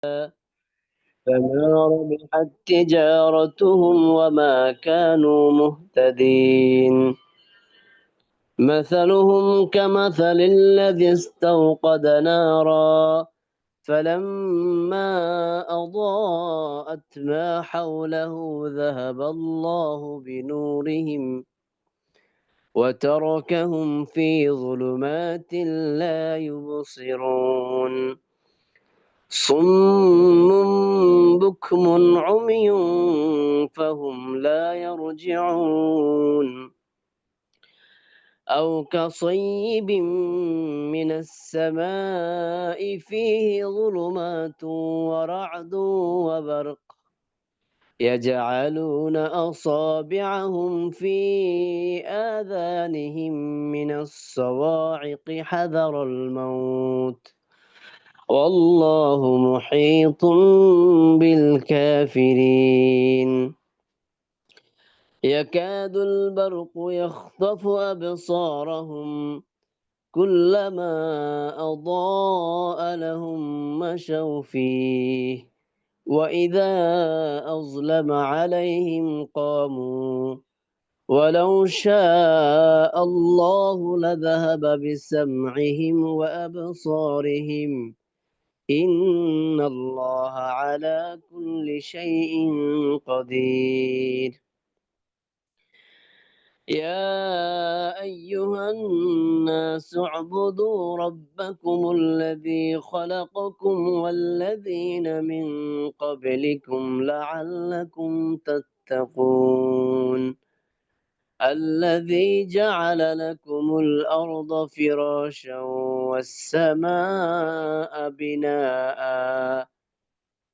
فما ربحت تجارتهم وما كانوا مهتدين. مثلهم كمثل الذي استوقد نارا فلما أضاءت ما حوله ذهب الله بنورهم وتركهم في ظلمات لا يبصرون. صم بكم عمي فهم لا يرجعون. أو كصيب من السماء فيه ظلمات ورعد وبرق يجعلون أصابعهم في آذانهم من الصواعق حذر الموت والله محيط بالكافرين. يكاد البرق يخطف أبصارهم كلما أضاء لهم مشوا فيه وإذا أظلم عليهم قاموا ولو شاء الله لذهب بسمعهم وأبصارهم إن الله على كل شيء قدير. يا أيها الناس اعبدوا ربكم الذي خلقكم والذين من قبلكم لعلكم تتقون. الذي جعل لكم الأرض فراشا والسماء بناء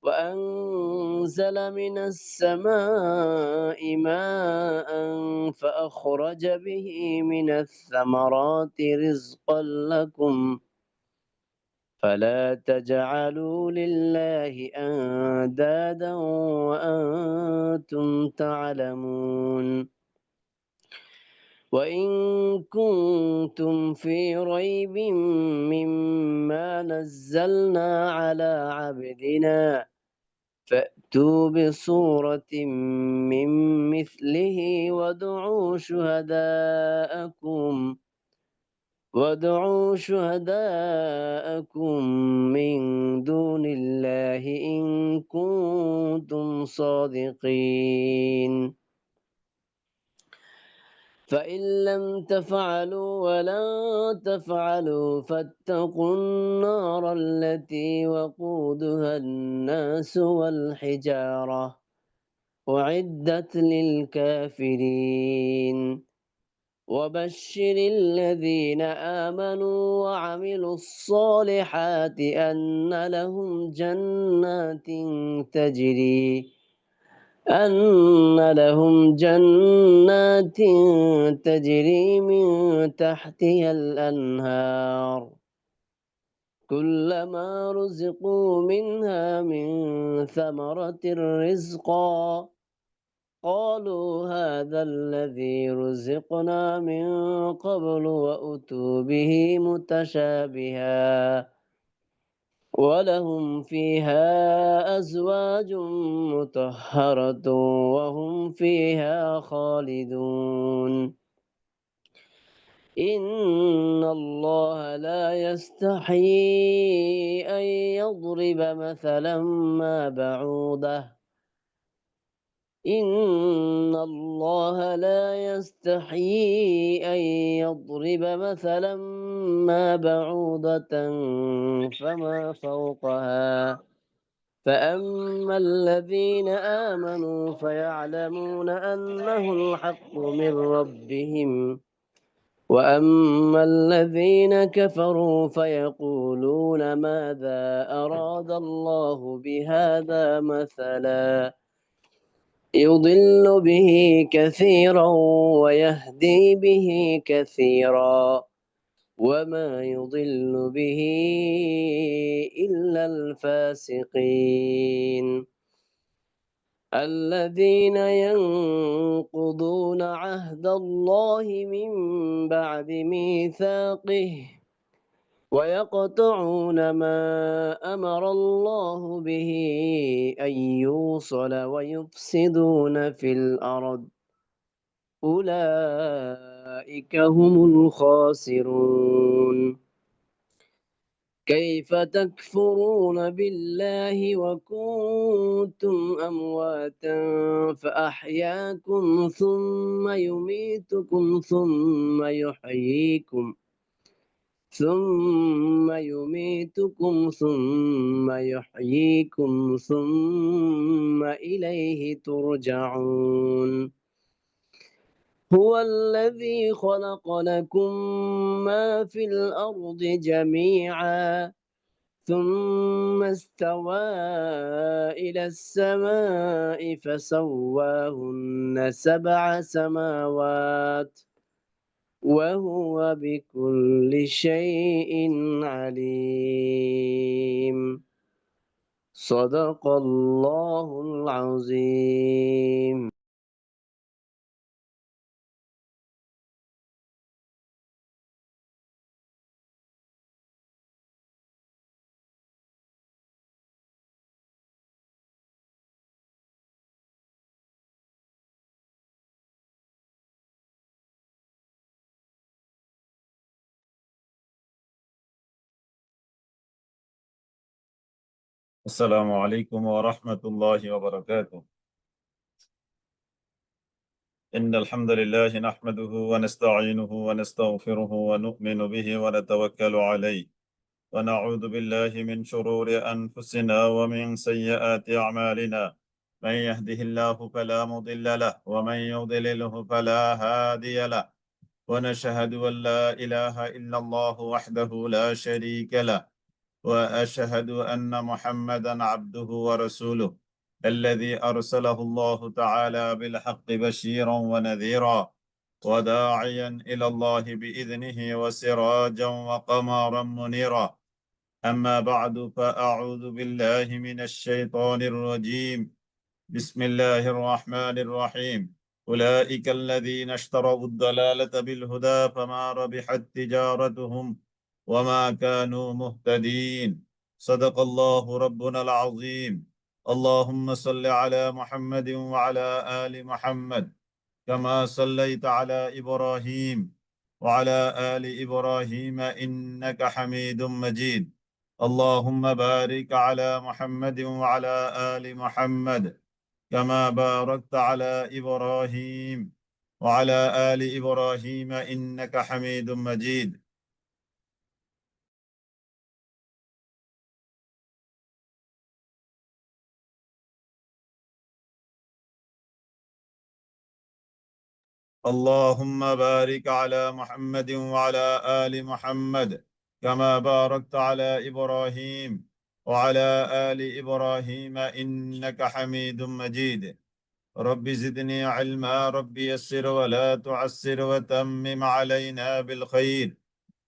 وأنزل من السماء ماء فأخرج به من الثمرات رزقا لكم فلا تجعلوا لله أندادا وأنتم تعلمون. وإن كنتم في ريب مما نزلنا على عبدنا فأتوا بصورة من مثله وادعوا شهداءكم من دون الله إن كنتم صادقين. فإن لم تفعلوا ولن تفعلوا فاتقوا النار التي وقودها الناس والحجارة أعدت للكافرين. وبشر الذين آمنوا وعملوا الصالحات أن لهم جنات تجري من تحتها الأنهار كلما رزقوا منها من ثمرة رزقا قالوا هذا الذي رزقنا من قبل وأتوا به متشابها ولهم فيها أزواج مطهرة وهم فيها خالدون. إن الله لا يستحيي أن يضرب مثلا ما بعوضة إن الله لا يستحيي أن يضرب مثلا ما بعوضة فما فوقها فأما الذين آمنوا فيعلمون أنه الحق من ربهم وأما الذين كفروا فيقولون ماذا أراد الله بهذا مثلا يضل به كثيرا ويهدي به كثيرا وما يضل به إلا الفاسقين الذين ينقضون عهد الله من بعد ميثاقه ويقطعون ما أمر الله به أن يوصل ويفسدون في الأرض أولئك هم الخاسرون كيف تكفرون بالله وكنتم أمواتا فأحياكم ثم يميتكم ثم يحييكم ثم إليه ترجعون هو الذي خلق لكم ما في الأرض جميعا ثم استوى إلى السماء فسواهن 7 سماوات وهو بكل شيء عليم صدق الله العظيم. السلام عليكم ورحمة الله وبركاته. إن الحمد لله نحمده ونستعينه ونستغفره ونؤمن به ونتوكل عليه ونعوذ بالله من شرور أنفسنا ومن سيئات أعمالنا من يهده الله فلا مضل له ومن يضلله فلا هادي له ونشهد أن لا إله إلا الله وحده لا شريك له وأشهد أن محمدا عبده ورسوله الذي أرسله الله تعالى بالحق بشيرا ونذيرا وداعيا إلى الله بإذنه وسراجا وقمرا منيرا. أما بعد فأعوذ بالله من الشيطان الرجيم. بسم الله الرحمن الرحيم. أولئك الذين اشتروا الضلالة بالهدى فما ربحت تجارتهم وما كانوا مهتدين. صدق الله ربنا العظيم. اللهم صل على محمد وعلى آل محمد كما صليت على إبراهيم وعلى آل إبراهيم إنك حميد مجيد. اللهم بارك على محمد وعلى آل محمد كما باركت على إبراهيم وعلى آل إبراهيم إنك حميد مجيد. اللهم بارك على محمد وعلى آل محمد كما باركت على إبراهيم وعلى آل إبراهيم إنك حميد مجيد. رب زدني علما رب يسر ولا تعسر وتمم علينا بالخير.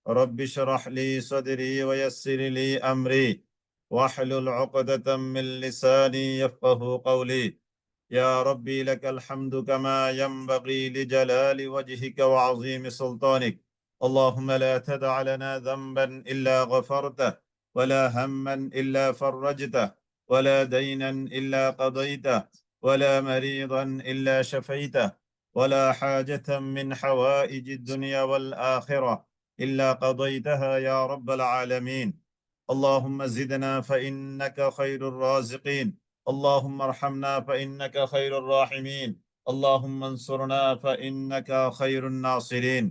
رب اشرح لي صدري ويسر لي أمري واحلل عقدة من لساني يفقه قولي. يا ربي لك الحمد كما ينبغي لجلال وجهك وعظيم سلطانك. اللهم لا تدع لنا ذنبا إلا غفرته ولا هما إلا فرجته ولا دينا إلا قضيته ولا مريضا إلا شفيته ولا حاجة من حوائج الدنيا والآخرة إلا قضيتها يا رب العالمين. اللهم زدنا فإنك خير الرازقين. اللهم ارحمنا فإنك خير الراحمين. اللهم انصرنا فإنك خير الناصرين.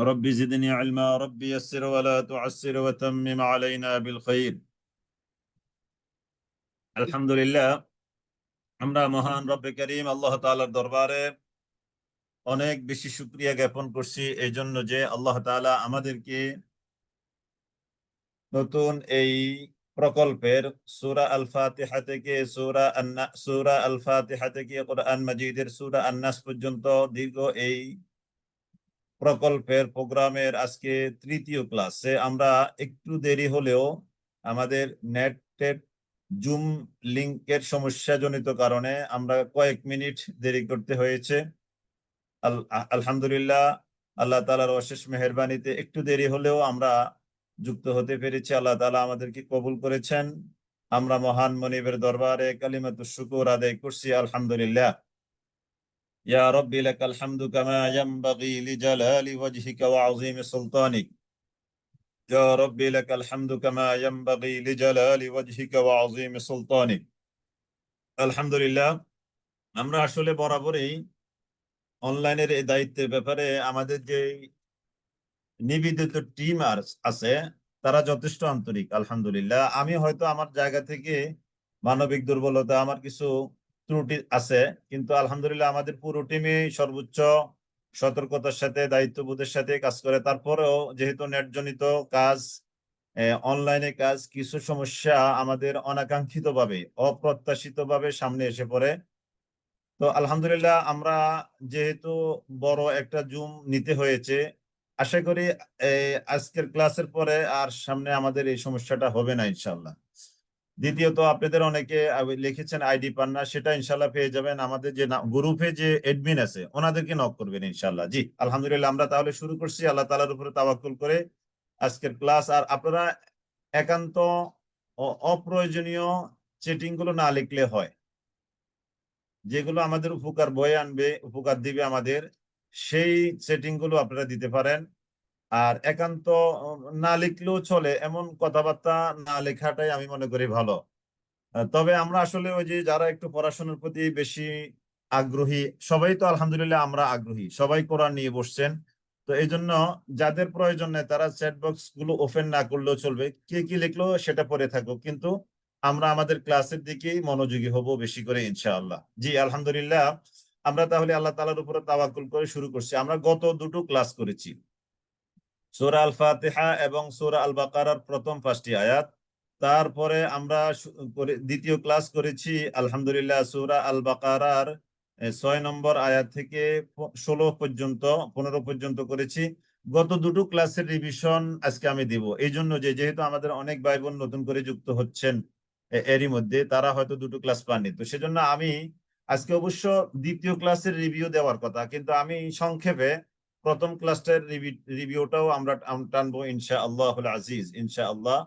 رب زدني علما رب يسر ولا تعسر وتمم علينا بالخير. আলহামদুলিল্লাহ, আমরা মহান রব্বে করিম আল্লাহ তাআলার দরবারে অনেক বেশি শুকরিয়া জ্ঞাপন করছি এই জন্য যে আল্লাহ তাআলা আমাদেরকে নতুন এই প্রকল্পের সূরা আল ফাতিহা থেকে সূরা আল ফাতিহা থেকে কোরআন মাজিদের সূরা আন-নাস পর্যন্ত দীর্ঘ এই প্রকল্পের প্রোগ্রামের আজকে তৃতীয় ক্লাসে আমরা একটু দেরি হলেও আমাদের নেটের জুম লিংকের সমস্যাজনিত কারণে আমরা কয়েক মিনিট দেরি করতে হয়েছে। আলহামদুলিল্লাহ, আল্লাহ তাআলার অশেষ মেহেরবানিতে একটু দেরি হলেও আমরা যুক্ত হতে পেরেছি। আল্লাহ তাআলা আমাদেরকে কবুল করেছেন। আমরা মহান মনিবের দরবারে কালিমাতুশ শুকর আদায় করছি, আলহামদুলিল্লাহ। ইয়া রাব্বি লাকাল হামদু কামা ইয়ানবাগি লিজালালি ওয়াজহিকা ওয়া আযীমি সুলতানিক। ইয়া রাব্বি লাকাল হামদু কামা ইয়ানবাগি লিজালালি ওয়াজহিকা ওয়া আযীমি সুলতানিক। আলহামদুলিল্লাহ, আমরা আসলে বরাবরই অনলাইনের এই দায়িত্বের ব্যাপারে আমাদের যে নিবেদিত টিম আছে তারা যথেষ্ট আন্তরিক, আলহামদুলিল্লাহ। আমি হয়তো আমার জায়গা থেকে মানবিক দুর্বলতা, আমার কিছু ত্রুটি আছে, কিন্তু আলহামদুলিল্লাহ আমাদের পুরো টিমে সর্বোচ্চ সতর্কতার সাথে দায়িত্ববোধের সাথে কাজ করে। তারপরেও যেহেতু নেটজনিত কাজ, অনলাইনে কাজ, কিছু সমস্যা আমাদের অনাকাঙ্ক্ষিত ভাবে, অপ্রত্যাশিত ভাবে সামনে এসে পড়ে। তো আলহামদুলিল্লাহ আমরা যেহেতু বড় একটা জুম নিতে হয়েছে, আশা করি আজকের ক্লাসের পরে আর সামনে আমাদের এই সমস্যাটা হবে না ইনশাল্লাহ। দ্বিতীয়ত, আপনাদের অনেকে লিখেছেন আইডি পান না, সেটা ইনশাল্লাহ পেয়ে যাবেন। আমাদের যে গ্রুপে যে এডমিন আছে ওনাদেরকে নক করবেন ইনশাল্লাহ। জি আলহামদুলিল্লাহ, আমরা তাহলে শুরু করছি আল্লাহ তাআলার উপরে তাওয়াক্কুল করে আজকের ক্লাস। আর আপনারা একান্ত অপ্রয়োজনীয় চেটিং গুলো না লিখলে হয়, যেগুলো আমাদের উপকার বয়ে আনবে, উপকার দিবে আমাদের, সেই সেটিং গুলো আপনারা দিতে পারেন। আর একান্ত না লিখলেও চলে এমন কথাবার্তা না লেখাটাই আমি মনে করি ভালো। তবে আমরা আসলে ওই যে যারা একটু পড়াশোনার প্রতি বেশি আগ্রহী, সবাই তো আলহামদুলিল্লাহ আমরা আগ্রহী, সবাই কোরআন নিয়ে বসছেন। তো এই জন্য যাদের প্রয়োজন নেই তারা চ্যাট বক্স গুলো ওপেন না করলেও চলবে, কে কি লিখলো সেটা পড়ে থাকুক, কিন্তু আমরা আমাদের ক্লাসের দিকেই মনোযোগী হব বেশি করে ইনশাআল্লাহ। জি আলহামদুলিল্লাহ, আমরা তাহলে আল্লাহ তাআলার উপরে তাওয়াক্কুল করে শুরু করছি। আমরা গত দুটো ক্লাস করেছি, সূরা আল ফাতিহা এবং সূরা আল বাকারার প্রথম 5টি আয়াত। তারপরে আমরা দ্বিতীয় ক্লাস করেছি আলহামদুলিল্লাহ সূরা আল বাকারার 6 নম্বর আয়াত থেকে 16 পর্যন্ত, 15 পর্যন্ত করেছি। গত দুটো ক্লাসের রিভিশন আজকে আমি দিব, এই জন্য যেহেতু আমাদের অনেক ভাই বোন নতুন করে যুক্ত হচ্ছেন এরই মধ্যে, তারা হয়তো দুটো ক্লাস পাননি। তো সেজন্য আমি আজকে অবশ্য দ্বিতীয় ক্লাসের রিভিউ দেওয়ার কথা, কিন্তু আমি সংক্ষেপে প্রথম ক্লাসটার রিভিউটাও আমরা টানবো ইনশাআল্লাহুল আজিজ, ইনশাআল্লাহ।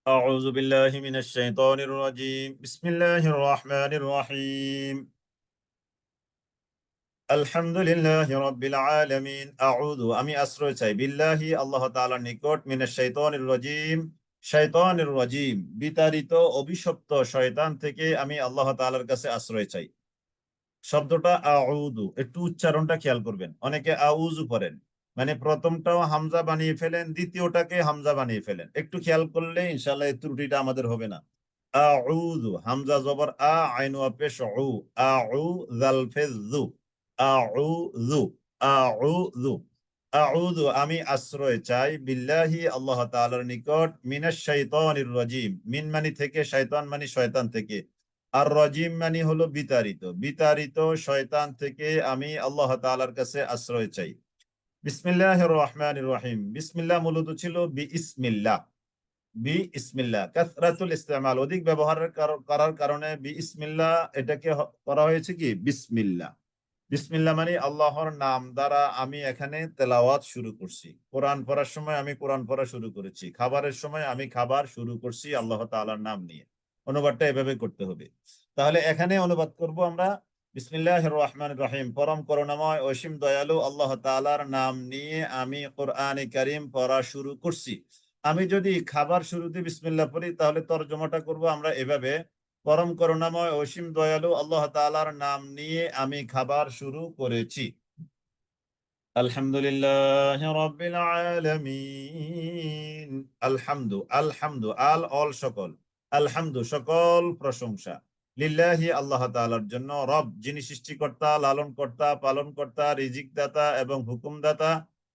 أعوذ بالله من الشيطان الرجيم، بسم الله الرحمن الرحيم، الحمد لله رب العالمين، أعوذ আমি আশ্রয় চাই বিল্লাহি আল্লাহ তাআলার নিকট, মিনাশ শাইতানির রাজিম, শয়তানির রাজিম বিতাড়িত অভিশপ্ত শয়তান থেকে আমি আল্লাহ তাআলার কাছে আশ্রয় চাই। শব্দটা আউযু, একটু উচ্চারণটা খেয়াল করবেন। অনেকে আউযু পড়েন, মানে প্রথমটাও হামজা বানিয়ে ফেলেন, দ্বিতীয়টাকে হামজা বানিয়ে ফেলেন। একটু খেয়াল করলে ইনশাআল্লাহ এই ত্রুটিটা আমাদের হবে না। আউযু, হামজা জবর আ, আইন ওয়া পেশ উ, আউ জাল ফেজ যু, আউযু, আউযু, আউযু আমি আশ্রয় চাই, বিল্লাহি আল্লাহ তাআলার নিকট, মিনাশ শাইতানির রাজিম, মিন মানি থেকে, শয়তান মানি শয়তান থেকে, আর রাজিম মানে হলো বিতাড়িত, বিতাড়িত শয়তান থেকে আমি আল্লাহ তাআলার কাছে আশ্রয় চাই। বিসমিল্লাহির রহমানির রহিম, বিসমিল্লাহ মূলত ছিল বিইসমিল্লাহ, বিইসমিল্লাহ কাসরাতুল ইস্তেমাল, অধিক ব্যবহারের করার কারণে বিইসমিল্লাহ এটাকে করা হয়েছে কি বিসমিল্লাহ। বিসমিল্লাহ মানে আল্লাহর নাম দ্বারা আমি এখানে তেলাওয়াত শুরু করছি। কোরআন পড়ার সময় আমি কোরআন পড়া শুরু করেছি, খাবারের সময় আমি খাবার শুরু করছি আল্লাহ তাআলার নাম নিয়ে। অনুবাদটা এভাবে করতে হবে। তাহলে এখানে অনুবাদ করব আমরা, বিসমিল্লাহির রহমানির রহিম, পরম করুণাময় অসীম দয়ালু আল্লাহ তাআলার নাম নিয়ে আমি কোরআনে কারীম পড়া শুরু করছি। আমি যদি খাবার শুরুতে বিসমিল্লাহ পড়ি তাহলে তরজমাটা করব আমরা এভাবে, পরম করুণাময় অসীম দয়ালু আল্লাহ তাআলার নাম নিয়ে আমি খাবার শুরু করেছি। আলহামদুলিল্লাহ রাব্বিল আলামিন, আলহামদু, আলহামদু আল অল সকল, আলহামদু সকল প্রশংসা, লিল্লাহি আল্লাহ তাআলার জন্য, রব যিনি সৃষ্টিকর্তা, লালনকর্তা, পালনকর্তা, রিজিকদাতা এবং হুকুমদাতা,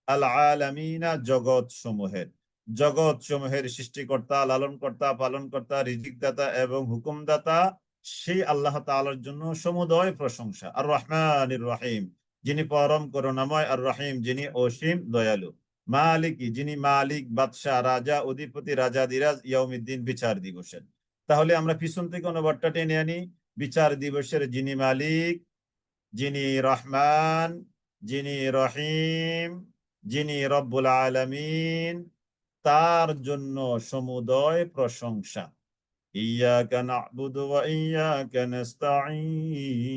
আল আলামিনা জগৎ সমূহের, জগৎ সমূহের সৃষ্টিকর্তা, লালনকর্তা, পালনকর্তা, রিজিকদাতা এবং হুকুমদাতা সেই আল্লাহ তাআলার জন্য সমুদয় প্রশংসা। আর রহমানির রহিম যিনি পরম করুণাময়, আর রহিম যিনি অসীম দয়ালু, মালিক যিনি মালিক, বাদশাহ, রাজা, অধিপতি, রাজাধিরাজ, ইয়াউমিদ্দিন বিচার দিবসের। তাহলে আমরা পিছন থেকে অনুবাদটা টেনে আনি, বিচার দিবসের যিনি মালিক, যিনি রহমান, যিনি রহিম, যিনি রব্বুল আলামিন, তার জন্য সমুদয় প্রশংসা। ইয়াকা না'বুদু ওয়া ইয়াকা নাস্তাঈন।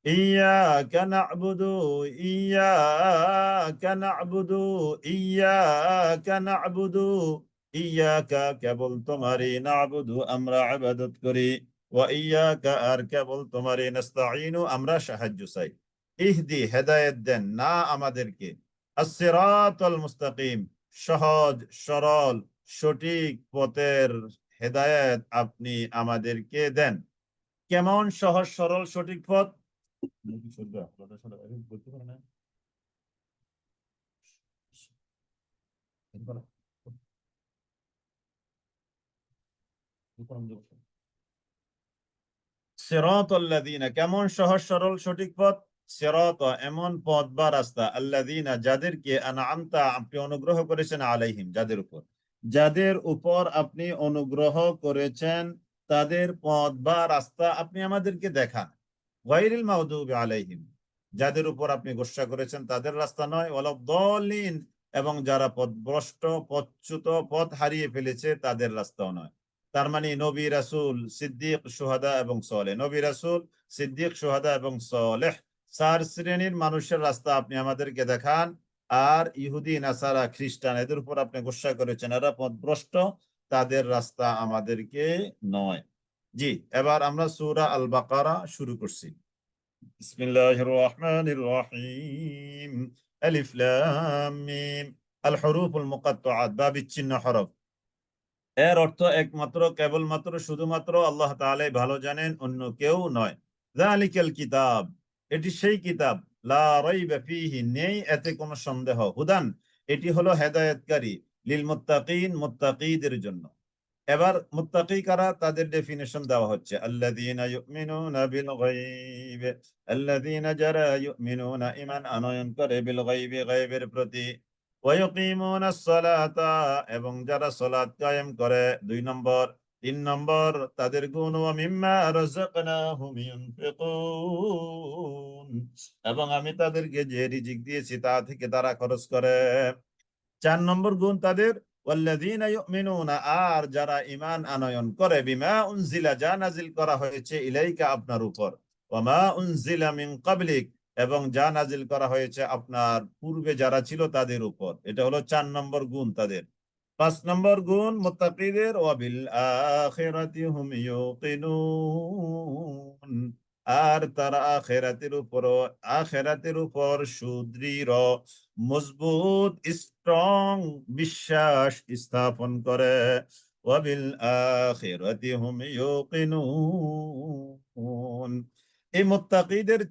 ইয়াকা না'বুদু, ইয়াকা না'বুদু, ইয়াকা না'বুদু, ইয়াকা কেবল তোমারই, না'বুদু আমরা ইবাদত করি, ওয়া ইয়াকা আর কেবল তোমারই, নাস্তাঈনু আমরা সাহায্য চাই। ইহদি হেদায়েত দেন না আমাদেরকে, আস-সিরাতাল মুস্তাকিম সহজ সরল সঠিক পথের হেদায়েত আপনি আমাদেরকে দেন। কেমন সহজ সরল সঠিক পথ? সিরাতাল্লাযীনা কেমন সহজ সরল সঠিক পথ? সিরাত এমন পথ বা রাস্তা, আল্লাযীনা যাদেরকে আনআমতা আপনি অনুগ্রহ করেছেন, আলাইহিম যাদের উপর, যাদের উপর আপনি অনুগ্রহ করেছেন তাদের পথ বা রাস্তা আপনি আমাদেরকে দেখান। গায়রিল মাগদুবি আলাইহিম যাদের উপর আপনি গোসা করেছেন তাদের রাস্তা নয়, ওয়ালাদ-দাল্লিন এবং যারা পথভ্রষ্ট পথচ্যুত পথ হারিয়ে ফেলেছে তাদের রাস্তাও নয়। তার মানে নবী রাসূল সিদ্দিক শুহাদা এবং সালেহ, নবী রাসূল সিদ্দিক শুহাদা এবং সালেহ চার শ্রেণীর মানুষের রাস্তা আপনি আমাদেরকে দেখান। আর ইহুদি নাসারা খ্রিস্টান এদের উপর আপনি গোসা করেছেন, এরা পথভ্রষ্ট, তাদের রাস্তা আমাদেরকে নয়। জি, এবার আমরা সূরা আল বাকারা শুরু করছি। বিসমিল্লাহির রহমানির রহিম। আলিফ লাম মিম। আল হুরুফুল মুকাত্তাআত বা বিচ্ছিন্ন হরফ। এর অর্থ একমাত্র কেবলমাত্র শুধুমাত্র আল্লাহ তাআলাই ভালো জানেন, অন্য কেউ নয়। যালিকাল কিতাব এটি সেই কিতাব, লা রাইবা ফীহি নেই এতে কোনো সন্দেহ, হুদান এটি হলো হেদায়েতকারী, লিল মুত্তাকিন মুত্তাকীদের জন্য। এবার মুত্তাকি কারা তাদের ডেফিনিশন দেওয়া হচ্ছে, আল্লাযীনা ইউমিনুনা বিল গায়ব, আল্লাযীনা যারা ইউমিনুনা ঈমান আনয়ন করে, বিল গায়বি গায়বের প্রতি, ওয়া ইউকিমুনাস সালাতা এবং যারা সালাত কায়েম করে। 2 নম্বর। 3 নম্বর তাদের গুণ, ওয়া মিম্মা রাযাকনাহুম ইউনফিকুন এবং আমি তাদেরকে যে রিজিক দিয়েছি তা থেকে তারা খরচ করে। 4 নম্বর গুণ তাদের, ওয়াল্লাযীনা ইউমিনুনা আর যারা ঈমান আনয়ন করে, বিমা উনজিলা যা নাজিল করা হয়েছে, ইলাইকা আপনার উপর, ওয়া মা উনজিলা মিন ক্বাবলিক এবং যা নাজিল করা হয়েছে আপনার পূর্বে যারা ছিল তাদের উপর। এটা হলো 4 নম্বর গুণ তাদের। 5 নম্বর গুণ মুত্তাকিদের, ওয়া বিল আখিরাতি হুম ইউকিনুন আর তারা আখিরাতের উপর সুদৃঢ় মজবুত স্ট্রং বিশ্বাস স্থাপন করে। ওয়াবিল আখিরাতি হুম ইউকিনুন। এই মুত্তাকিদের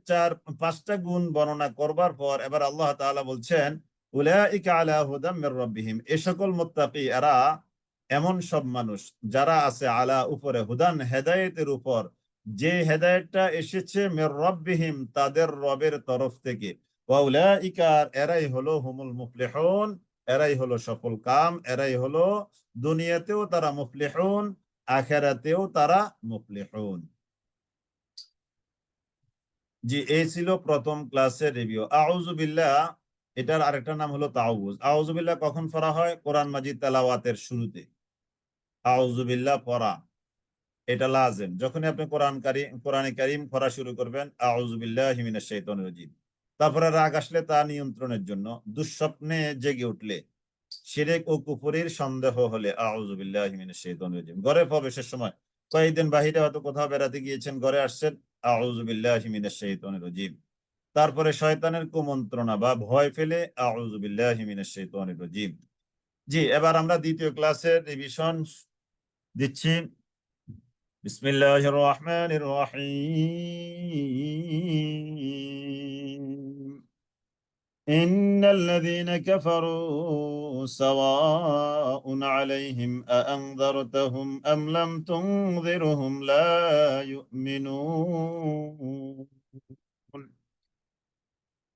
5টা গুণ বর্ণনা করবার পর এবার আল্লাহ তাআলা বলছেন, উলাইকা আলা হুদাম মির রাব্বিহিম এই সকল মুত্তাকি এরা এমন সব মানুষ যারা আছে আলা উপরে, হুদান হেদায়েতের উপর, যে হেদায়েতটা এসেছে মির রাব্বিহিম তাদের রবের তরফ থেকে, ওয়া উলাইকা এরাই হলো হুমুল মুফলিহুন এরাই হলো সফল কাম, এরাই হলো দুনিয়াতেও তারা মুফলিহুন আখিরাতেও তারা মুফলিহুন। জি, এই ছিল প্রথম ক্লাসের রিভিউ। আউযু বিল্লাহ এটার আরেকটা নাম হলো তাআউযুজ। আউযু বিল্লাহ কখন পড়া হয়? কোরআন মাজিদ তেলাওয়াতের শুরুতে আউযু বিল্লাহ পড়া, এটা লাজেম। যখনই আপনি কোরআনে কারীম পড়া শুরু করবেন, আউযু বিল্লাহি মিনাশ শাইতানির রাজীম। তারপরে রাগ আসলে তা নিয়ন্ত্রণের জন্য, দুঃস্বপ্নে জেগে উঠলে, শিরক ও কুফরির সন্দেহ হলে আউযু বিল্লাহি মিনাশ শাইতানির রাজীম। ঘরে প্রবেশের সময়, কয়েকদিন বাহিরে হয়তো কোথাও বেড়াতে গিয়েছেন, ঘরে আসছেন, আউযু বিল্লাহি মিনাশ শাইতানির রাজীম। তারপরে শয়তানের কুমন্ত্রণা বা ভয় ফেলে, আউযু বিল্লাহি মিনাশ শাইতানির রাজীম। জি, এবার আমরা দ্বিতীয় ক্লাসের রিভিশন দিচ্ছি। বিসমিল্লাহির রহমানির রহিম। ইন্নাল্লাযীনা কাফারু সাওয়াউন আলাইহিম আআনযারতাহুম আম লাম তুনযিরহুম লা ইউমিনুন।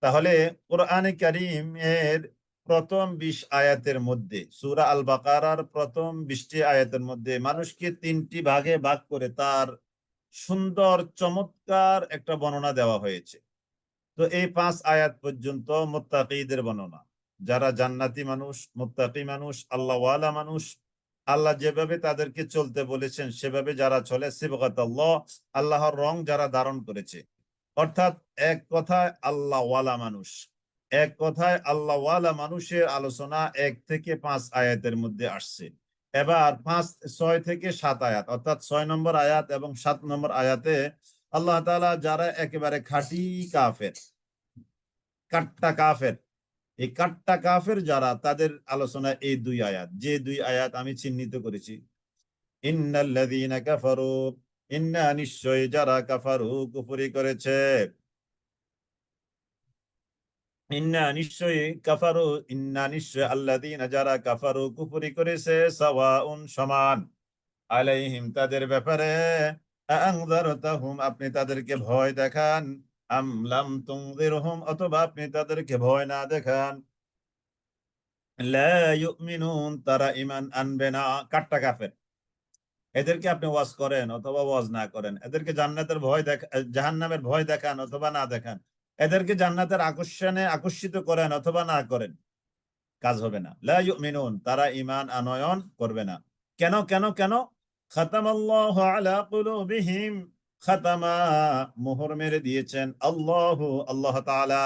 তাহলে কোরআনে কারীম এর প্রথম 20 আয়াতের মধ্যে, সূরা আল বাকারার প্রথম 20টি আয়াতের মধ্যে মানুষকে 3টি ভাগে ভাগ করে তার সুন্দর চমৎকার একটা বর্ণনা দেওয়া হয়েছে। তো এই 5 আয়াত পর্যন্ত মুত্তাকিদের বর্ণনা, যারা জান্নাতি মানুষ, মুত্তাকি মানুষ, আল্লাহওয়ালা মানুষ, আল্লাহ যেভাবে তাদেরকে চলতে বলেছেন সেভাবে যারা চলে, সিবগাতাল্লাহ, আল্লাহর রং যারা ধারণ করেছে, অর্থাৎ এক কথায় আল্লাহওয়ালা মানুষ। এক কথায় আল্লাহওয়ালা মানুষের আলোচনা 1 থেকে 5 আয়াতের মধ্যে আসছে। এবার 5, 6 থেকে 7 আয়াত, অর্থাৎ 6 নম্বর আয়াত এবং 7 নম্বর আয়াতে আল্লাহ তাআলা যারা একেবারে খাঁটি কাফের, কাট্টা কাফের, এই কাট্টা কাফের যারা, তাদের আলোচনা এই 2 আয়াত, যে 2 আয়াত আমি চিহ্নিত করেছি। ইন্নাল্লাযীনা কাফারু, ইন্না, নিশ্চয়ই যারা কাফারু, কুফরি করেছে, ইন্না, নিশ্চয়ই, কাফারু, ইন্না, নিশ্চয়, আল্লাযীনা, যারা কাফারু, কুফরি করেছে, সাওয়াউন, সমান, আলাইহিম, তাদের ব্যাপারে, আনযারতাহুম, আপনি তাদেরকে ভয় দেখান, আম লাম তুনযিরহুম, অথবা আপনি তাদেরকে ভয় না দেখান, লা ইউমিনুন, তারা ঈমান আনবে না। কাট্টা কাফের, এদেরকে আপনি ওয়াজ করেন অথবা ওয়াজ না করেন, এদেরকে জান্নাতের ভয় দেখা, জাহান্নামের ভয় দেখান অথবা না দেখান, এদেরকে জান্নাতের আকর্ষণে আকর্ষিত করেন অথবা না করেন, কাজ হবে না। লা ইউমিনুন, তারা ঈমান আনয়ন করবে না। কেন কেন কেন? খাতামাল্লাহু আলা কুলুবিহিম, খাতামা, মোহর মেরে দিয়েছেন, আল্লাহু, আল্লাহ তাআলা,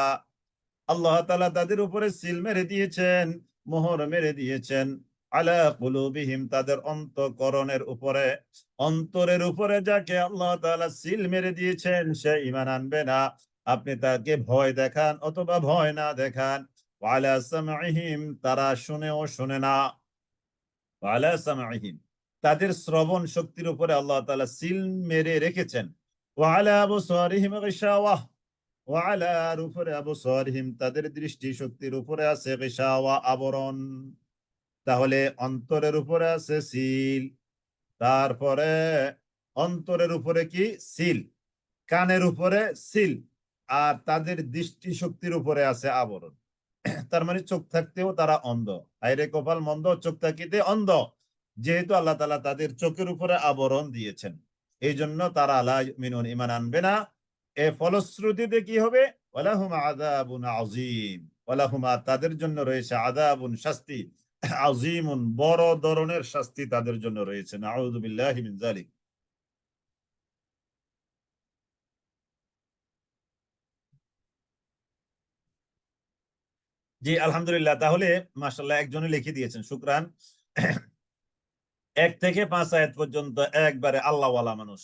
আল্লাহ তাআলা তাদের উপরে সিল মেরে দিয়েছেন, মোহর মেরে দিয়েছেন, আলা কুলুবিহিম, তাদের অন্তঃকরণের উপরে, অন্তরের উপরে যাকে আল্লাহ তাআলা সিল মেরে দিয়েছেন সে ঈমান আনবে না। আপনি তাকে ভয় দেখান অথবা ভয় না দেখান। ওয়ালা সামঈহিম, তারা শুনেও শুনে না। ওয়ালা সামঈহিম, তাদের শ্রবণ শক্তির উপরে আল্লাহ তাআলা সিল মেরে রেখেছেন। ওয়ালা আবসারিহিম গিশাওয়াহ, ওয়ালার উপরে, আবসারিহিম, তাদের দৃষ্টি শক্তির উপরে আছে গিশাওয়া, আবরণ। তাহলে অন্তরের উপরে আছে সিল, তারপরে অন্তরের উপরে কি? সিল। কানের উপরে সিল, আর তাদের দৃষ্টি শক্তির উপরে আছে আবরণ। তার মানে চোখ থাকতেও তারা অন্ধ, আইরে কপাল মন্দ, চোখ থাকিতে অন্ধ, যেহেতু আল্লাহ তাআলা তাদের চোখের উপরে আবরণ দিয়েছেন, এই জন্য তারা লা ইউমিনুন, ঈমান আনবে না। এ ফলশ্রুতিতে কি হবে? ওয়ালাহুম আযাবুন আযীম, ওয়ালাহুমা, তাদের জন্য রয়েছে, আযাবুন, শাস্তি, আযীমুন, বড় ধরনের শাস্তি তাদের জন্য রয়েছে। নাউযু বিল্লাহি মিন যালিক। জি, আলহামদুলিল্লাহ। তাহলে মাশাআল্লাহ, একজনে লিখে দিয়েছেন, শুকরান। 1 থেকে 5 আয়াত পর্যন্ত একবারে আল্লাহওয়ালা মানুষ,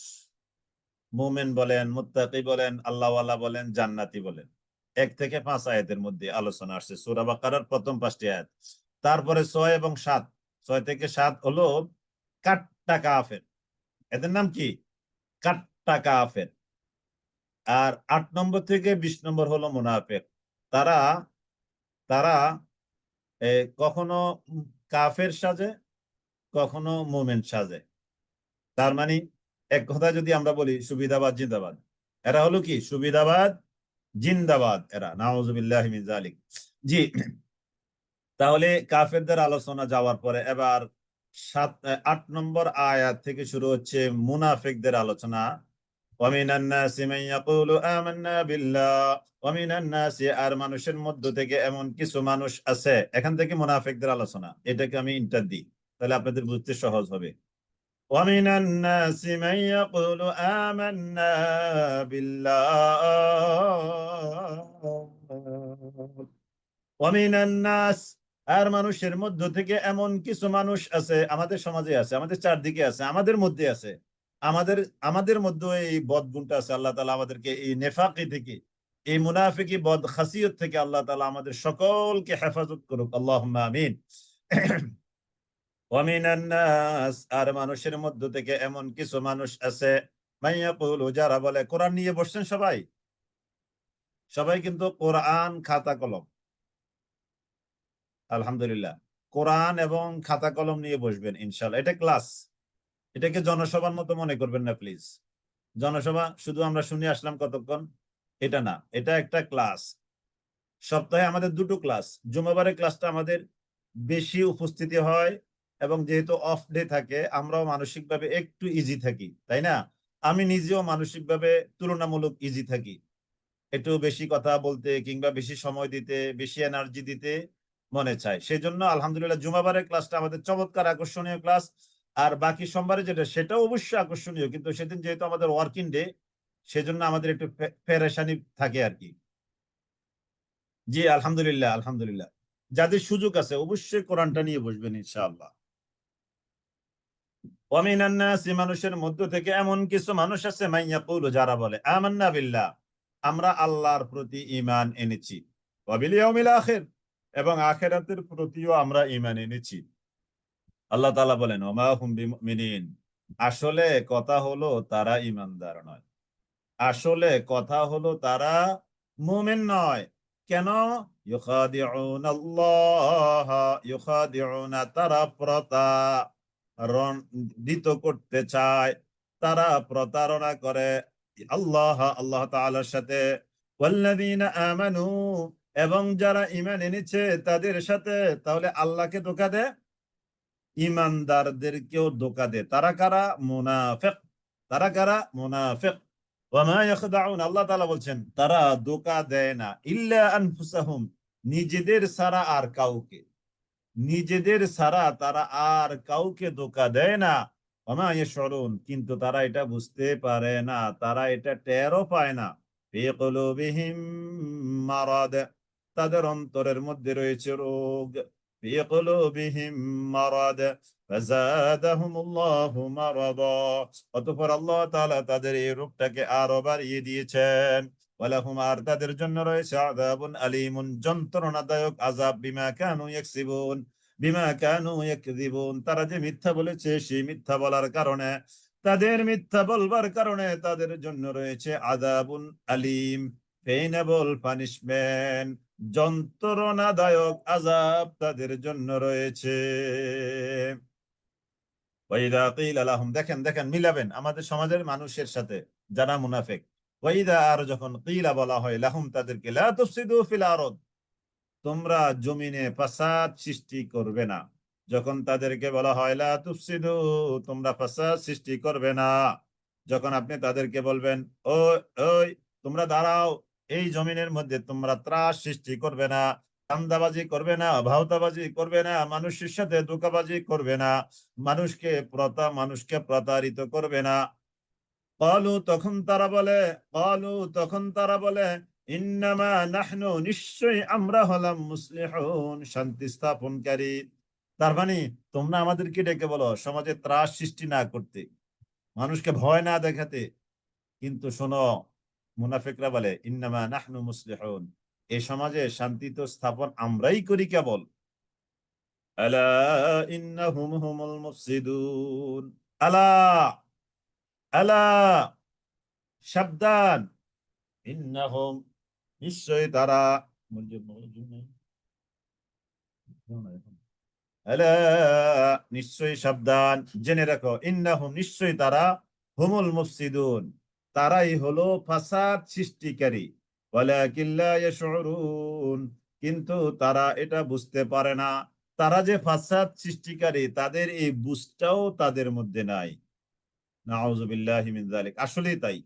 মুমিন বলেন, মুত্তাকি বলেন, আল্লাহওয়ালা বলেন, জান্নাতি বলেন, 1 থেকে 5 আয়াতের মধ্যে আলোচনা আসছে সূরা বাকারার প্রথম 5টি আয়াত। তারপরে 6 এবং 7, 6 থেকে 7 হলো কাট্টা কাফের, এদের নাম কি? কাট্টা কাফের। আর 8 নম্বর থেকে 20 নম্বর হলো মুনাফিক। তারা তারা কখনো কাফের সাজে, কখনো মুমিন সাজে। তার মানে এক কথা যদি আমরা বলি, সুবিধাবাদ জিন্দাবাদ, এরা হলো কি? সুবিধাবাদ জিন্দাবাদ এরা, নাউজুবিল্লাহি মিন যালিক। জি, তাহলে কাফেরদের আলোচনা যাওয়ার পরে এবার 8 নম্বর আয়াত থেকে শুরু হচ্ছে মুনাফিকদের আলোচনা। ওয়ামিনান নাসি মান ইয়াকুলু আমান্না বিল্লাহ, ওয়ামিনান নাসি, আর মানুষের মধ্য থেকে এমন কিছু মানুষ আছে। এখান থেকে মুনাফিকদের আলোচনা, এটাকে আমি ইন্টার দিই, তাহলে আপনাদের বুঝতে সহজ হবে। ومن الناس من يقول آمنا بالله ومن الناس, আর মানুষের মধ্য থেকে এমন কিছু মানুষ আছে, আমাদের সমাজে আছে, আমাদের চারদিকে আছে, আমাদের মধ্যে আছে, আমাদের আমাদের মধ্যে এই বদ গুণটা আছে। আল্লাহ তাআলা আমাদেরকে এই নেফাকি থেকে, এই মুনাফিকি বদ খাসিয়ত থেকে আল্লাহ তাআলা আমাদের সকলকে হেফাজত করুক, আল্লাহুম্মা আমিন। ওয়ামিনান নাস, আর মানুষের মধ্য থেকে এমন কিছু মানুষ আছে, মাইয়াকুলু, যারা বলে, কোরআন নিয়ে বসছেন সবাই, সবাই কিন্তু কোরআন খাতা কলম, আলহামদুলিল্লাহ, কোরআন এবং খাতা কলম নিয়ে বসবেন ইনশাআল্লাহ। এটা ক্লাস, এটাকে জনসভার মতো মনে করবেন না প্লিজ। জনসভা শুধু আমরা শুনে আসলাম কতক্ষণ, এটা না, এটা একটা ক্লাস। সপ্তাহে আমাদের 2টো ক্লাস, জুমাবারের ক্লাসটা আমাদের বেশি উপস্থিতি হয়, এবং যেহেতু অফ ডে থাকে আমরাও মানসিকভাবে একটু ইজি থাকি, তাই না? আমি নিজেও মানসিকভাবে তুলনামূলক ইজি থাকি, একটু বেশি কথা বলতে কিংবা বেশি সময় দিতে, বেশি এনার্জি দিতে মনে চায়। সেই জন্য আলহামদুলিল্লাহ জুমাবারের ক্লাসটা আমাদের চমৎকার আকর্ষণীয় ক্লাস। আর বাকি সোমবারে যেটা সেটাও অবশ্যই আকর্ষণীয়, কিন্তু সেদিন যেহেতু আমাদের ওয়ার্কিং ডে, সেজন্য আমাদের একটু পেরেশানি থাকে আর কি। জি আলহামদুলিল্লাহ, আলহামদুলিল্লাহ। যাদের সুযোগ আছে অবশ্যই কোরআনটা নিয়ে বসবেন ইনশাআল্লাহ। ওয়ামিনান নাসি, মানুষের মধ্য থেকে এমন কিছু মানুষ আছে, মাইয়াকুলু, যারা বলে আমান্না বিল্লাহ, আমরা আল্লাহর প্রতি ঈমান এনেছি, ওয়া বিল ইয়াউমিল আখির, এবং আখিরাতের প্রতিও আমরা ঈমান এনেছি। আল্লাহ তাআলা বলেন ওমা হুম বিমুমিনিন, আসলে কথা হলো তারা ঈমানদার নয়, আসলে কথা হলো তারা মুমিন নয়। কেন? ইউখাদিউনাল্লাহ, ইউখাদিউনা, তারা প্রতারণিত করতে চায়, তারা প্রতারণা করে আল্লাহ, আল্লাহ তাআলার সাথে। ওয়াল্লাযীনা আমানু, এবং যারা ঈমান এনেছে তাদের সাথে। তাহলে আল্লাহকে ধোঁকা দেয়, ঈমানদারদেরকেও ধোঁকা দেয়। তারা কারা? মুনাফিক। তারা কারা? মুনাফিক। ওয়ামা ইয়াখদাউন, আল্লাহ তাআলা বলছেন তারা ধোঁকা দেয় না ইল্লা আনফুসাহুম, নিজেদের ছাড়া আর কাউকে, নিজেদের ছাড়া তারা আর কাউকে ধোঁকা দেয় না। ওয়ামা ইয়াশউরুন, কিন্তু তারা এটা বুঝতে পারে না, তারা এটা টেরও পায় না। ফি কুলুবিহিম মারাদ, তাদের অন্তরের মধ্যে রয়েছে রোগ। ফি কুলুবিহিম মারাদ ফাযাদাহুমুল্লাহু মারাদা, অতঃপর আল্লাহ তাআলা তাদের এই রোগটাকে আরো বাড়িয়ে দিয়েছেন। ওয়ালাহুম, আর তাদের জন্য রয়েছে আযাবুন আলীমুন, যন্ত্রণাদায়ক আযাব, বিমা কানু ইয়াকসিবুন, বিমা কানু ইয়াকযিবুন, তারা যে মিথ্যা বলেছে সেই মিথ্যা বলার কারণে, তাদের মিথ্যা বলবার কারণে তাদের জন্য রয়েছে আযাবুন আলীম, পেইনেবল পানিশমেন্ট, যন্ত্রণাদায়ক আযাব তাদের জন্য রয়েছে। ওয়াইদা কিলা লাহুম, দেখেন দেখেন মিলাবেন আমাদের সমাজের মানুষের সাথে যারা মুনাফিক। ওয়াইদা, আর যখন কিলা বলা হয় লাহুম তাদেরকে, লা তুফসিদু ফিল আরদ, তোমরা জমিনে ফাসাদ সৃষ্টি করবে না। যখন তাদেরকে বলা হয় লা তুফসিদু, তোমরা ফাসাদ সৃষ্টি করবে না, যখন আপনি তাদেরকে বলবেন ও ওই তোমরা দাঁড়াও, এই জমিনের মধ্যে তোমরা ত্রাস সৃষ্টি করবে না, চান্দাবাজি করবে না, ভাওতাবাজি করবে না, মানুষের সাথে ধোঁকাবাজি করবে না, মানুষকে প্রতারিত করবে না। ক্বালু, তখন তারা বলে, ক্বালু, তখন তারা বলে, ইন্নামা নাহনু, নিশ্চয়ই আমরা হলাম মুসলিহুন, শান্তি স্থাপনকারী। তার মানে তোমরা আমাদেরকে ডেকে বলো সমাজে ত্রাস সৃষ্টি না করতে, মানুষকে ভয় না দেখাতে, কিন্তু শোনো, মুনাফিকরা বলে ইন্নামা নাহনু মুসলিহুন, এই সমাজে শান্তি তো স্থাপন আমরাই করি কেবল। আলা ইন্নাহুম হুমুল মুফসিদুন, আলা, আলা, সাবধান, ইন্নাহুম, নিশ্চয়ই তারা, আলা, নিশ্চয়ই সাবধান, জেনে রাখো, ইন্নাহুম, নিশ্চয়ই তারা, হুমুল মুফসিদুন, তারাই হলো ফাসাদ সৃষ্টিকারী। ওয়ালাকিন লা ইয়াশউরুন, কিন্তু তারা এটা বুঝতে পারে না, তারা যে ফাসাদ সৃষ্টিকারী তাদের এই বুঝটাও তাদের মধ্যে নাই। নাউযুবিল্লাহি মিন যালিক, আসলেই তাই,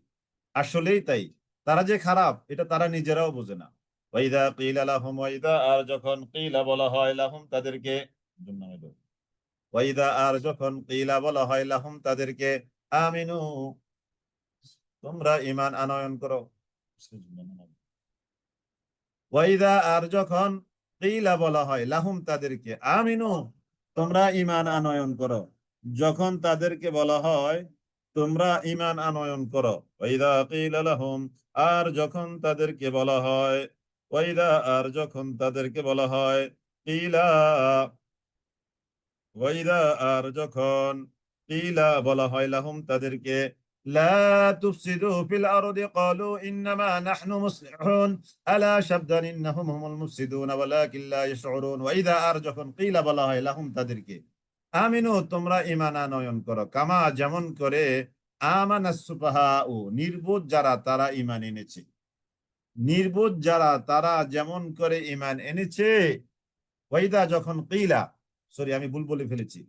আসলেই তাই, তারা যে খারাপ এটা তারা নিজেরাও বোঝে না। ওয়াইদা কিলা লাহুম, ওয়াইদা, আর যখন কিলা বলা হয় লাহুম তাদেরকে, ওয়াইদা, আর যখন কিলা বলা হয় লাহুম তাদেরকে, আমিনু, তোমরা ঈমান আনয়ন করো। ওয়াইদা, আর যখন কিলা বলা হয় লাহুম তাদেরকে, আমিনু, তোমরা ঈমান আনয়ন করো, যখন তাদেরকে বলা হয় তোমরা ঈমান আনয়ন করো। ওয়াইদা কিলা লাহুম, আর যখন তাদেরকে বলা হয়, ওয়াইদা, আর যখন তাদেরকে বলা হয়, কিলা, ওয়াইদা, আর যখন কিলা বলা হয় লাহুম তাদেরকে, লা তুফসিদু ফিল আরদি, ক্বালু ইন্নামা নাহনু মুসলিহুন, আলা শাবদান ইন্নাহুম হুমুল মুফসিদুন ওয়ালাকিন লা ইয়াশউরুন। ওয়াইদা, আর যখন কিলা বলা হয় লাহুম তাদেরকে, আমিনু, তোমরা ঈমান আনয়ন করো, কামা, যেমন করে, আমানাস সুফাহাউ, নির্বোধ যারা তারা ঈমান এনেছে, নির্বোধ যারা তারা যেমন করে ঈমান এনেছে। ওয়াইদা, যখন কিলা, সরি আমি ভুল বলে ফেলেছি,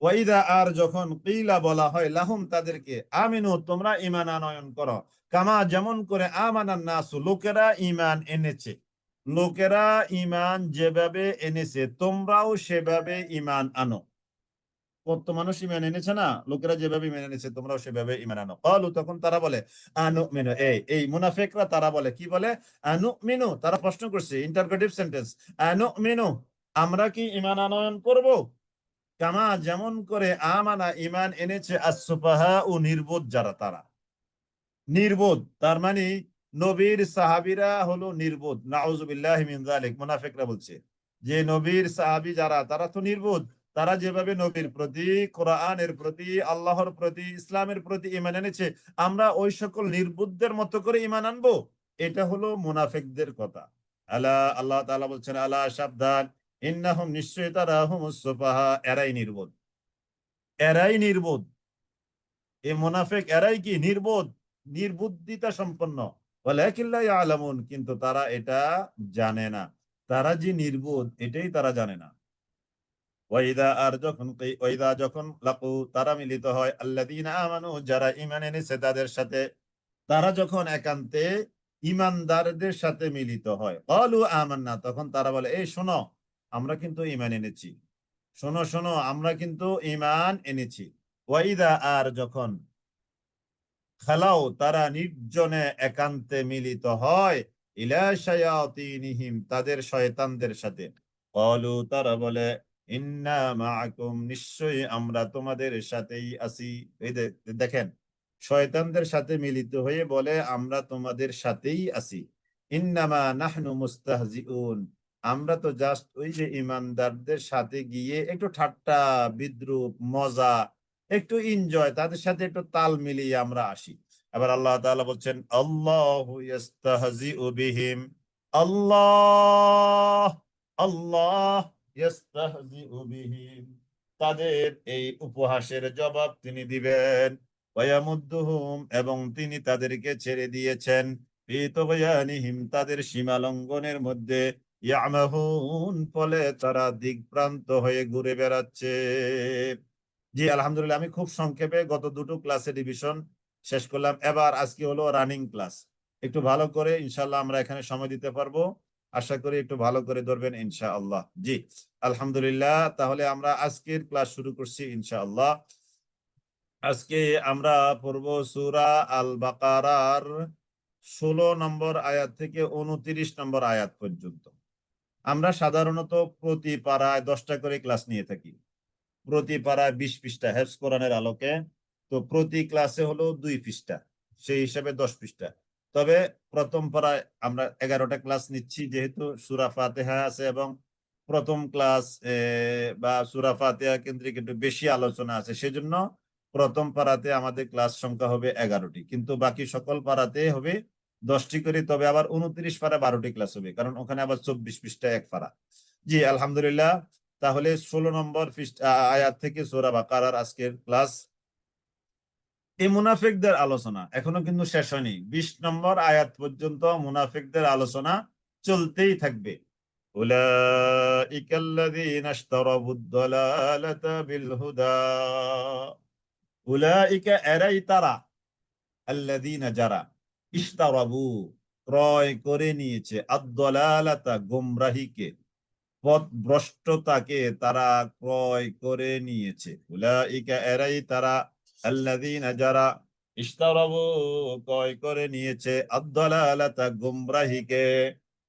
ওয়াইদা আর যখন কিলা বলা হয় লাহুম তাদেরকে আমিনু তোমরা ঈমান আনয়ন করো কামা যেমন করে আমানান নাসু লোকেরা ঈমান এনেছে, লোকেরা ঈমান যেভাবে এনেছে তোমরাও সেভাবে ঈমান আনো। কত মানুষ ঈমান এনেছে না, লোকেরা যেভাবে ঈমান এনেছে তোমরাও সেভাবে ঈমান আনো। ক্বালু তখন তারা বলে আনুমিনু, এই মুনাফিকরা তারা বলে কি বলে, আনুমিনু তারা প্রশ্ন করছে, ইন্টারোগেটিভ সেন্টেন্স, আনুমিনু আমরা কি ঈমান আনয়ন করব কামা যেমন করে আমানা ঈমান এনেছে আস-সুফাহা ও নির্বোধ যারা, তারা নির্বোধ তার মানে নবীর সাহাবীরা হলো নির্বোধ, নাউযুবিল্লাহি মিন যালিক। মুনাফিকরা বলছে যে নবীর সাহাবী যারা তারা তো নির্বোধ, তারা যেভাবে নবীর প্রতি, কোরআনের প্রতি, আল্লাহর প্রতি, ইসলামের প্রতি ঈমান এনেছে আমরা ওই সকল নির্বোধদের মতো করে ঈমান আনবো, এটা হলো মুনাফিকদের কথা। আলা আল্লাহ তাআলা বলছেন আলা সাবধান, ইন্নাহুম নিশ্চয়ই তারা হুমুস সুফাহা এরাই নির্বোধ, এরাই নির্বোধ। এই মুনাফিক এরাই কি নির্বোধ, নির্বুদ্ধিতা সম্পন্ন। ওয়ালাকিন লা ইয়ালামুন কিন্তু তারা এটা জানে না, তারা যে নির্বোধ এটাই তারা জানে না। ওয়াইদা আর যখন ওয়াইদা যখন লাকু তারা মিলিত হয় আল্লাযীনা আমানু যারা ঈমান এনেছে তাদের সাথে, তারা যখন একান্তে ঈমানদারদের সাথে মিলিত হয় ক্বালু আমান্না তখন তারা বলে এই শোনো আমরা কিন্তু ঈমান এনেছি, শোনো শোনো আমরা কিন্তু ঈমান এনেছি। ওয়াইদা আর যখন খালাও তারা নির্জনে একান্তে মিলিত হয় ইলা শায়াতিনিহিম তাদের শয়তানদের সাথে ক্বালু তারা বলে ইন্না মাআকুম নিশ্চয়ই আমরা তোমাদের সাথেই আছি। এই দেখেন শয়তানদের সাথে মিলিত হয়ে বলে আমরা তোমাদের সাথেই আছি। ইন্নামা নাহনু মুস্তাহজিউন আমরা তো জাস্ট ওই যে ইমানদারদের সাথে গিয়ে একটু ঠাট্টা বিদ্রুপ মজা একটু এনজয় তাদের সাথে একটু তাল মিলিয়ে আমরা আসি। আবার আল্লাহ তাআলা বলছেন আল্লাহু ইস্তাহজিউ বিহিম, আল্লাহ আল্লাহ ইস্তাহজিউ বিহিম তাদের এই উপহাসের জবাব তিনি দিবেন। ওয়ায়ামুদ্দুহুম এবং তিনি তাদেরকে ছেড়ে দিয়েছেন ফি তুগয়ানিহিম তাদের সীমা লঙ্ঘনের মধ্যে ইয়ামাহুন ফলে তারা দিকভ্রান্ত হয়ে ঘুরে বেড়াচ্ছে। জি আলহামদুলিল্লাহ আমি খুব সংক্ষেপে গত দুটো ক্লাসে রিভিশন শেষ করলাম, এবার আজকে হলো রানিং ক্লাস, একটু ভালো করে ইনশাআল্লাহ আমরা এখানে সময় দিতে পারবো, আশা করি একটু ভালো করে ধরবেন ইনশাআল্লাহ। জি আলহামদুলিল্লাহ তাহলে আমরা আজকের ক্লাস শুরু করছি ইনশাআল্লাহ। আজকে আমরা পড়ব সূরা আল বাকারার 16 নম্বর আয়াত থেকে 29 নম্বর আয়াত পর্যন্ত। আমরা সাধারণত প্রতি পাড়ায় 10টা করে ক্লাস নিয়ে থাকি, প্রতি পাড়ায় 20 পৃষ্ঠা হেফজ কোরআনের আলোকে, তো প্রতি ক্লাসে হলো 2 পৃষ্ঠা, সেই হিসাবে 10 পৃষ্ঠা। তবে প্রথম পাড়ায় আমরা 11টা ক্লাস নিচ্ছি যেহেতু সূরা ফাতিহা আছে এবং প্রথম ক্লাস বা সূরা ফাতিহা কেন্দ্রিক একটু বেশি আলোচনা আছে, সেজন্য প্রথম পাড়াতে আমাদের ক্লাস সংখ্যা হবে 11টি, কিন্তু বাকি সকল পাড়াতে হবে 10টি করে। তবে আবার 29 পাড়া 12টি ক্লাস হবে, কারণ ওখানে আবার 24 পৃষ্ঠা এক পাড়া। জি আলহামদুলিল্লাহ তাহলে 16 নম্বর আয়াত থেকে সূরা বাকারার আজকের ক্লাস। এই মুনাফিকদের আলোচনা এখনো কিন্তু শেষ হয়নি, 20 নম্বর আয়াত পর্যন্ত মুনাফিকদের আলোচনা চলতেই থাকবে। উলাইকাল্লাযীনা ইশতারাবুদ দালালাতা বিল হুদা, উলাইকা এরাই তারা, আল্লাযীনা যারা, ইশতারাবু ক্রয় করে নিয়েছে, আদ-দালালাতা গোমরাহিকে, পথভ্রষ্টতাকে তারা ক্রয় করে নিয়েছে। উলাইকা এরাই তারা, আল্লাযীনা যারা, ইশতারাবু ক্রয় করে নিয়েছে, আদ-দালালাতা গোমরাহিকে,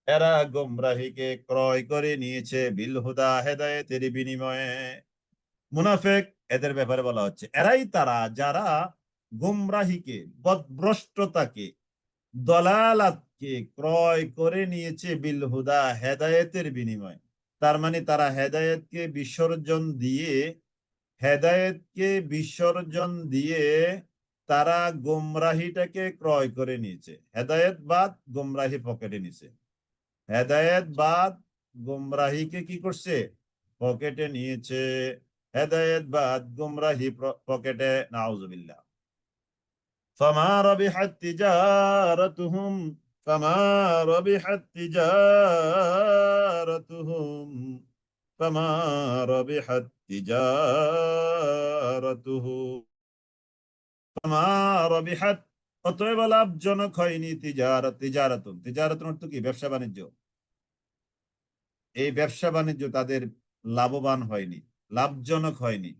এরা গোমরাহিকে ক্রয় করে নিয়েছে, বিল হুদা হেদায়েতের বিনিময়ে। মুনাফিক এদের ব্যাপারে বলা হচ্ছে এরাই তারা যারা গোমরাহিকে পথভ্রষ্টতাকে দলালাতকে ক্রয় করে নিয়েছে বিল হুদা হেদায়েতের বিনিময়ে। তার মানে তারা হেদায়েতকে বিসর্জন দিয়ে, হেদায়েতকে বিসর্জন দিয়ে তারা গোমরাহিটাকে ক্রয় করে নিয়েছে, হেদায়েত বাদ গোমরাহি পকেটে নিয়েছে, হেদায়েত বাদ গোমরাহিকে কি করছে পকেটে নিয়েছে, হেদায়েত বাদ গোমরাহি পকেটে, নাউজুবিল্লাহ। فما ربحت تجارتهم فما ربحت تجارتهم ফামা রাবিহাত তিজারাতুহু ফামা রাবিহাত, অতএব লাভজনক হয়নি তিজারাতুন অর্থ কি? ব্যবসা বাণিজ্য। এই ব্যবসা বাণিজ্য তাদের লাভবান হয়নি, লাভজনক হয়নি।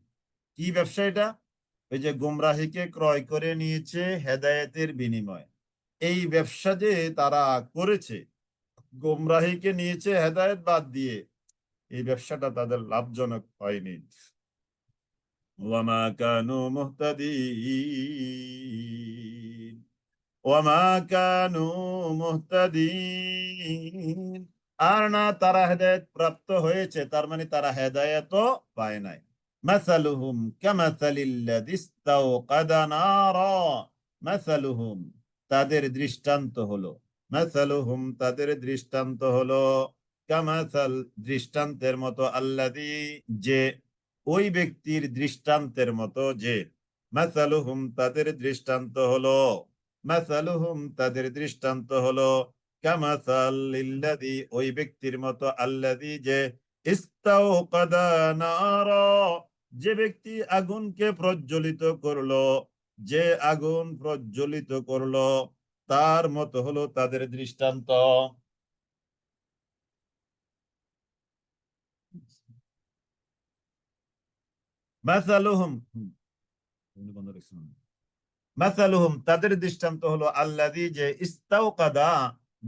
কি ব্যবসা এটা? ওই যে গুমরাহিকে ক্রয় করে নিয়েছে হেদায়েতের বিনিময়ে। এই ব্যবসা যে তারা করেছে, গুমরাহিকে নিয়েছে হেদায়েত বাদ দিয়ে, এই ব্যবসাটা তাদের লাভজনক হয়নি। ওয়ামা কানু মুহতাদিন, ওয়ামা কানু মুহতাদিন, আর না তারা হেদায়েত প্রাপ্ত হয়েছে, তার মানে তারা হেদায়েতও পায় নাই। মাসালুহুম কামাসালিল্লাযী ইসতাওকাদা নারা, মাসালুহুম তাদের দৃষ্টান্ত হলো, মাসালুহুম তাদের দৃষ্টান্ত হলো, কামাসাল দৃষ্টান্তের মতো, আল্লাযী যে, ওই ব্যক্তির দৃষ্টান্তের মতো যে, মাসালুহুম তাদের দৃষ্টান্ত হলো, মাসালুহুম তাদের দৃষ্টান্ত হলো, কামাসালিল্লাযী ওই ব্যক্তির মতো, আল্লাযী যে, ইস্তাওকাদা নারা যে ব্যক্তি আগুনকে প্রজ্বলিত করলো, যে আগুন প্রজ্বলিত করলো, তার মতো হলো তাদের দৃষ্টান্ত। মাসালুহুম বন্ধ রেখেছি। মাসালুহুম তাদের দৃষ্টান্ত হলো, আল্লাযী যে, ইস্তাওকাদা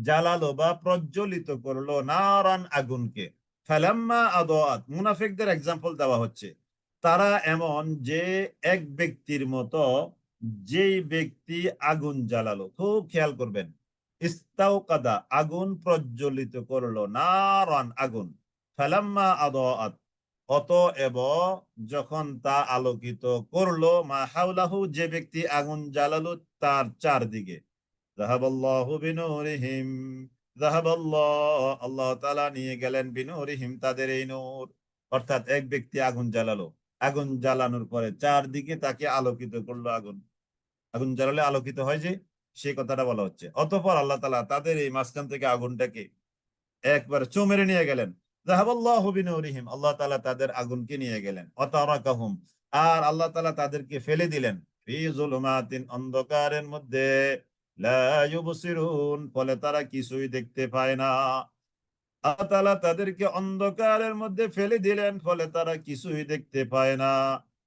জ্বালালো বা প্রজ্বলিত করলো, নারান আগুনকে, ফালাম্মা আদাআত মুনাফিকদের एग्जांपल দেওয়া হচ্ছে। তারা এমন যে এক ব্যক্তির মতো, যেই ব্যক্তি আগুন জ্বালালো। খুব খেয়াল করবেন, ইস্তাওকাদা আগুন প্রজ্বলিত করলো, নারান আগুন, ফালাম্মা আদাআত অতএব যখন তা আলোকিত করলো, মা হাওলাহু যে ব্যক্তি আগুন জ্বালালো তার চারদিকে, যাহাবাল্লাহু বিনূরিহিম, আল্লাহ তাআলা নিয়ে গেলেন, বিনূরিহিম তাদের এই নূর। অর্থাৎ এক ব্যক্তি আগুন জ্বালালো, আগুন জ্বালানোর পরে চারদিকে তাকে আলোকিত করলো আগুন। আগুন জ্বালালে আলোকিত হয় যে, সেই কথাটা বলা হচ্ছে। অতঃপর আল্লাহ তাআলা তাদের এই মাঝখান থেকে আগুনটাকে একবার চুম মেরে নিয়ে গেলেন। যাহাবাল্লাহু বিনূরিহিম, আল্লাহ তাআলা তাদের আগুনকে নিয়ে গেলেন। ওয়াতারাকাহুম, আর আল্লাহ তাআলা তাদেরকে ফেলে দিলেন, ফি যুলুমাতিন অন্ধকারের মধ্যে, লা ইউবসিরুন ফলে তারা কিছুই দেখতে পায় না। আল্লাহ তাআলা তাদেরকে অন্ধকারের মধ্যে ফেলে দিলেন, ফলে তারা কিছুই দেখতে পায় না।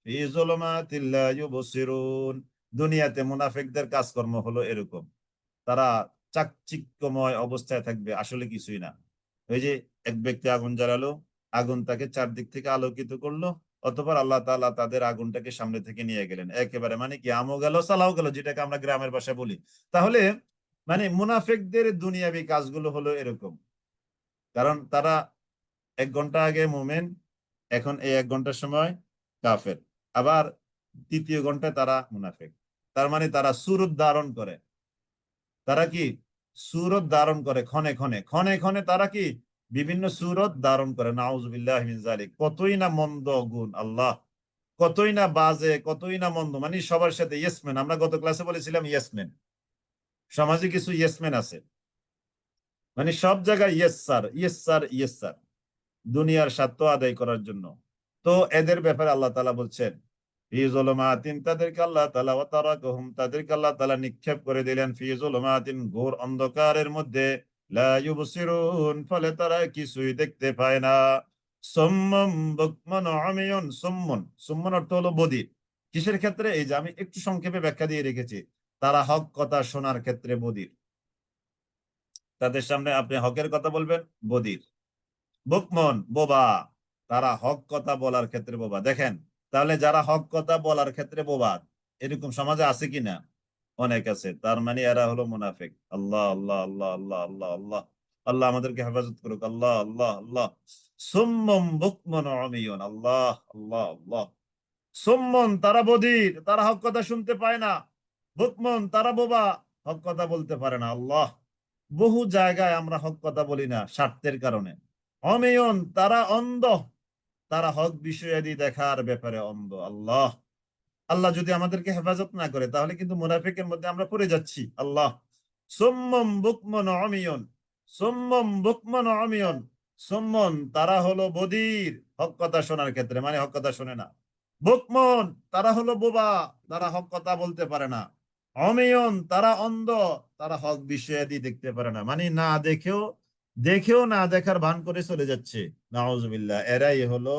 ফি যুলুমাতিন লা ইউবসিরুন, দুনিয়াতে মুনাফিকদের কাজকর্ম হলো এরকম। তারা চাকচিক্যময় অবস্থায় থাকবে, আসলে কিছুই না। ওই যে এক ব্যক্তি আগুন জ্বালালো, আগুন তাকে চারদিক থেকে আলোকিত করলো, অতঃপর আল্লাহ তাআলা তাদের আগুনটাকে সামনে থেকে নিয়ে গেলেন একেবারে, মানে কি আমও গেল সালাও গেল, যেটাকে আমরা গ্রামের ভাষায় বলি। তাহলে মানে মুনাফিকদের দুনিয়াবি কাজগুলো হলো এরকম। কারণ তারা 1 ঘন্টা আগে মুমিন, এখন এই 1 ঘন্টার সময় কাফের, আবার তৃতীয় ঘন্টায় তারা মুনাফিক। তার মানে তারা সুরত ধারণ করে, তারা কি সুরত ধারণ করে, ক্ষণে ক্ষণে ক্ষণে ক্ষণে তারা কি বিভিন্ন সুরত ধারণ করে। নাউজুবিল্লাহি মিন যালিক, কতই না মন্দ গুণ, আল্লাহ, কতই না বাজে, কতই না মন্দ, মানে সবার সাথে ইয়েসম্যান। আমরা গত ক্লাসে বলেছিলাম ইয়েসম্যান, সমাজে কিছু ইয়েসম্যান আছে, মানে সব জায়গায় yes sir, yes sir, yes sir, দুনিয়ার স্বার্থ আদায় করার জন্য। তো এদের ব্যাপারে আল্লাহ তাআলা বলছেন, ফি যুলুমাতিন তাদেরকে আল্লাহ তাআলা, ওয়া তারাকাহুম তাদেরকে আল্লাহ তাআলা নিক্ষেপ করে দিলেন, ফি যুলুমাতিন ঘোর অন্ধকারের মধ্যে, লা ইউবসিরুন ফলে তারা কিছুই দেখতে পায় না। সুম্মুন বুকমান উমিয়ুন, সুম্মুন, সুম্মুন অর্থ হলো বধির। কিসের ক্ষেত্রে? এই যে আমি একটু সংক্ষেপে ব্যাখ্যা দিয়ে রেখেছি, তারা হক কথা শোনার ক্ষেত্রে বধির। তাদের সামনে আপনি হকের কথা বলবেন, বধির। বুকমন বোবা, তারা হক কথা বলার ক্ষেত্রে বোবা। দেখেন, তাহলে যারা হক কথা বলার ক্ষেত্রে বোবা, এরকম সমাজে আছে কিনা? অনেক আছে। তার মানে এরা হলো মুনাফিক। আল্লাহ আল্লাহ আল্লাহ আল্লাহ আল্লাহ আল্লাহ, আল্লাহ আমাদেরকে হেফাজত করুক। আল্লাহ আল্লাহ আল্লাহ। সুম্মুম বুকমন উমিয়ুন, আল্লাহ আল্লাহ আল্লাহ। সুম্মন তারা বধির, তারা হক কথা শুনতে পায় না। বুকমন তারা বোবা, হক কথা বলতে পারে না। আল্লাহ, বহু জায়গায় আমরা হক কথা বলি না স্বার্থের কারণে। অমেয়ন তারা অন্ধ, তারা হক বিষয়াদি দেখার ব্যাপারে অন্ধ। আল্লাহ, আল্লাহ যদি আমাদেরকে হেফাজত না করে, তাহলে কিন্তু মুনাফিকের মধ্যে আমরা পড়ে যাচ্ছি। আল্লাহ, সুম্মুম বুকমান উমিয়ুন, সুম্মুম বুকমান উমিয়ুন, সুম্মন তারা হলো বধির হক কথা শোনার ক্ষেত্রে, মানে হক কথা শোনে না। বুকমন তারা হলো বোবা, তারা হক কথা বলতে পারে না। অমিয়ন তারা অন্ধ, তারা হক বিষয়াদি দেখতে পারে না, মানে না দেখেও দেখেও না দেখার ভান করে চলে যাচ্ছে। নাউজুবিল্লাহ, এরাই হলো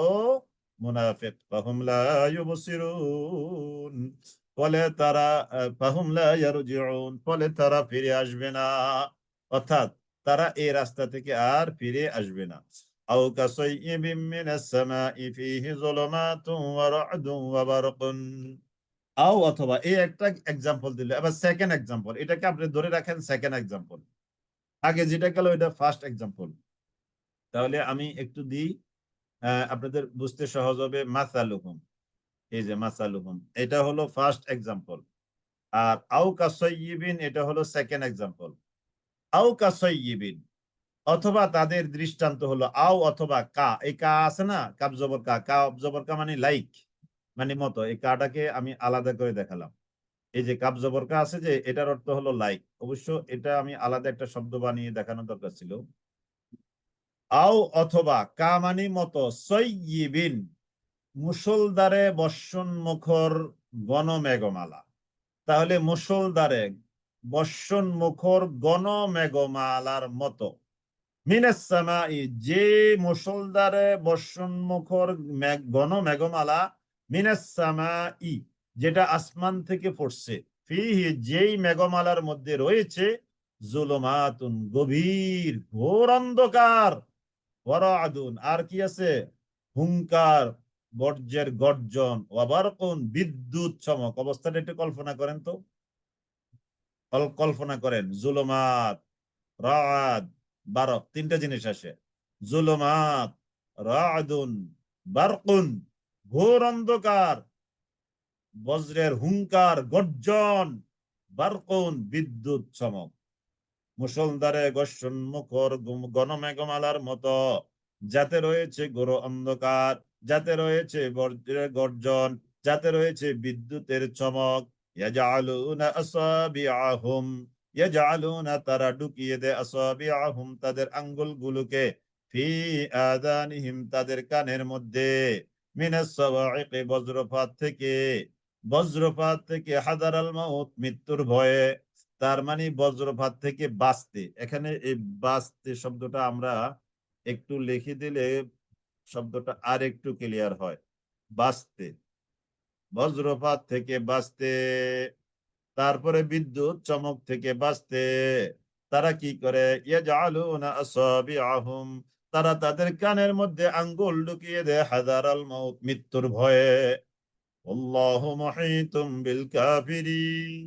মুনাফিক। ফাহুম লা ইউবসিরুন, ফলে তারা ফাহুম লা ইয়ারজিউন, ফলে তারা ফিরে আসবে না, অর্থাৎ তারা এই রাস্তা থেকে আর ফিরে আসবে না। আও কাসাইয়্যিবিম মিনাস সামাই ফীহি যুলুমাতুন ওয়া রা'দুন ওয়া বারকুন, আও অথবা, এই একটা এক্সাম্পল দিলে। আবার সেকেন্ড এক্সাম্পল, এটাকে আপনি ধরে রাখেন সেকেন্ড এক্সাম্পল, আগে যেটা গেল এটা ফার্স্ট এক্সাম্পল। তাহলে আমি একটু দিই, আপনাদের বুঝতে সহজ হবে। মাসালুহুম, এই যে মাসালুহুম, এটা হলো ফার্স্ট এক্সাম্পল। আর আও কাসাইয়্যিবিন এটা হলো সেকেন্ড এক্সাম্পল। আও কাসাইয়্যিবিন, অথবা তাদের দৃষ্টান্ত হলো, আও অথবা কা, এই কা আছে না, কাব জবর কা, কাব জবর কা মানে লাইক, মানে মতো। এই কাটাকে আমি আলাদা করে দেখালাম। এই যে কাব জবর কা আছে, যে এটার অর্থ হলো লাইক। অবশ্য এটা আমি আলাদা একটা শব্দ বানিয়ে দেখানো দরকার ছিল। আও অথবা কা মানে মতো, সয়্যিবিন মুষলধারে বর্ষণমুখর ঘন মেঘমালা। তাহলে মুষলধারে বর্ষণমুখর ঘন মেঘমালার মতো। মিনাস সামাই, যে মুষলধারে বর্ষণমুখর ঘন মেঘমালা, মিনাস সামাই যেটা আসমান থেকে পড়ছে, ফিহি যেই মেঘমালার মধ্যে রয়েছে, জুলুমাতুন গভীর ঘোর অন্ধকার, ওয়া রা'দুন আর কি আছে, হুংকার বজ্রের গর্জন, ওয়া বারকুন বিদ্যুৎ চমক। অবস্থাটা একটু কল্পনা করেন তো, কল্পনা করেন। জুলুমাত, রাআদ, বারক, তিনটা জিনিস আসে। জুলুমাত, রাআদুন, বারকুন, ঘোর অন্ধকার, বজ্রের হুংকার গর্জন, বারকুন বিদ্যুৎ চমক। মুষলধারে গর্জন মুখর ঘন মেঘমালার মতো, যাতে রয়েছে ঘোর অন্ধকার, যাতে রয়েছে বজ্রের গর্জন, যাতে রয়েছে বিদ্যুতের চমক। ইয়াজআলুনা আসাবিআহুম, ইয়াজআলুনা তারা ঢুকিয়ে দেয়, আসাবিআহুম তাদের আঙ্গুলগুলোকে, ফি আযানিহিম তাদের কানের মধ্যে, মিনাস সাওয়াইকি বজ্রপাত থেকে, বজ্রপাত থেকে, হাদারাল মাউত মৃত্যুর ভয়ে। তার মানে বজ্রপাত থেকে বাঁচতে, এখানে এই বাঁচতে শব্দটা আমরা একটু লিখে দিলে শব্দটা আর একটু ক্লিয়ার হয়। বাঁচতে, বজ্রপাত থেকে বাঁচতে, তারপরে বিদ্যুৎ চমক থেকে বাঁচতে তারা কি করে, ইয়াজআলুনা আসাবিআহুম তারা তাদের কানের মধ্যে আঙ্গুল ঢুকিয়ে দেয়, হাদারাল মাউত মৃত্যুর ভয়ে। আল্লাহু মুহীতুম বিল কাফিরিন,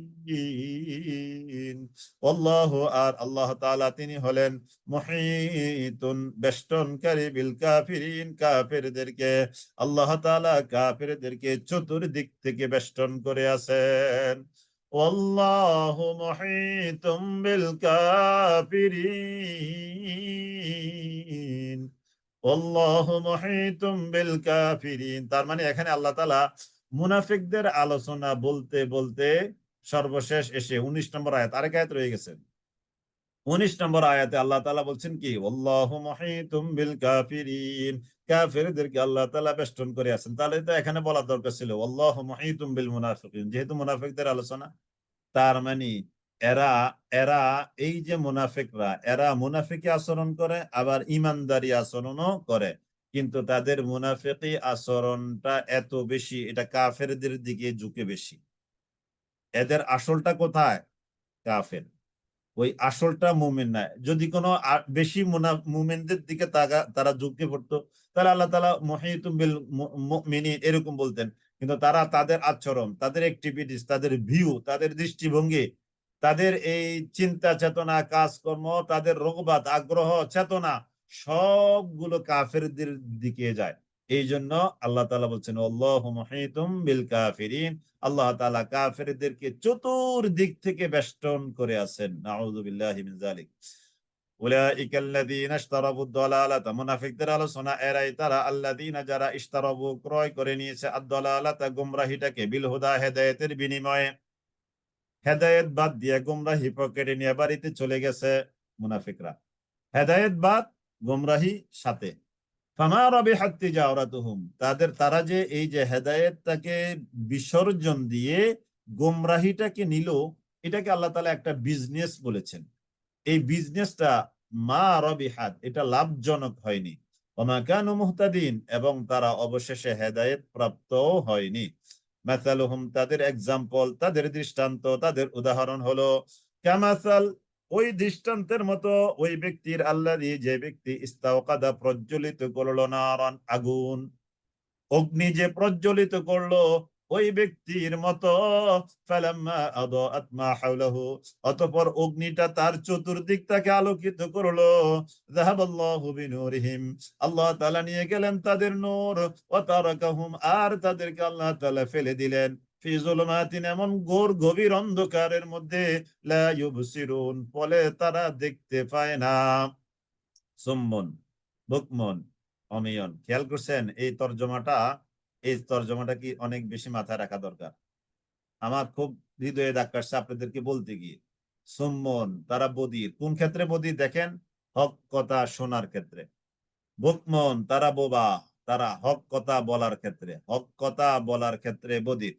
আল্লাহু আর আল্লাহ তাআলা তিনি হলেন মুহীতুন বেষ্টনকারী, বিল কাফিরিন কাফিরদেরকে। আল্লাহ তাআলা কাফিরদেরকে চতুর্দিক থেকে বেষ্টন করে আছেন। আল্লাহু মুহীতুম বিল কাফিরিন, আল্লাহু মুহীতুম বিল কাফিরিন। তার মানে এখানে আল্লাহ তাআলা মুনাফিকদের আলোচনা বলতে বলতে সর্বশেষ এসে 19 নম্বর আয়াত, আরেক আয়াত রয়ে গেছে। 19 নম্বর আয়াতে আল্লাহ তাআলা বলছেন কি, আল্লাহু মুহীতুম বিল কাফিরিন, কাফিরদেরকে আল্লাহ তাআলা বেষ্টন করে আছেন। তাহলে তো এখানে বলা দরকার ছিল আল্লাহু মুহীতুম বিল মুনাফিকিন, যেহেতু মুনাফিকদের আলোচনা। তার মানে এরা এরা এই যে মুনাফিকরা, এরা মুনাফিকি আচরণ করে, আবার ইমানদারি আচরণও করে। কিন্তু তাদের মুনাফিকি আচরণটা এত বেশি, এটা কাফেরদের দিকে ঝুঁকে বেশি। এদের আসলটা কোথায়? কাফের। ওই আসলটা মুমিন না। যদি কোনো বেশি মুমিনদের দিকে তারা ঝুঁকে পড়তো, তাহলে আল্লাহ তাআলা মুহীতুম বিল মুমিনিন এরকম বলতেন। কিন্তু তারা তাদের আচরণ, তাদের অ্যাক্টিভিটিস, তাদের ভিউ, তাদের দৃষ্টিভঙ্গি, তাদের এই চিন্তা চেতনা, কাজকর্ম, তাদের রগবাত, আগ্রহ, চেতনা সবগুলো কাফেরদের দিকে যায়। এই জন্য আল্লাহ তাআলা বলছেন আল্লাহু মুহীতুম বিল কাফিরিন, আল্লাহ তাআলা কাফেরদেরকে চতুর্দিক থেকে বেষ্টন করে আছেন। নাউযু বিল্লাহি মিন যালিক। উলাইকাল্লাযীনা ইশতারাবুদ দালালাতা, মুনাফিকদের আলোচনা, এরাই তারা, আল্লাযীনা যারা, ইশতারাবু ক্রয় করে নিয়েছে, আদ-দালালাতা গুমরাহিটাকে, বিল হুদা হেদায়েতের বিনিময়ে। হেদায়েত বাদ দিয়ে গুমরাহি পকেটে নিয়ে বাড়িতে চলে গেছে মুনাফিকরা। হেদায়েত বাদ, গোমরাহি সাথে। ফামা রাবিহাত তিজারাতুহুম, তারা যে এই যে হেদায়েতটাকে বিসর্জন দিয়ে গোমরাহিটাকে নিল, এটাকে আল্লাহ তাআলা একটা বিজনেস বলেছেন। এই বিজনেসটা মা রাবিহাত, এটা লাভজনক হয়নি। ওমা কানু মুহতাদিন, এবং তারা অবশেষে হেদায়েত প্রাপ্ত হয়নি। মাসালুহুম, তাদের এক্সাম্পল, তাদের দৃষ্টান্ত, তাদের উদাহরণ হলো কামাসাল, ওই দৃষ্টান্তের মতো ওই ব্যক্তির, আল্লাযী, যে ব্যক্তি ইস্তাওকাদা, প্রজ্বলিত করলো, নারান, আগুন, অগ্নি যে প্রজ্বলিত করলো, ওই ব্যক্তির মতো। ফালাম্মা আদাআত মা হাওলাহু, অতঃপর অগ্নিটা তার চতুর্দিকটাকে আলোকিত করলো। যাহাবাল্লাহু বিনূরিহিম, আল্লাহ তাআলা নিয়ে গেলেন তাদের নূর। ওয়া তারাকাহুম, আর তাদেরকে আল্লাহ তাআলা ফেলে দিলেন ফি যুলুমাতিন, এমন ঘোর গভীর অন্ধকারের মধ্যে, লা ইউবসিরুন, ফলে তারা দেখতে পায় না। সুম্মুন বুকমুন অমিয়ন, খেয়াল করছেন এই তরজমাটা কি অনেক বেশি মাথায় রাখা দরকার। আমার খুব হৃদয়ে দাগ কাটছে আপনাদেরকে বলতে গিয়ে। সুম্মুন, তারা বধির। কোন ক্ষেত্রে বধির দেখেন? হক কথা শোনার ক্ষেত্রে। বুকমুন, তারা বোবা, তারা হক কথা বলার ক্ষেত্রে, হক কথা বলার ক্ষেত্রে বধির।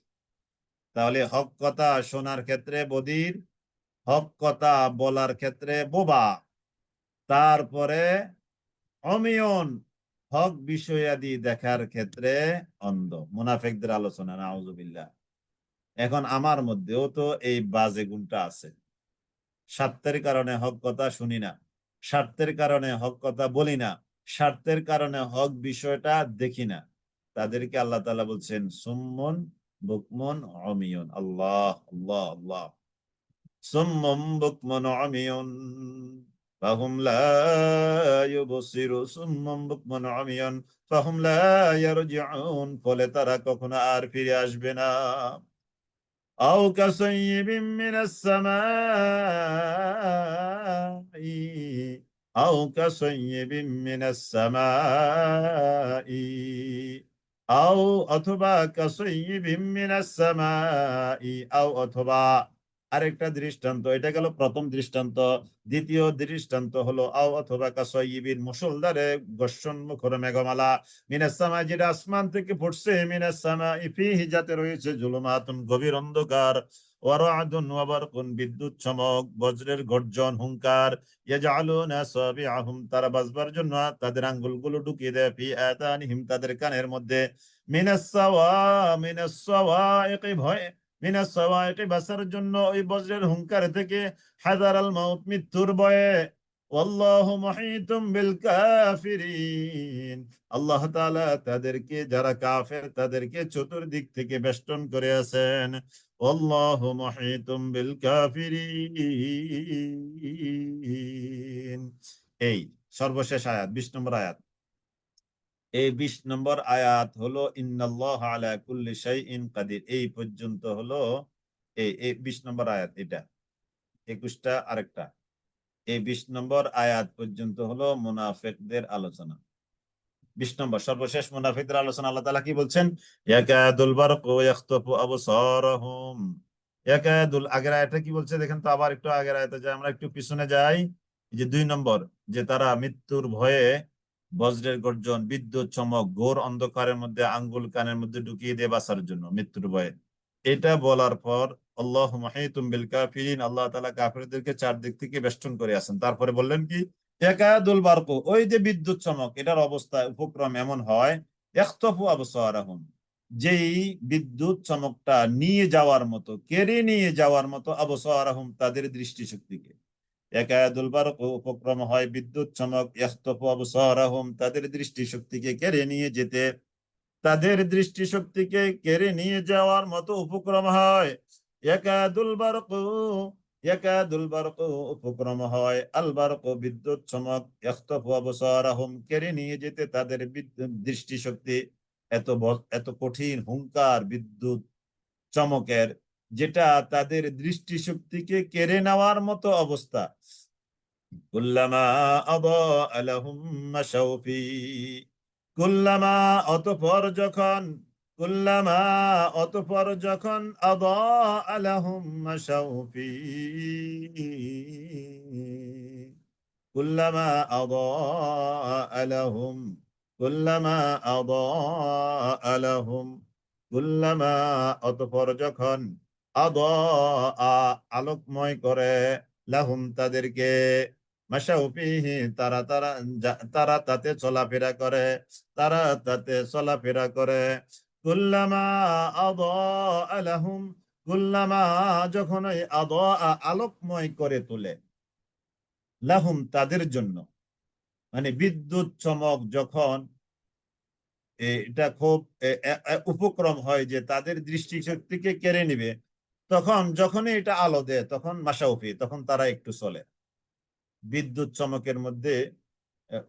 তাহলে হক কথা শোনার ক্ষেত্রে বধির, হক কথা বলার ক্ষেত্রে বোবা, তারপরে অমিয়ন, হক বিষয়াদি দেখার ক্ষেত্রে অন্ধ। মুনাফিকদের আলোচনা, নাউজুবিল্লাহ। এখন আমার মধ্যেও তো এই বাজে গুণটা আছে। স্বার্থের কারণে হক কথা শুনি না, স্বার্থের কারণে হক কথা বলি না, স্বার্থের কারণে হক বিষয়টা দেখি না। তাদেরকে আল্লাহ তাআলা বলছেন সুম্মুন বুকমুন অমিয়ন। আল্লাহ আল্লাহ আল্লাহ। সুম্মুন বুকমুন অমিয়ন ফাহুম লা ইউবসিরু, সুম্মুন বুকমুন অমিয়ন ফাহুম লা ইয়ারজিউন, ফলে তারা কখনো আর ফিরে আসবে না। আও কাসাইয়্যিবিন মিনাস সামাই, আও কাসাইয়্যিবিন মিনাস সামাই, আও, অথবা, কাসাইয়্যিবিন মিনাস সামাই, আও, অথবা। আরেকটা দৃষ্টান্ত, এটা গেল প্রথম দৃষ্টান্ত। দ্বিতীয় দৃষ্টান্ত হলো আও, অথবা, কাসাইয়্যিবিন, মুষলধারে বর্ষণ মুখর মেঘমালা, মিনাস সামাই, যেটা আসমান থেকে পড়ছে, মিনাস সামাই, ফিহি, যাতে রয়েছে জুলুমাতুন, গভীর অন্ধকার, ওয়া রা'দুন ওয়া বারকুন, বিদ্যুৎ চমক, বজ্রের গর্জন, হুংকার, ইয়াজআলুনা আসাবিআহুম, তারা বাজবার জন্য তাদের আঙ্গুলগুলো ঢুকিয়ে দেয়, ফি আযানিহিম, তাদের কানের মধ্যে, মিনাস সাওয়াইকি, ভয়, মিনাস সাওয়াইকি, বাঁচার জন্য ওই বজ্রের হুংকার থেকে, হাযারাল মাউত, মৃত্যুর ভয়ে। ওয়াল্লাহু মুহীতুম বিল কাফিরিন, আল্লাহ তাআলা তাদেরকে, যারা কাফের, তাদেরকে চতুর্দিক থেকে বেষ্টন করে আছেন। আল্লাহু মুহীতুম বিল কাফিরিন। এই সর্বশেষ আয়াত, 20 নম্বর আয়াত। এই 20 নম্বর আয়াত হলো ইন্নাল্লাহা আলা কুল্লি শাইইন কাদির, এই পর্যন্ত হলো এই 20 নম্বর আয়াত। এটা 21টা আরেকটা। এই 20 নম্বর আয়াত পর্যন্ত হলো মুনাফিকদের আলোচনা। 20 নম্বর সর্বশেষ মুনাফিকদের আলোচনা। আল্লাহ তাআলা কি বলছেন? ইয়াকাদুল বারকু ইয়াখতাফু আবসারহুম। ইয়াকাদুল, আগের আয়াতে কি বলছে দেখেন তো, আবার একটু আগের আয়াতে যাই, আমরা একটু পিছনে যাই। এই যে 2 নম্বর, যে তারা মৃত্যুর ভয়ে, বজ্রের গর্জন, বিদ্যুৎ চমক, ঘোর অন্ধকারের মধ্যে আঙ্গুল কানের মধ্যে ঢুকিয়ে দিয়ে বাঁচার জন্য, মৃত্যুর ভয়ে। এটা বলার পর আল্লাহু মুহীতুম বিল কাফিরিন, আল্লাহ তাআলা কাফিরদেরকে চারদিক থেকে বেষ্টন করে আছেন। তারপরে বললেন কি? ইয়াকাদুল বারকু, ওই যে বিদ্যুৎ চমক, এটার অবস্থা, উপক্রম এমন হয়, ইয়াখতাফু আবসারাহুম, যেই বিদ্যুৎ চমকটা নিয়ে যাওয়ার মতো, কেড়ে নিয়ে যাওয়ার মতো, আবসারাহুম, তাদের দৃষ্টিশক্তিকে। ইয়াকাদুল বারকু, উপক্রম হয় বিদ্যুৎ চমক, ইয়াখতাফু আবসারাহুম, তাদের দৃষ্টিশক্তিকে কেড়ে নিয়ে যেতে, তাদের দৃষ্টিশক্তিকে কেড়ে নিয়ে যাওয়ার মতো উপক্রম হয়। ইয়াকাদুল বারকু, ইয়াকাদুল বারকু, উপক্রম হয়, আল বারকু, বিদ্যুৎ চমক, ইয়াখতাফু আবসারাহুম, কেড়ে নিয়ে যেতে তাদের দৃষ্টিশক্তি। এত কঠিন হুংকার বিদ্যুৎ চমকের, যেটা তাদের দৃষ্টিশক্তিকে কেড়ে নেওয়ার মতো অবস্থা। কুল্লামা আদাআ লাহুম মাশাউ ফি, কুল্লামা, অতঃপর যখন, কুল্লামা, অতঃপর যখন, আদাআ লাহুম মাশাউ ফি, কুল্লামা আদাআ লাহুম, কুল্লামা আদাআ লাহুম, কুল্লামা, অতঃপর যখন, আদাআ, আলোকময় করে, লাহুম, তাদেরকে, মাশাউ ফীহি, তারা তাতে চলাফেরা করে, তারা তাতে চলাফেরা করে। কুল্লামা আদাআ লাহুম, কুল্লামা, যখন ওই আদাআ, আলোকময় করে তোলে, লাহুম, তাদের জন্য, মানে বিদ্যুৎ চমক যখন, এটা খুব উপক্রম হয় যে তাদের দৃষ্টিশক্তিকে কেড়ে নিবে, তখন যখনই এটা আলো দেয় তখন মাশাউফি, তখন তারা একটু চলে। বিদ্যুৎ চমকের মধ্যে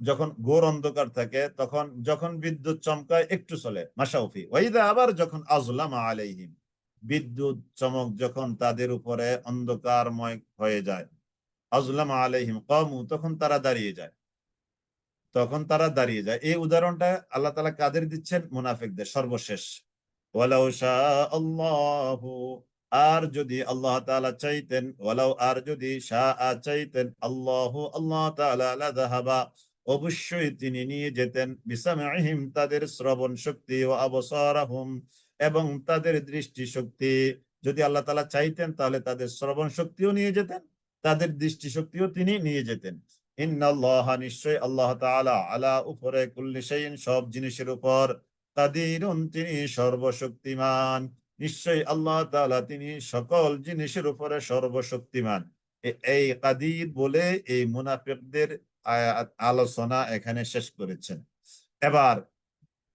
যখন ঘোর অন্ধকার থাকে, তখন যখন বিদ্যুৎ চমকায় একটু চলে মাশাউফি। ওয়াইদা, আবার যখন আযলামা আলাইহিম, বিদ্যুৎ চমক যখন তাদের উপরে অন্ধকারময় হয়ে যায়, আযলামা আলাইহিম কামু, তখন তারা দাঁড়িয়ে যায়, তখন তারা দাঁড়িয়ে যায়। এই উদাহরণটা আল্লাহ তাআলা কাদের দিচ্ছেন? মুনাফিকদের, সর্বশেষ। ওয়ালাউ শাআ আল্লাহু, আর যদি আল্লাহ তাআলা চাইতেন, ওয়ালাউ, আর যদি শাআ, চাইতেন, আল্লাহু, আল্লাহ তাআলা, লাযাহাবা, অবশ্যই তিনি নিয়ে যেতেন, বিসামইহিম, তাদের শ্রবণ শক্তি, ওয়া আবসারাহুম, এবং তাদের দৃষ্টি শক্তি। যদি আল্লাহ তাআলা চাইতেন তাহলে তাদের শ্রবণ শক্তিও নিয়ে যেতেন, তাদের দৃষ্টি শক্তিও তিনি নিয়ে যেতেন। ইন্নাল্লাহা, নিশ্চয় আল্লাহ তাআলা, আলা, উপরে, কুল্লি শাইইন, সব জিনিসের উপর, কাদিরুন, তিনি সর্বশক্তিমান। নিশ্চয়ই আল্লাহ তাআলা, তিনি সকল জিনিসের উপরে সর্বশক্তিমান। এই কাদির বলে এই মুনাফিকদের আলোচনা এখানে শেষ করেছেন। এবার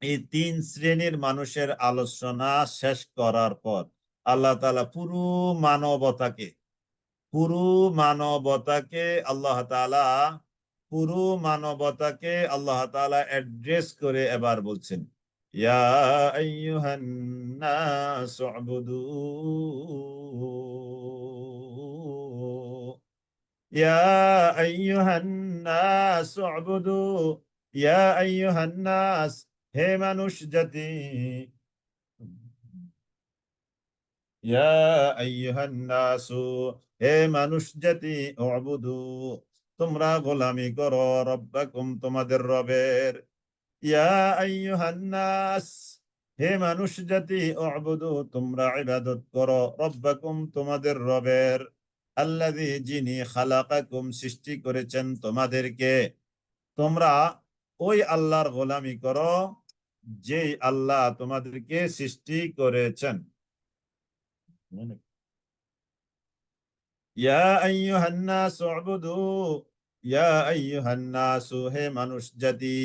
এই তিন শ্রেণীর মানুষের আলোচনা শেষ করার পর আল্লাহ তাআলা পুরো মানবতাকে আল্লাহ তাআলা পুরো মানবতাকে আল্লাহ তাআলা অ্যাড্রেস করে এবার বলছেন, ইয়া আইয়ুহান নাস উবুদু, ইয়া আইয়ুহান নাস উবুদু, ইয়া আইয়ুহান নাস, হে মানুষ জাতি, ইয়া আইয়ুহান নাসু, হে মানুষ জাতি, উবুদু, তোমরা গোলামি করো, রব্বাকুম, তোমাদের রবের। ইয়া আইয়ুহান নাস, হে মানুষ জাতি, উবুদু, তোমরা ইবাদত করো, রব্বাকুম, তোমাদের রবের, আল্লাযী, যিনি, খালাকাকুম, সৃষ্টি করেছেন তোমাদেরকে। তোমরা ওই আল্লাহর গোলামি করো যেই আল্লাহ তোমাদেরকে সৃষ্টি করেছেন। ইয়া আইয়ুহান নাস উবুদু, ইয়া আইয়ুহান নাস, হে মানুষ জাতি,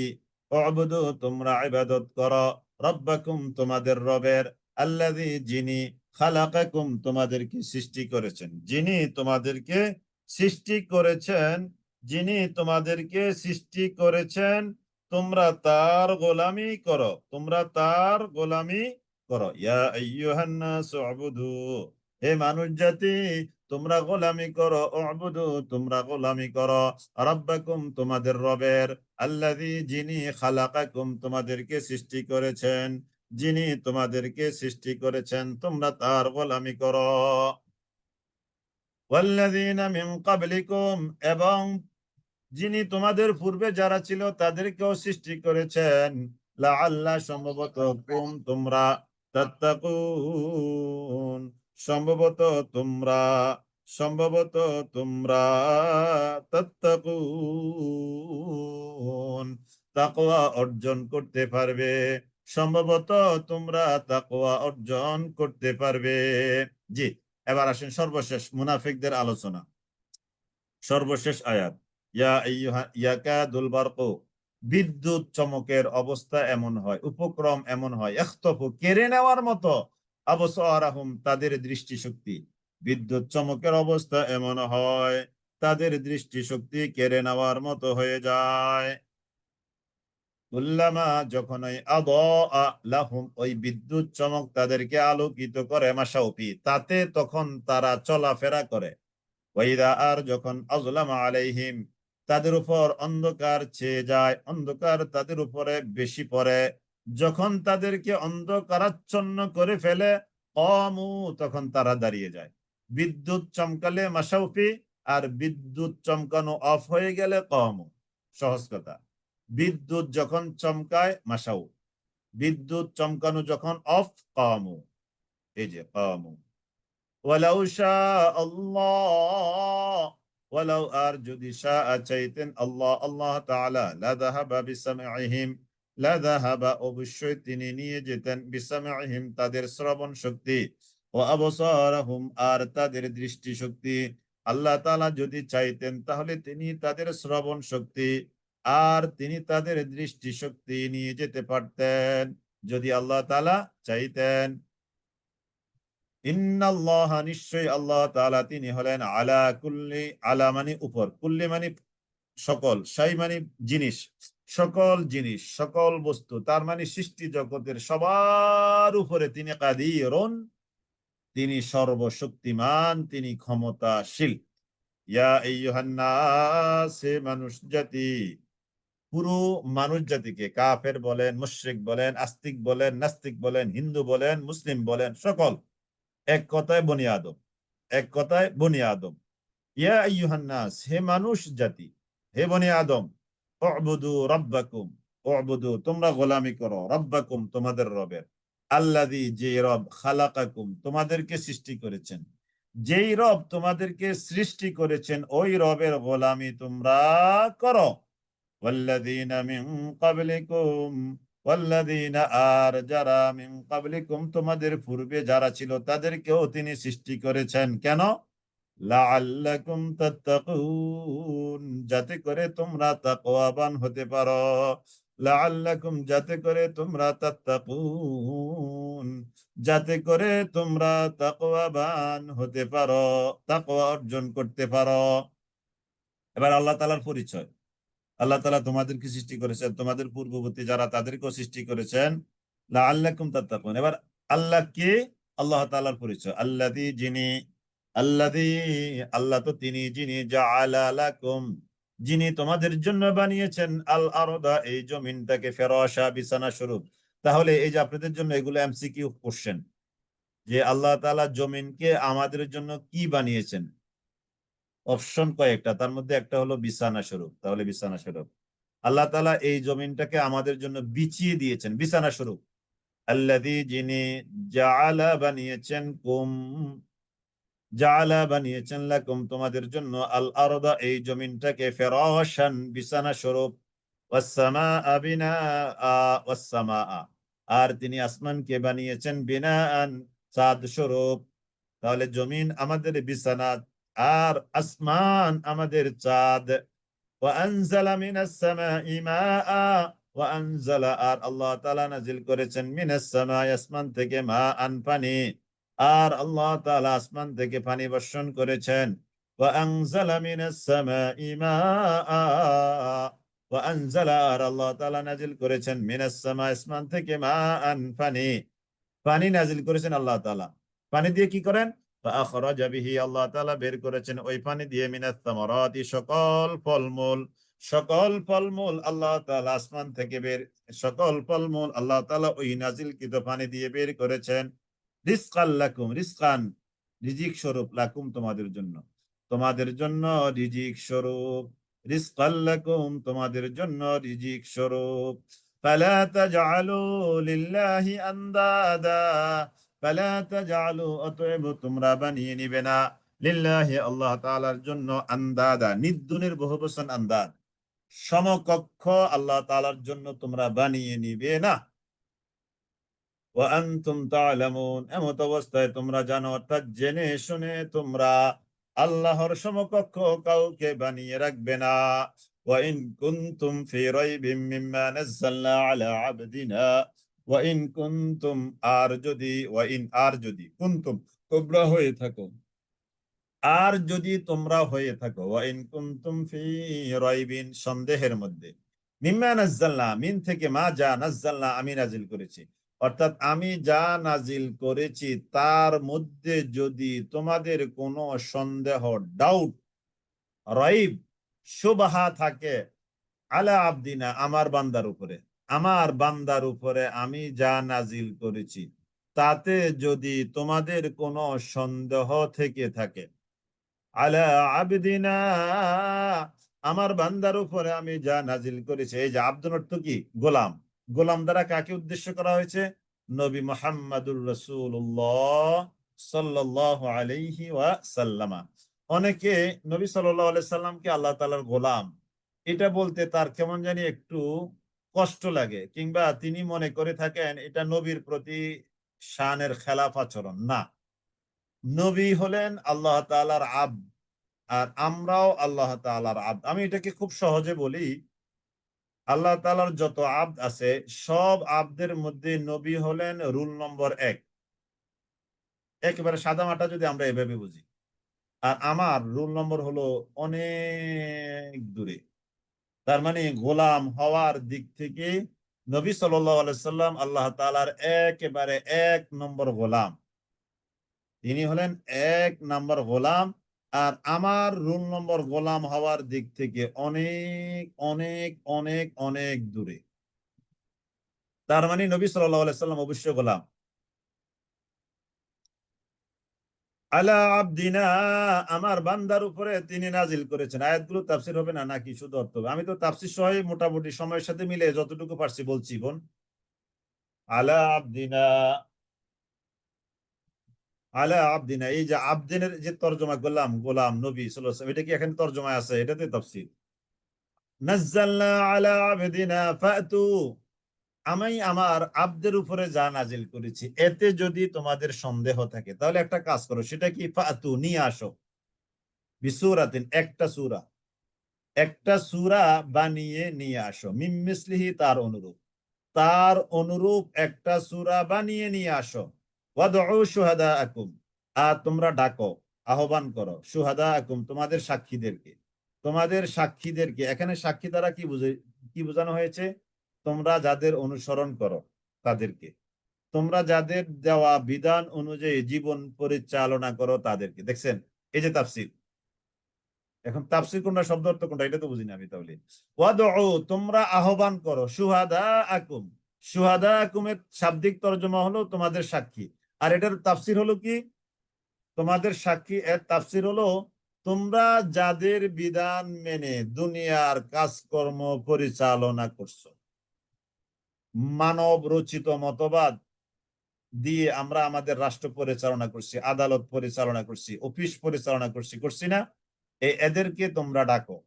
উবুদু, তোমরা ইবাদত করো, রব্বাকুম, তোমাদের রবের, আল্লাযী, যিনি, খালাকাকুম, তোমাদেরকে সৃষ্টি করেছেন, যিনি তোমাদেরকে সৃষ্টি করেছেন, যিনি তোমাদেরকে সৃষ্টি করেছেন, তোমরা তার গোলামি করো, তোমরা তার গোলামি করো। ইয়া আইয়ুহান নাস উবুদু, হে মানুষ জাতি, তোমরা গোলামি করো, উবুদু, তোমরা গোলামি করো, রাব্বাকুম, তোমাদের রবের, আল্লাযী, যিনি, খালাকাকুম, তোমাদেরকে সৃষ্টি করেছেন, যিনি তোমাদেরকে সৃষ্টি করেছেন, তোমরা তার গোলামি করো। ওয়াল্লাযীনা মিন ক্বাবলিকুম, এবং যিনি তোমাদের পূর্বে যারা ছিল তাদেরকেও সৃষ্টি করেছেন, লাআল্লা, সম্ভবত, তোমরা, তাত্তাকুন, সম্ভবত তোমরা, সম্ভবত তোমরা, তাত্তাকুন, তাকওয়া অর্জন করতে পারবে, সম্ভবত তোমরা তাকওয়া অর্জন করতে পারবে। জি, এবার আসেন সর্বশেষ মুনাফিকদের আলোচনা, সর্বশেষ আয়াত। ইয়া আইয়ুহা, ইয়াকাদুল বারকু, বিদ্যুৎ চমকের অবস্থা এমন হয়, উপক্রম এমন হয়, ইখতাফু, কেড়ে নেওয়ার মতো, আবসারাহুম, তাদের দৃষ্টিশক্তি, বিদ্যুৎ চমকের অবস্থা এমন হয় তাদের দৃষ্টিশক্তি কেড়ে নেওয়ার মতো হয়ে যায়। কুল্লামা, যখন ওই আদাআ লাহুম, ওই বিদ্যুৎ চমক তাদেরকে আলোকিত করে, মাশাউফি, তাতে তখন তারা চলাফেরা করে। ওয়াইদা, আর যখন, আযলামা আলাইহিম, তাদের উপর অন্ধকার ছেয়ে যায়, অন্ধকার তাদের উপরে বেশি পড়ে, যখন তাদেরকে অন্ধকারাচ্ছন্ন করে ফেলে, ক্বামু, তখন তারা দাঁড়িয়ে যায়। বিদ্যুৎ চমকালে মাশাউফি, আর বিদ্যুৎ চমকানো অফ হয়ে গেলে কামু। সহজ কথা, বিদ্যুৎ যখন চমকায় মাসাউ, বিদ্যুৎ চমকানো যখন অফ কামু। এই যে কামু। ওয়ালাউ শাআ আল্লাহ, ওয়ালাউ আর যদি শাআ চাইতেন আল্লাহ, আল্লাহ তাআলা লাযাহাবা বিসামঈহিম, লাযাহাবা অবশ্যই তিনি নিয়ে যেতেন বিসামঈহিম তাদের শ্রবণ শক্তি, ওয়া আবসারহুম আর তাদের দৃষ্টি শক্তি। আল্লাহ তাআলা যদি চাইতেন তাহলে তিনি তাদের শ্রবণ শক্তি আর তিনি তাদের দৃষ্টি শক্তি নিয়ে যেতে পারতেন, যদি আল্লাহ তাআলা চাইতেন। ইন্নাল্লাহা নিশ্চয়ই আল্লাহ তাআলা তিনি হলেন আলা কুল্লি, আলা মানে উপর, কুল্লি মানে সকল, শাই মানে জিনিস, সকল জিনিস সকল বস্তু, তার মানে সৃষ্টি জগতের সবার উপরে তিনি কাদিরুন, তিনি সর্বশক্তিমান, তিনি ক্ষমতাশীল। ইয়া আইয়ুহান নাস, হে মানুষ জাতি, পুরো মানুষ জাতিকে, কাফের বলেন, মুশরিক বলেন, আস্তিক বলেন, নাস্তিক বলেন, হিন্দু বলেন, মুসলিম বলেন, সকল এক কথায় বনি আদম, এক কথায় বনি আদম। ইয়া আইয়ুহান নাস, হে মানুষ জাতি, হে বনি আদম, উবুদু রাব্বাকুম, উবুদু তোমরা গোলামি করো, রাব্বাকুম তোমাদের রবের, আল্লাযী যে রব, খালাকাকুম তোমাদেরকে সৃষ্টি করেছেন, যেই রব তোমাদেরকে সৃষ্টি করেছেন ওই রবের গোলামি তোমরা করো। ওয়াল্লাযীনা মিন ক্বাবলিকুম, ওয়াল্লাযীনা আর যারা মিন ক্বাবলিকুম তোমাদের পূর্বে যারা ছিল তাদেরকেও তিনি সৃষ্টি করেছেন। কেন? লাআল্লাকুম তাত্তাকুন, যাতে করে তোমরা তাকওয়াবান হতে পারো। লাআল্লাকুম যাতে করে তোমরা তাত্তাকুন, যাতে করে তোমরা তাকওয়াবান হতে পারো, তাকওয়া অর্জন করতে পারো। এবার আল্লাহ তাআলার পরিচয়। আল্লাহ তাআলা তোমাদেরকে সৃষ্টি করেছেন, তোমাদের পূর্ববর্তী যারা তাদেরকেও সৃষ্টি করেছেন, লাআল্লাকুম তাত্তাকুন। এবার আল্লাহ কে? আল্লাহ তাআলার পরিচয় আল্লাযী, যিনি, আল্লাযী আল্লাহ তো তিনি, যিনি জাআলা লাকুম যিনি তোমাদের জন্য বানিয়েছেন আল আরদা এই জমিনটাকে ফিরাশা বিছানা স্বরূপ। তাহলে এই যে আপনাদের জন্য এগুলো এমসিকিউ কোশ্চেন, যে আল্লাহ তাআলা জমিনকে আমাদের জন্য কি বানিয়েছেন? অপশন কয়েকটা, তার মধ্যে একটা হলো বিছানা স্বরূপ। তাহলে বিছানা স্বরূপ আল্লাহ তাআলা এই জমিনটাকে আমাদের জন্য বিছিয়ে দিয়েছেন বিছানা স্বরূপ। আল্লাযী যিনি, জাআলা বানিয়েছেন, জাআলা বানিয়েছেন লাকুম তোমাদের জন্য আল আরদা এই জমিনটাকে ফিরাশান বিছানা স্বরূপ, ওয়াস সামাআ বিনাআ, ওয়াস সামাআ আর তিনি আসমানকে বানিয়েছেন বিনাআন ছাদ স্বরূপ। তাহলে জমিন আমাদের বিছানা আর আসমান আমাদের চাঁদ। ওয়ানজালা মিনাস সামাই মাআ, ওয়ানজালা আর আল্লাহ তাআলা নাজিল করেছেন মিনাস সামাই আসমান থেকে মাআন পানি, আর আল্লাহ তাআলা আসমান থেকে পানি বর্ষণ করেছেন। ওয়ানজালা মিনাস সামাই মাআ, ওয়ানজালা আর আল্লাহ তাআলা নাজিল করেছেন মিনাস সামাই আসমান থেকে মাআন পানি, পানি নাজিল করেছেন আল্লাহ তাআলা। পানি দিয়ে কি করেন? ফাআখরাজা বিহি আল্লাহ তাআলা বের করেছেন ওই পানি দিয়ে মিনাস সামারাতি সকল ফলমূল, সকল ফলমূল আল্লাহ তাআলা আসমান থেকে বের, সকল ফলমূল আল্লাহ তাআলা ওই নাজিলকৃত পানি দিয়ে বের করেছেন। রিজকাল লাকুম, রিজকান রিজিক স্বরূপ, লাকুম তোমাদের জন্য, তোমাদের জন্য রিজিক স্বরূপ, রিজকাল লাকুম তোমাদের জন্য রিজিক স্বরূপ। ফালা তাজআলু লিল্লাহি আনদাদা, ফালা তাজআলু অতএব তোমরা বানিয়ে নিবে না, লিল্লাহি আল্লাহ তাআলার জন্য, আনদাদা নিদ্দুনের বহুবচন আন্দাদ, সমকক্ষ আল্লাহ তাআলার জন্য তোমরা বানিয়ে নিবে না। ওয়া আনতুম তা'লামুন এমত অবস্থায় তোমরা জানো, অর্থাৎ জেনে শুনে তোমরা আল্লাহর সমকক্ষ কাউকে বানিয়ে রাখবে না। ওয়া ইন কুনতুম ফি রাইবিম মিম্মা নাযালনা আলা আবদিনা, ওয়া ইন কুনতুম আর যদি, ওয়া ইন আর যদি, কুনতুম তোমরা হয়ে থাকো, আর যদি তোমরা হয়ে থাকো, ওয়া ইন কুনতুম ফি রাইবিন সন্দেহের মধ্যে, মিম্মা নাযালনা মিন থেকে, মা যা, নাযালনা আমি নাজিল করেছি, অর্থাৎ আমি যা নাজিল করেছি তার মধ্যে যদি তোমাদের কোনো সন্দেহ, ডাউট, রাইব, শুবহা থাকে, আলা আবদিনা আমার বান্দার উপরে, আমার বান্দার উপরে আমি যা নাজিল করেছি তাতে যদি তোমাদের কোনো সন্দেহ থেকে থাকে, আলা আবদিনা, আমার বান্দার উপরে আমি যা নাজিল করেছি। এই যে আব্দুল অর্থ কি? গোলাম। গোলাম দ্বারা কাকে উদ্দেশ্য করা হয়েছে? নবী মুহাম্মদুর রাসূলুল্লাহ সাল্লাল্লাহু আলাইহি ওয়াসাল্লাম। অনেকে নবী সাল্লাল্লাহু আলাইহি সাল্লামকে আল্লাহ তাআলার গোলাম এটা বলতে তার কেমন জানি একটু কষ্ট লাগে, কিংবা তিনি মনে করে থাকেন এটা নবীর প্রতি শানের খেলাফ আচরণ। না, নবী হলেন আল্লাহ তাআলার আব্দ, আর আমরাও আল্লাহ তাআলার আব্দ। আমি এটাকে খুব সহজে বলি, আল্লাহ তাআলার যত আব্দ আছে সব আব্দের মধ্যে নবী হলেন রুল নম্বর 1। একেবারে সাদা মাটা যদি আমরা এভাবে বুঝি, আর আমার রুল নম্বর হলো অনেক দূরে। তার মানে গোলাম হওয়ার দিক থেকে নবী সাল্লাল্লাহু আলাইহি সাল্লাম আল্লাহ তাআলার একেবারে 1 নম্বর গোলাম। তিনি হলেন 1 নম্বর গোলাম, আর আমার রুল নম্বর গোলাম হওয়ার দিক থেকে অনেক অনেক অনেক অনেক দূরে। তার মানে নবী সাল্লাল্লাহু আলাইহি সাল্লাম অবশ্যই গোলাম। আলা আবদিনা, আমার বান্দার উপরে তিনি নাজিল করেছেন। আয়াতগুলো তাফসীর হবে না নাকি শুধু অর্থ হবে? আমি তো তাফসীর সহ মোটামুটি সময়ের সাথে মিলে যতটুকু পারছি বলছি বোন। আলা আবদিনা, আলা আবদিনা, এই যে আবদিনের যে তরজমা করলাম, গোলাম নবী সাল্লাল্লাহু আলাইহি ওয়াসাল্লাম, এটা কি এখানে তরজমায় আছে? এটাতে তাফসীর। নাজ্জালনা আলা আবদিনা ফাতু, আমি আমার আব্দের উপরে যা নাজিল করেছি এতে যদি তোমাদের সন্দেহ থাকে তাহলে একটা কাজ করো, সেটা কি? ফাতু, নিয়ে আসো। বিসূরাতিন, একটা সূরা, একটা সূরা বানিয়ে নিয়ে আসো। মিন মিসলিহি, তার অনুরূপ, তার অনুরূপ একটা সূরা বানিয়ে নিয়ে আসো। ওয়াদউ শুহাদাআকুম, আর তোমরা ডাকো, আহ্বান করো, শুহাদাআকুম, তোমাদের সাক্ষীদেরকে। তোমাদের সাক্ষীদেরকে, এখানে সাক্ষী দ্বারা কি কি বোঝানো হয়েছে? তোমরা যাদের অনুসরণ করো তাদেরকে, তোমরা যাদের দেওয়া বিধান অনুযায়ী জীবন পরিচালনা করো তাদেরকে। দেখছেন, এই যে তাফসীর। এখন তাফসীর কোনটা, শব্দ অর্থ কোনটা, এটা তো বুঝি না আমি। তাহলে ওয়াদউ, তোমরা আহ্বান করো, শুহাদাআকুম, শুহাদাআকুমের শাব্দিক তরজমা হলো তোমাদের সাক্ষী, আর এটার তাফসীর হলো কি? তোমাদের সাক্ষী এর তাফসীর হলো তোমরা যাদের বিধান মেনে দুনিয়ার কাজকর্ম পরিচালনা করছো। মানব রচিত মতবাদ দিয়ে আমরা আমাদের রাষ্ট্র পরিচালনা করছি, আদালত পরিচালনা করছি, অফিস পরিচালনা করছি, করছি না? এদেরকে তোমরা ডাকো।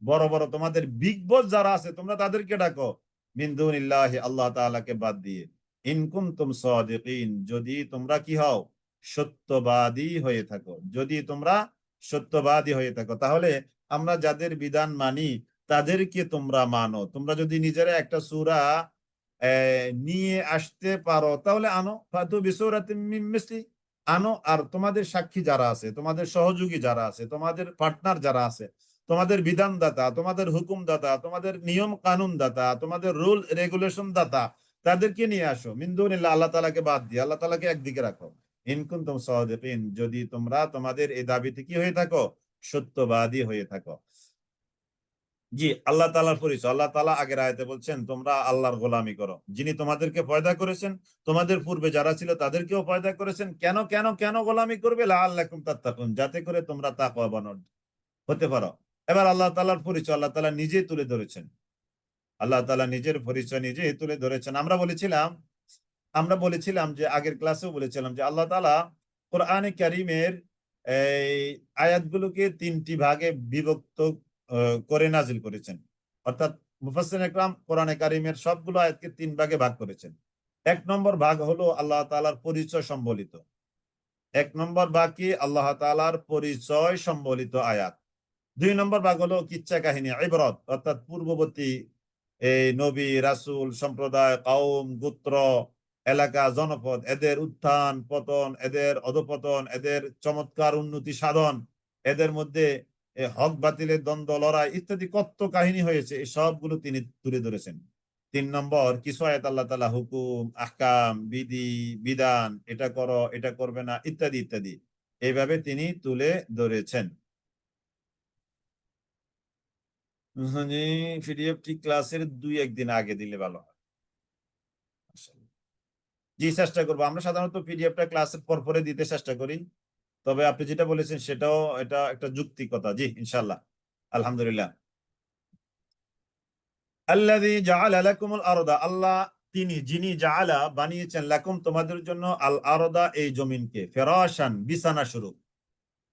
বড় বড় তোমাদের বিগ বস যারা আছে তোমরা তাদেরকে ডাকো, মিন দুনিল্লাহি, আল্লাহ তাআলাকে বাদ দিয়ে। ইন কুনতুম সাদিকিন, যদি তোমরা কি হও? সত্যবাদী হয়ে থাকো। যদি তোমরা সত্যবাদী হয়ে থাকো, তাহলে আমরা যাদের বিধান মানি তাদেরকে তোমরা মানো। তোমরা যদি নিজেরা একটা সূরা নিয়ে আসতে পারো তাহলে আনো, ফাতু বিসূরাতিন মিন মিসলি, আনো। আর তোমাদের সাক্ষী যারা আছে, তোমাদের সহযোগী যারা আছে, তোমাদের পার্টনার যারা আছে, তোমাদের বিধানদাতা, তোমাদের হুকুমদাতা, তোমাদের নিয়ম কানুন দাতা, তোমাদের রুল রেগুলেশন দাতা, তাদেরকে নিয়ে আসো। মিন দুনিল্লাহ, আল্লাহ তাআলাকে বাদ দিয়ে, আল্লাহ তাআলাকে একদিকে রাখো। ইন কুনতুম সাদিকিন, যদি তোমরা তোমাদের এই দাবিতে কি হয়ে থাকো? সত্যবাদী হয়ে থাকো। জি, আল্লাহ তাআলার পরিচয়। আল্লাহ তাআলা আগের আয়াতে বলছেন তোমরা আল্লাহর গোলামি করো, যিনি তোমাদেরকে পয়দা করেছেন, তোমাদের পূর্বে যারা ছিল তাদেরকেও পয়দা করেছেন। কেন কেন কেন গোলামি করবে? লাআল্লাকুম তাত্তাকুন, যাতে করে তোমরা তাকওয়াবান হতে পারো। এবার আল্লাহ তাআলার পরিচয় আল্লাহ তাআলা নিজেই তুলে ধরেছেন। আল্লাহ তাআলা নিজের পরিচয় নিজেই তুলে ধরেছেন। আমরা বলেছিলাম যে আগের ক্লাসেও বলেছিলাম যে আল্লাহ তাআলা কোরআনে কারীমের এই আয়াতগুলোকে 3টি ভাগে বিভক্ত করে নাজিল করেছেন। অর্থাৎ মুফাসসিরিন ইকরাম কোরআনে কারীমের সবগুলো আয়াতকে 3 ভাগে ভাগ করেছেন। 1 নম্বর ভাগ হলো আল্লাহ তাআলার পরিচয় সম্বলিত। 1 নম্বর ভাগ কি? আল্লাহ তাআলার পরিচয় সম্বলিত আয়াত। 2 নম্বর ভাগ হলো কিচ্ছা কাহিনী, ইবরত, অর্থাৎ পূর্ববর্তী এই নবী, রাসূল, সম্প্রদায়, কওম, গোত্র, এলাকা, জনপদ, এদের উত্থান পতন, এদের অধপতন, এদের চমৎকার উন্নতি সাধন, এদের মধ্যে হক বাতিলের দ্বন্দ্ব, লড়াই ইত্যাদি কত কাহিনী হয়েছে, এই সবগুলো তিনি তুলে ধরেছেন। 3 নম্বর কিছু আয়াত আল্লাহ তাআলা হুকুম, আহকাম, বিধি, বিধান, এটা করো, এটা করবে না, ইত্যাদি ইত্যাদি, এইভাবে তিনি তুলে ধরেছেন। পিডিএফটি ক্লাসের 2-1 দিন আগে দিলে ভালো হয়। জি, চেষ্টা করবো। আমরা সাধারণত পিডিএফটা ক্লাসের পর পরে দিতে চেষ্টা করি। তবে আপনি যেটা বলেছেন সেটাও এটা একটা যুক্তিকতা। জি, ইনশাআল্লাহ, আলহামদুলিল্লাহ। আল্লাযী জাআলা লাকুমুল আরদা, আল্লাহ তিনি যিনি জাআলা বানিয়েছেন লাকুম তোমাদের জন্য আল আরদা এই জমিনকে ফিরাশান বিছানা স্বরূপ।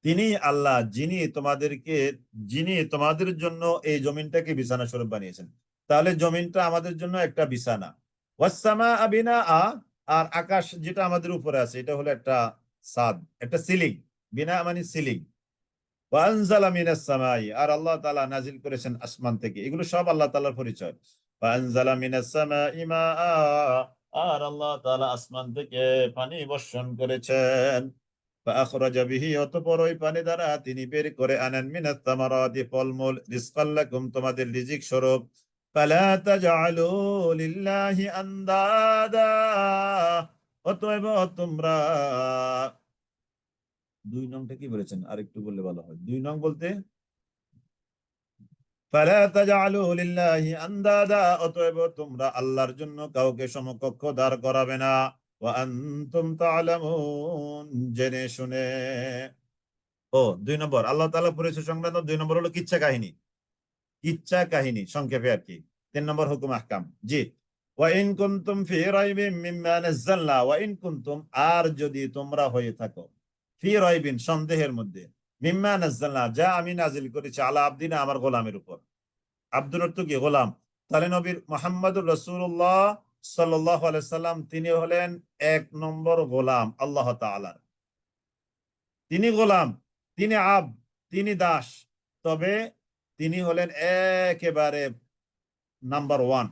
তিনি আল্লাহ যিনি তোমাদের জন্য এই জমিনটাকে বিছানা স্বরূপ বানিয়েছেন। তাহলে জমিনটা আমাদের জন্য একটা বিছানা। ওয়াস সামাআ বিনাআ, আর আকাশ যেটা আমাদের উপরে আছে এটা হলো একটা ছাদ, একটা সিলিং। বিনা মানে সিলিং। ওয়া আনজালা মিনাস সামাই, আর আল্লাহ তাআলা নাজিল করেছেন আসমান থেকে। এগুলো সব আল্লাহ তাআলার পরিচয়। ওয়া আনজালা মিনাস সামাই মাআ, আর আল্লাহ তাআলা আসমান থেকে পানি বর্ষণ করেছেন। فأخرج به, অতঃপর ওই পানি দ্বারা তিনি বের করে আনেন মিনাত তামারাতি, ফলমূল, রিজকাল লাকুম তোমাদের রিজিক স্বরূপ। ফালা তাজআলু লিল্লাহি আনদাদা, অতএব তোমরা, 2 নংটা কি বলেছেন আরেকটু বললে ভালো হয়। 2 নং বলতে ফালা তাজআলু লিল্লাহি আনদাদা, অতএব তোমরা আল্লাহর জন্য কাউকে সমকক্ষ দাঁড় করাবে না। ওয়া আনতুম তা'লামুন, জেনে শুনে। 2 নম্বর আল্লাহ তাআলা পরিচয় সংক্রান্ত 2 নম্বর হলো কিচ্ছা কাহিনী। কিচ্ছা কাহিনী সংক্ষেপে আর কি। 3 নম্বর হুকুম আহকাম। জি, ওয়া ইন কুনতুম ফি রাইবিন মিম্মা নাযালনা, ওয়া ইন কুনতুম, আর যদি তোমরা হয়ে থাকো, ফি রাইবিন সন্দেহের মধ্যে, মিম্মা নাযালনা যা আমি নাজিল করেছি, আলা আবদিনা আমার গোলামের উপর। আব্দুর অর্থ কি? গোলাম। তাহলে নবীর মুহাম্মদুর রাসূলুল্লাহ সাল্লাল্লাহু আলাইহি সাল্লাম তিনি হলেন 1 নম্বর গোলাম আল্লাহ তাআলার। তিনি গোলাম, তিনি আব, তিনি দাস, তবে তিনি হলেন একেবারে নাম্বার 1।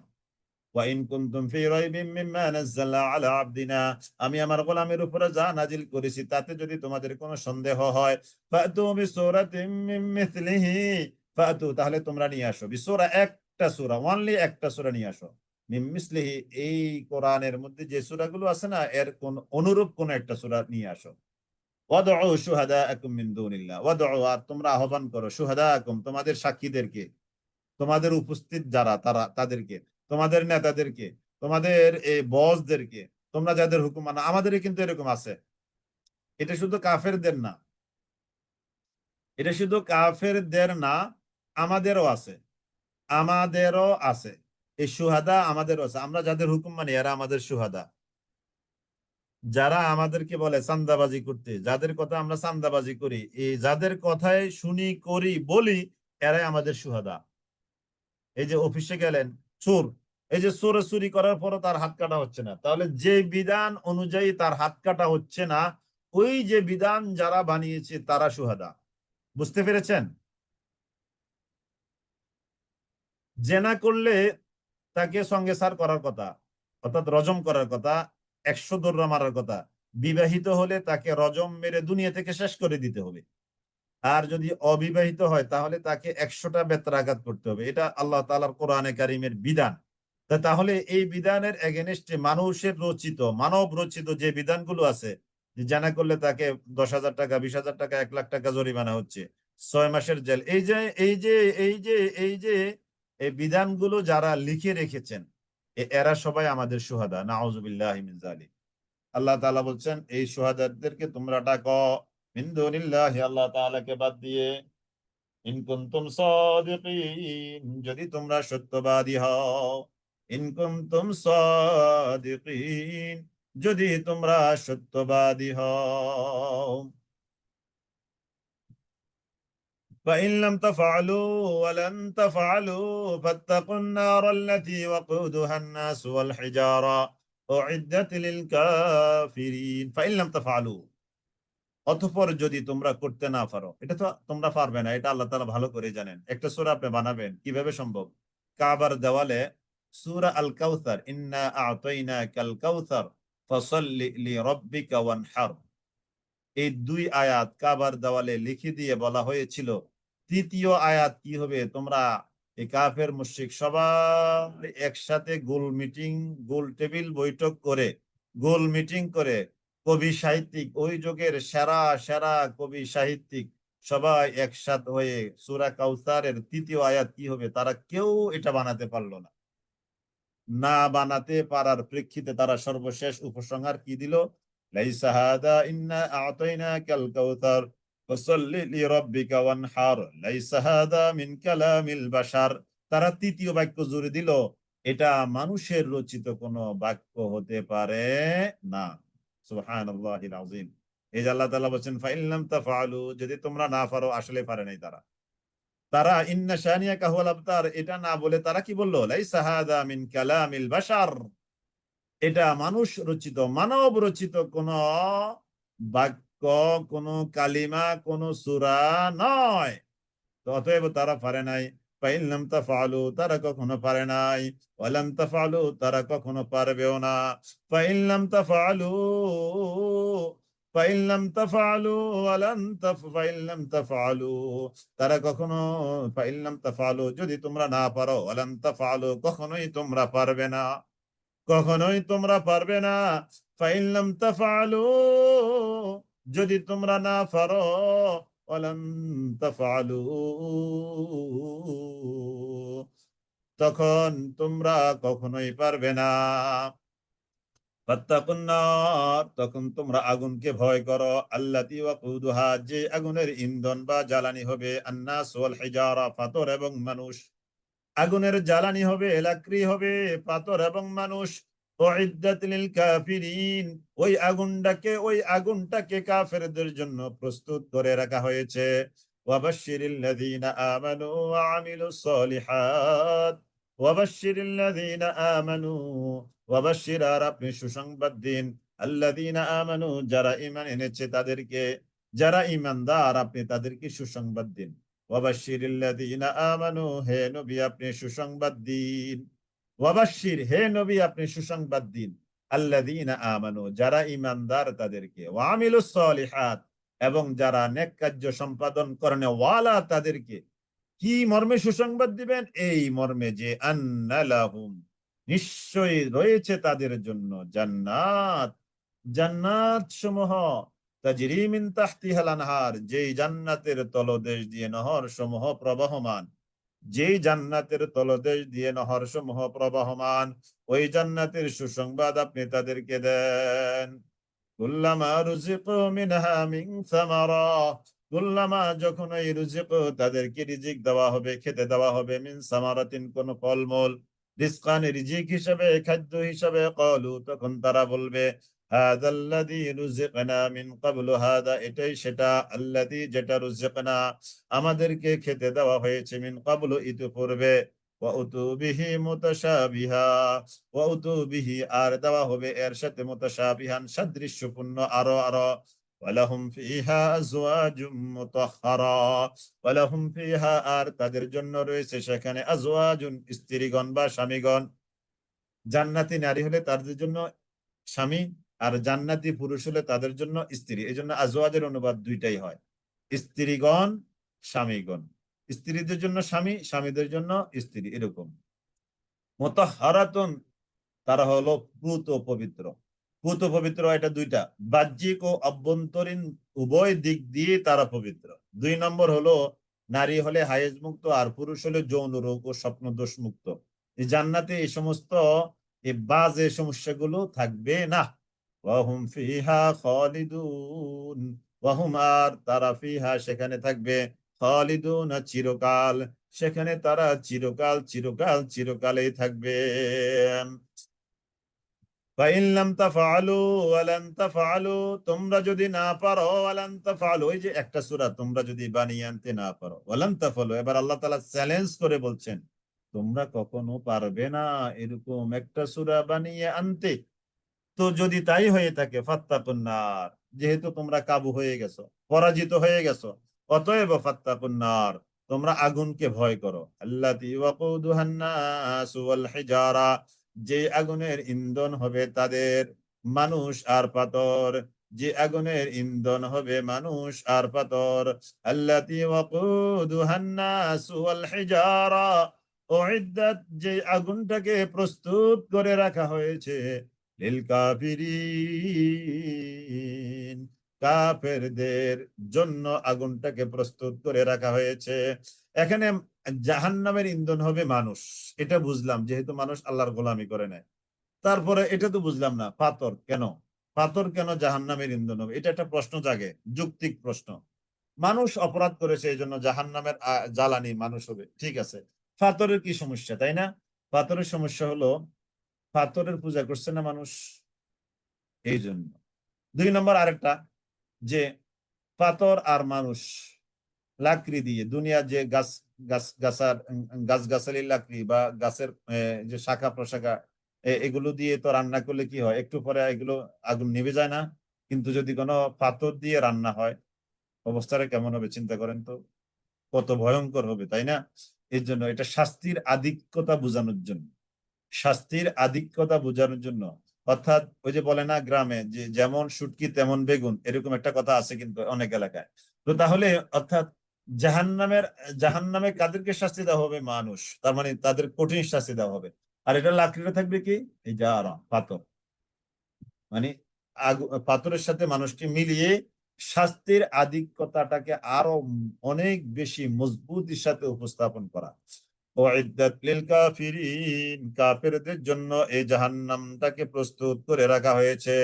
ওয়াইন কুনতুম ফি রাইবিন মিম্মা নাযালনা আলা আবদিনা, আমি আমার গোলামের উপরে যা নাজিল করেছি তাতে যদি তোমাদের কোনো সন্দেহ হয়, ফাতু বিসূরাতিন মিন মিথলিহি, ফাতু তাহলে তোমরা নিয়ে আসো, বিসূরা একটা সূরা, অনলি একটা সূরা নিয়ে আসো, মিন মিসলিহি এই কোরআনের মধ্যে যে সূরাগুলো আছে না এর কোন অনুরূপ কোন একটা সূরা নিয়ে আসো। ওয়াদউ শুহাদাআকুম মিন দুনিল্লাহ, ওয়াদউ আর তোমরা আহ্বান করো, শুহাদাআকুম তোমাদের সাক্ষীদেরকে, তোমাদের উপস্থিত যারা তাদেরকে, তোমাদের নেতাদেরকে, তোমাদের এই বসদেরকে, তোমরা যাদের হুকুম মানো। আমাদেরই কিন্তু এরকম আছে। এটা শুধু কাফেরদের না, এটা শুধু কাফেরদের না, আমাদেরও আছে, আমাদেরও আছে। এই শুহাদা আমাদেরও আছে। আমরা যাদের হুকুম মানি এরা আমাদের শুহাদা। যারা আমাদেরকে বলে চান্দাবাজি করতে, যাদের কথা আমরা চান্দাবাজি করি, এই যাদের কথায় শুনি করি বলি, এরাই আমাদের শুহাদা। এই যে অফিসে গেলেন চোর, এই যে চোরে চুরি করার পরও তার হাত কাটা হচ্ছে না, তাহলে যে বিধান অনুযায়ী তার হাত কাটা হচ্ছে না, ওই যে বিধান যারা বানিয়েছে তারা শুহাদা। বুঝতে পেরেছেন? জেনা করলে তাকে সঙ্গে সার করার কথা, অর্থাৎ রজম করার কথা, 100 দৌড়া মারার কথা। বিবাহিত হলে তাকে রজম মেরে দুনিয়া থেকে শেষ করে দিতে হবে। আর যদি অবিবাহিত হয় তাহলে তাকে 100টা বেত্রাঘাত করতে হবে। এটা আল্লাহ তাআলার কোরআনে কারিমের বিধান। তাহলে এই বিধানের এগেনস্টে মানুষের রচিত, মানব রচিত যে বিধানগুলো আছে, যে জানা করলে তাকে 10,000 টাকা, 20,000 টাকা, 1 লাখ টাকা জরিমানা হচ্ছে, 6 মাসের জেল, এই যে এই বিধানগুলো যারা লিখে রেখেছেন এরা সবাই আমাদের শুহাদা। নাউযুবিল্লাহি মিন যালিক। আল্লাহ তাআলা বলছেন এই শুহাদাদেরকে তোমরা ডাকো মিন দুনিল্লাহি, আল্লাহ তাআলাকে বাদ দিয়ে, ইন কুনতুম সাদিকিন যদি তোমরা সত্যবাদী হও, ইন কুনতুম সাদিকিন যদি তোমরা সত্যবাদী হও। فإن لم تفعلوا ولن تفعلوا فاتقوا النار التي وقودها الناس والحجارة أعدت للكافرين فإن لم تفعلوا, অতঃপর যদি তোমরা করতে না পারো, এটা তো তোমরা পারবে না, এটা আল্লাহ তাআলা ভালো করে জানেন। একটা সূরা আপনি বানাবেন কিভাবে সম্ভব? কাবার দেওয়ালে সূরা আল কাউসার, ইন্না আ'তাইনাকাল কাউসার ফাসাল্লি লিরাব্বিকা ওয়ানহার, এই 2 আয়াত কাবার দেওয়ালে লিখে দিয়ে বলা হয়েছিল 3য় আয়াত কি হবে? তোমরা এই কাফের মুশরিক সবাই একসাথে গোল টেবিল বৈঠক করে, গোল মিটিং করে, কবি সাহিত্যিক, ওই যুগের সেরা সেরা কবি সাহিত্যিক সবাই একসাথে হয়ে সূরা কাউসারের 3য় আয়াত কি হবে তারা কেউ এটা বানাতে পারলো না। না বানাতে পারার প্রেক্ষিতে তারা সর্বশেষ উপসংহার কি দিল? লাইসা হাদা ইন্না আ'তাইনাকাল কাউসার ফাসাল্লি লিরাব্বিকা ওয়ানহার লাইসা হাদা মিন কালামিল বাশার। তারা তৃতীয় বাক্য জুড়ে দিল, এটা মানুষের রচিত কোনো বাক্য হতে পারে না। সুবহানাল্লাহিল আযীম। এই যে আল্লাহ তাআলা বলেন ফাইন লাম তাফআলু, যদি তোমরা না পারো, আসলে পারে নাই তারা। তারা ইন্না শানিয়াকা হুয়াল আবতার এটা না বলে তারা কি বলল, লাইসা হাদা মিন কালামিল বাশার, এটা মানুষ রচিত, মানব রচিত কোন বাক্য, কোন কালিমা, কোন সূরা নয়। তো অতএব তারা পারে নাই। ফাইন লাম তাফআলু, তারা কখনো পারে নাই। ওয়ালাম তাফআলু, তারা কখনো পারবেও না। ফাইন লাম তাফআলু ফাইন লাম তাফআলু ওয়ালান ফাইন লাম তাফআলু, তারা কখনো, ফাইন লাম তাফআলু যদি তোমরা না পারো, ওয়ালান তাফআলু কখনোই তোমরা পারবে না, কখনোই তোমরা পারবে না। ফাইন লাম তাফআলু যদি তোমরা না পারো, ওয়ালান তাফআলু তখন তোমরা কখনোই পারবে না। ফাত্তাকুন নার, তখন তোমরা আগুনকে ভয় করো, আল্লাতী ওয়াকুদুহা, যে আগুনের ইন্ধন বা জ্বালানি হবে, আন্নাস ওয়াল হিজারা, পাথর এবং মানুষ। আগুনের জ্বালানি হবে, লাকড়ি হবে, পাথর এবং মানুষ। উইদ্দাত লিল কাফিরিন, ওই আগুনটাকে কাফেরদের জন্য প্রস্তুত করে রাখা হয়েছে। ওয়াবাশশিরিল লাযীনা আমানু ওয়া আমিলুস সলিহাত, ওয়াবাশশিরিল লাযীনা আমানু, ওয়াবাশশির, আর আপনি সুসংবাদ দিন, আল্লাযীনা আমানু, যারা ঈমান এনেছে তাদেরকে, যারা ঈমানদার আপনি তাদেরকে সুসংবাদ দিন। ওয়াবাশশিরিল লাযীনা আমানু, হে নবী আপনি সুসংবাদ দিন। ওয়াবাশশির, হে নবী আপনি সুসংবাদ দিন, আল্লাযীনা আমানু, যারা ঈমানদার তাদেরকে, ওয়া আমিলুস সলিহাত, এবং যারা নেক কার্য সম্পাদন করেন ওয়ালা তাদেরকে। কি মর্মে সুসংবাদ দিবেন? এই মর্মে যে আন্না লাহুম, নিশ্চয়ই রয়েছে তাদের জন্য জান্নাত, জান্নাত সমূহ, তাজরি মিন তাহতিহাল আনহার, যেই জান্নাতের তলদেশ দিয়ে নহর সমূহ প্রবাহমান, যেই জান্নাতের তলদেশ দিয়ে নহর সমূহ প্রবাহমান, ওই জান্নাতের সুসংবাদ আপনি তাদেরকে দেন। কুল্লামা রুজিকু মিনহা মিন সামারা, কুল্লামা যখন এই রুজিকু তাদেরকে রিজিক দেওয়া হবে, খেতে দেওয়া হবে, মিন সামারাতিন কোন ফলমূল, রিজকান রিজিক হিসাবে, খাদ্য হিসাবে, ক্বালু তখন তারা বলবে, হাযাল্লাযী রুজিকনা মিন ক্বাবলু, হাদা এটাই সেটা, আল্লাযী যেটা, রুজিকনা আমাদেরকে খেতে দেওয়া হয়েছে, মিন ক্বাবলু ইতিপূর্বে, ওয়া উতু বিহি মুতাশাবিহা, ওয়া উতু বিহি আর দেওয়া হবে এর সাথে, মুতাশাবিহান সাদৃশ্যপূর্ণ আরো আরো, ওয়ালাহুম ফিহা আজওয়াজুম মুতাহহারা, ওয়ালাহুম ফিহা আর তাদের জন্য রয়েছে সেখানে, আজওয়াজুন স্ত্রীগণ বা স্বামীগণ। জান্নাতি নারী হলে তাদের জন্য স্বামী, আর জান্নাতি পুরুষ হলে তাদের জন্য স্ত্রী। এই জন্য আজওয়াজের অনুবাদ দুইটাই হয়, স্ত্রীগণ, স্বামীগণ। স্ত্রীদের জন্য স্বামী, স্বামীদের জন্য স্ত্রী, এরকম। মুতাহহারাতুন, তারা হলো পুত ও পবিত্র। পুত ও পবিত্র এটা দুইটা, বাহ্যিক ও অভ্যন্তরীণ উভয় দিক দিয়ে তারা পবিত্র। 2 নম্বর হলো, নারী হলে হায়েজ মুক্ত, আর পুরুষ হলে যৌন রোগ ও স্বপ্ন দোষ মুক্ত। এই জান্নাতে এই সমস্ত এই বাজে সমস্যাগুলো থাকবে না। ওয়াহুম ফিহা খালিদুন, ওয়াহুম আর তারা, ফিহা সেখানে থাকবে, খালিদুন চিরকাল, সেখানে তারা চিরকাল চিরকাল চিরকালেই থাকবে। ফাইন লাম তাফআলু ওয়ালান তাফআলু, তোমরা যদি না পারো, ওয়ালান তাফআলু, ওই যে একটা সূরা, তোমরা যদি বানিয়ে আনতে না পারো, ওয়ালান তাফআলু, এবার আল্লাহ তাআলা চ্যালেঞ্জ করে বলছেন, তোমরা কখনো পারবে না এরকম একটা সূরা বানিয়ে আনতে। তো যদি তাই হয়ে থাকে, ফাত্তাকুন নার, যেহেতু তোমরা কাবু হয়ে গেছো, পরাজিত হয়ে গেছো, অতএব ফাত্তাকুন নার, তোমরা আগুনকে ভয় করো, আল্লাতী ওয়াকুদুহান নাস ওয়াল হিজারা, যে আগুনের ইন্ধন হবে তাদের মানুষ আর পাথর, যে আগুনের ইন্ধন হবে মানুষ আর পাথর, আল্লাতী ওয়াকুদুহান নাস ওয়াল হিজারা, উইদ্দাত, যে আগুনটাকে প্রস্তুত করে রাখা হয়েছে, লিল কাফিরিন, কাফেরদের জন্য আগুনটাকে প্রস্তুত করে রাখা হয়েছে। এখানে জাহান্নামের ইন্ধন হবে মানুষ, এটা বুঝলাম, যেহেতু মানুষ আল্লাহর গোলামি করে নেয়। তারপরে এটা তো বুঝলাম না, পাথর কেন? পাথর কেন জাহান্নামের ইন্ধন হবে? এটা একটা প্রশ্ন জাগে, যৌক্তিক প্রশ্ন। মানুষ অপরাধ করেছে, এই জন্য জাহান্নামের জ্বালানি মানুষ হবে, ঠিক আছে। পাথরের কি সমস্যা, তাই না? পাথরের সমস্যা হলো পাথরের পূজা করছে না মানুষ, এই জন্য। 2 নম্বর আরেকটা, যে পাথর আর মানুষ লাকড়ি দিয়ে দুনিয়া যে গাছ গাছালির লাকড়ি বা গাছের যে শাখা প্রশাখা, এগুলো দিয়ে তো রান্না করলে কি হয়, একটু পরে এগুলো আগুন নিভে যায় না? কিন্তু যদি কোনো পাথর দিয়ে রান্না হয়, অবস্থাটা কেমন হবে চিন্তা করেন তো, কত ভয়ঙ্কর হবে, তাই না? এর জন্য এটা শাস্তির আধিক্যতা বোঝানোর জন্য, শাস্তির আধিক্যতা বোঝানোর জন্য। অর্থাৎ ওই যে বলে না গ্রামে, যে যেমন শুটকি তেমন বেগুন, এরকম একটা কথা আছে কিন্তু অনেক এলাকায়। তো তাহলে অর্থাৎ জাহান্নামের জাহান্নামে কাদেরকে শাস্তি দেওয়া হবে? মানুষ, তার মানে তাদের কঠিন শাস্তি দেওয়া হবে। আর এটা লাকড়িটা থাকবে কি, এই যা পাথর, মানে পাথরের সাথে মানুষকে মিলিয়ে শাস্তির আধিক্যতাটাকে আরো অনেক বেশি মজবুতির সাথে উপস্থাপন করা। কাফেরদের জন্য এই জাহান্নামটাকে প্রস্তুত করে রাখা হয়েছে।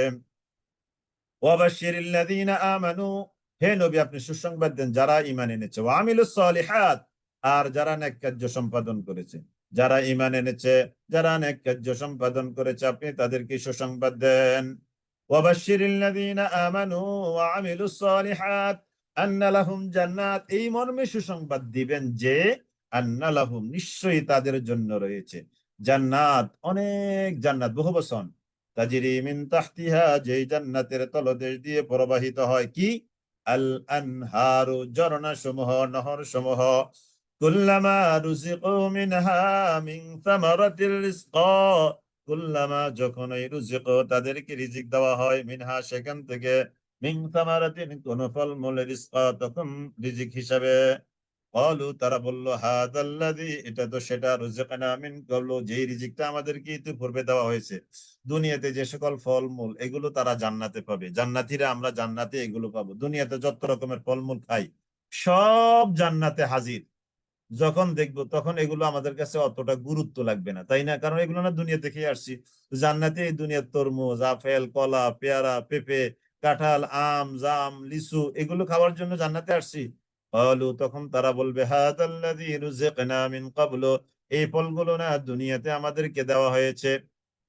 হে নবী, আপনি সুসংবাদ দেন যারা ঈমান এনেছে, ওয়া আমিলুস সালিহাত, আর যারা নেক কার্য সম্পাদন করেছে। যারা ঈমান এনেছে, যারা নেক কার্য সম্পাদন করেছে, আপনি তাদেরকে সুসংবাদ দেন। ওয়াবাশশিরিল্লাযীনা আমানু ওয়া আমিলুস সালিহাত আন্না লাহুম জান্নাত, এই মর্মে সুসংবাদ দিবেন যে আন্না লাহুম, নিশ্চয়ই তাদের জন্য রয়েছে জান্নাত, অনেক জান্নাত, বহু বচন। তাজরি মিন তাহতিহা, যেই জান্নাতের তলদেশ দিয়ে প্রবাহিত হয় কি, আল আনহারু, ঝর্ণা সমূহ, নহর সমূহ। কুল্লামা রুজিকু মিনহা মিন সামারাতির রিজকা, কুল্লামা, যখনই রুজিকু, তাদেরকে রিজিক দেওয়া হয়, মিনহা, সেখান থেকে, মিন সামারাতিন, কোন ফলমূল, রিজকা, তখন রিজিক হিসাবে। ক্বালু, তারা বলল, হাযাল্লাযী, এটা তো সেটা, রুজিকনা মিন ক্বাবলু, যেই রিজিকটা আমাদেরকে ইতিপূর্বে দেওয়া হয়েছে। দুনিয়াতে যে সকল ফলমূল, এগুলো তারা জান্নাতে পাবে, জান্নাতীরা আমরা জান্নাতে এগুলো পাবো। দুনিয়াতে যত রকমের ফলমূল খাই, সব জান্নাতে হাজির। যখন দেখবো তখন এগুলো আমাদের কাছে অতটা গুরুত্ব লাগবে না, তাই না? কারণ এগুলো না দুনিয়া থেকে আসছি। জান্নাতে এই দুনিয়ার তরমুজ, আপেল, কলা, পেয়ারা, পেঁপে, কাঁঠাল, আম, জাম, লিচু, এগুলো খাওয়ার জন্য জান্নাতে আসছি। তখন তারা বলবে, হাযাল্লাযী রুজিকনা মিন ক্বাবলু, এই ফলগুলো না দুনিয়াতে আমাদেরকে দেওয়া হয়েছে।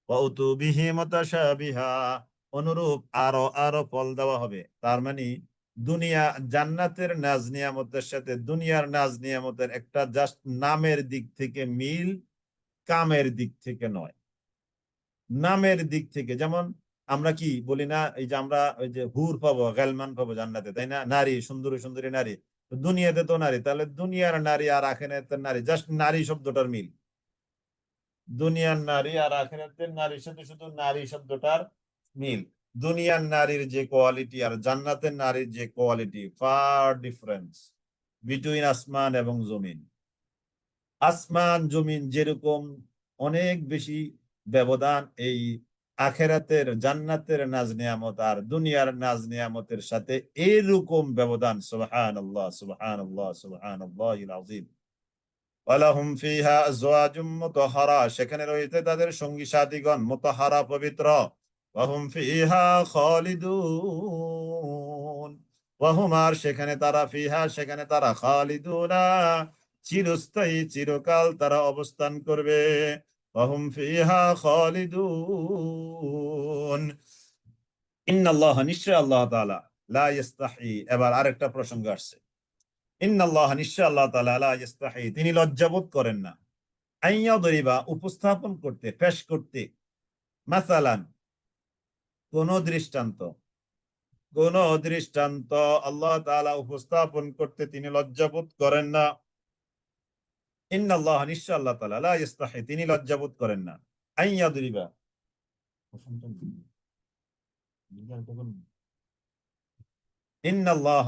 ওয়াউতু বিহি মুতাশাবিহা, অনুরূপ আরো আরো ফল দেওয়া হবে। তার মানে দুনিয়া, জান্নাতের নাজ নিয়ামতের সাথে দুনিয়ার নাজ নিয়ামতের একটা জাস্ট নামের দিক থেকে মিল, কামের দিক থেকে নয়। নামের দিক থেকে যেমন আমরা কি বলি না, এই যে আমরা ওই যে হুর পাবো, গালমান পাবো জান্নাতে, তাই না? নারী, সুন্দরী সুন্দরী নারী। তো দুনিয়াতে তো নারী, তাহলে দুনিয়ার নারী আর আখিরাতের নারী, জাস্ট নারী শব্দটার মিল। দুনিয়ার নারী আর আখিরাতের নারীর সাথে শুধু নারী শব্দটার মিল। দুনিয়ার নারীর যে কোয়ালিটি আর জান্নাতের নারীর যে কোয়ালিটি, ফার ডিফারেন্স বিটুইন আসমান এবং জমিন। আসমান জমিন যেরকম অনেক বেশি ব্যবধান, এই আখেরাতের জান্নাতের নাজ নিয়ামত আর দুনিয়ার নাজ নিয়ামতের সাথে এরকম ব্যবধান। সুবহানাল্লাহ, সুবহানাল্লাহ, সুবহানাল্লাহিল আযীম। ওয়ালাহুম ফিহা আজওয়াজুম মুতাহহারা, সেখানে রয়েছে তাদের সঙ্গী সাথীগণ, মুতাহহারা, পবিত্র। ওয়াহুম ফিহা খালিদুন, ওয়াহুম, আর সেখানে তারা, ফিহা, সেখানে তারা, খালিদুনা, চিরস্থায়ী, চিরকাল তারা অবস্থান করবে। ওয়াহুম ফিহা খালিদুন। ইন্নাল্লাহ, নিশ্চয় আল্লাহ তাআলা, লা ইস্তাহি, এবার আরেকটা প্রসঙ্গ আসছে। ইন্নাল্লাহ, নিশ্চয় আল্লাহ তাআলা, লা ইস্তাহি, তিনি লজ্জাবোধ করেন না, আইয়াদরিবা, উপস্থাপন করতে, পেশ করতে, মাসালান, কোন দৃষ্টান্ত, কোন দৃষ্টান্ত আল্লাহ তাআলা উপস্থাপন করতে তিনি লজ্জাবোধ করেন না। ইন্নাল্লাহ, নিশ্চয় আল্লাহ তাআলা, লা ইস্তাহি, তিনি লজ্জাবোধ করেন না, আইয়াদরিবা, ইন্নাল্লাহ,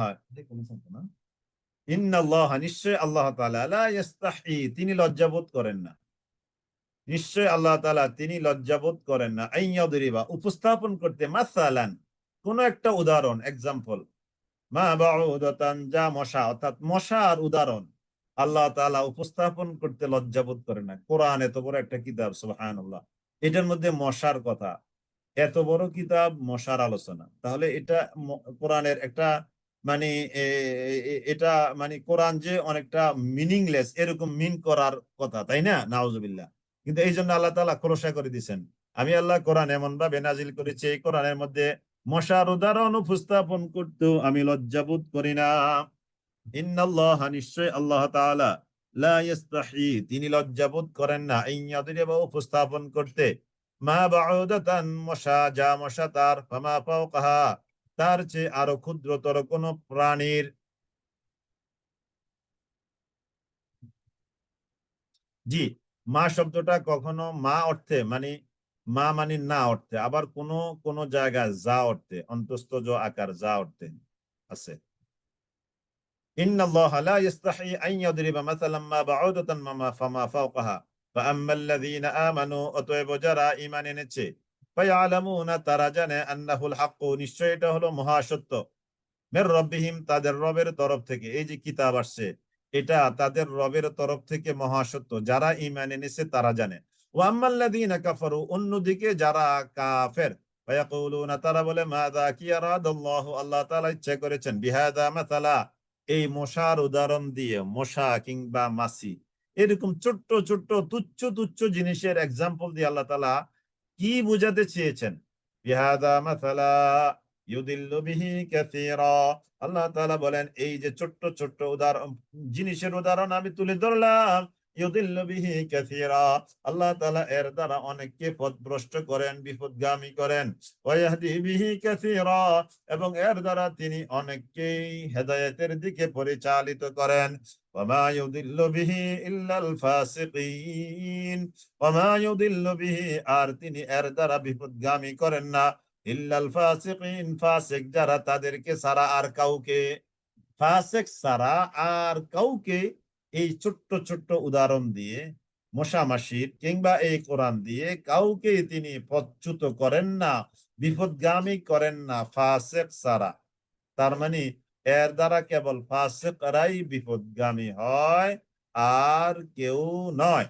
ইন্নাল্লাহ, নিশ্চয় আল্লাহ তাআলা, লা ইস্তাহি, তিনি লজ্জাবোধ করেন না, নিশ্চয় আল্লাহ তাআলা তিনি লজ্জাবোধ করেন না, আইয়াদরিবা, উপস্থাপন করতে, মাসালান, কোন একটা উদাহরণ, এক্সাম্পল, মা বাউদাতান, যা মশা, অর্থাৎ মশার উদাহরণ আল্লাহ তাআলা উপস্থাপন করতে লজ্জাবোধ করেন না। কোরআন এত বড় একটা কিতাব, সুবহানাল্লাহ, এটার মধ্যে মশার কথা, এত বড় কিতাব মশার আলোচনা, তাহলে এটা কোরআনের একটা মানে এটা মানে কোরআন যে অনেকটা মিনিংলেস এরকম মিন করার কথা, তাই না? নাউজুবিল্লাহ। কিন্তু এই জন্য আল্লাহ তাআলা খোলসা করে দিয়েছেন, আমি আল্লাহ কোরআন এমন ভাবে নাজিল করেছি, এই কোরআনের মধ্যে মশার উদাহরণ উপস্থাপন করতেও আমি লজ্জাবোধ করি না। ইন্নাল্লাহ, নিশ্চয় আল্লাহ তাআলা, লা ইস্তাহি, তিনি লজ্জাবোধ করেন না, ইয়াদরিবা, উপস্থাপন করতে, মা বাউদাতান, মশা, যা মশা তার, ফামা ফাওকাহা, তার চেয়ে আরো ক্ষুদ্রতর কোন প্রাণীর। জি, মা শব্দটা কখনো মা অর্থে মানে মা মানে না অর্থে, আবার কোন কোন জায়গায় যা অর্থে, অন্তস্থজ আকার যা অর্থে আছে। ইন্নাল্লাহা লা ইস্তাহি আন ইয়াদরিবা মাসালাম মা বাউদাতান ফামা ফাওকাহা ফাআম্মাল্লাযীনা আমানু, অতএব যারা ঈমান এনেছে, ফায়ালামুনা, তারা জানে, আন্নাহুল হাক্কু, নিশ্চয় এটা হলো মহাসত্য, মির রাব্বিহিম, তাদের রবের তরফ থেকে। এই যে কিতাব আসছে, এটা তাদের রবের তরফ থেকে মহাসত্য, যারা ঈমান এনেছে তারা জানে। ওয়া আম্মাল্লাযীনা কাফারু, অন্যদিকে যারা কাফের, ফায়াকুলুনা, তারা বলে, মাযা, কি আরাদাল্লাহু, আল্লাহ তাআলা ইচ্ছা করেছেন, বিহাদা মাসালা, এই মশার উদাহরণ দিয়ে, মশা কিংবা মাছি, এরকম ছোট্ট ছোট্ট তুচ্ছ তুচ্ছ জিনিসের এক্সাম্পল দিয়ে আল্লাহ তাআলা কি বুঝাতে চেয়েছেন? বিহাদা মাসালা ইউদিল্লু বিহি কাসীরা, আল্লাহ তাআলা বলেন, এই যে ছোট্ট ছোট্ট উদাহরণ, জিনিসের উদাহরণ আমি তুলে ধরলাম, ইউদিল্লু বিহি কাসীরা, আল্লাহ তাআলা এর দ্বারা অনেককে পথভ্রষ্ট করেন, বিপথগামী করেন, ওয়া ইয়াহদি বিহি কাসীরা, এবং এর দ্বারা তিনি অনেককেই হেদায়েতের দিকে পরিচালিত করেন। ওয়া মা ইউদিল্লু বিহি ইল্লাল ফাসিকিন, ওয়া মা ইউদিল্লু বিহি, আর তিনি এর দ্বারা বিপথগামী করেন না, ইল্লাল ফাসিকিন, ফাসিক যারা, তাদেরকে ছাড়া আর কাউকে, ফাসিক ছাড়া আর কাউকে এই ছোট্ট ছোট্ট উদাহরণ দিয়ে, মশামাছির কিংবা এই কোরআন দিয়ে কাউকে তিনি পথচ্যুত করেন না, বিপথগামী করেন না, ফাসিক ছাড়া। তার মানে এর দ্বারা কেবল ফাসিকরাই বিপথগামী হয়, আর কেউ নয়।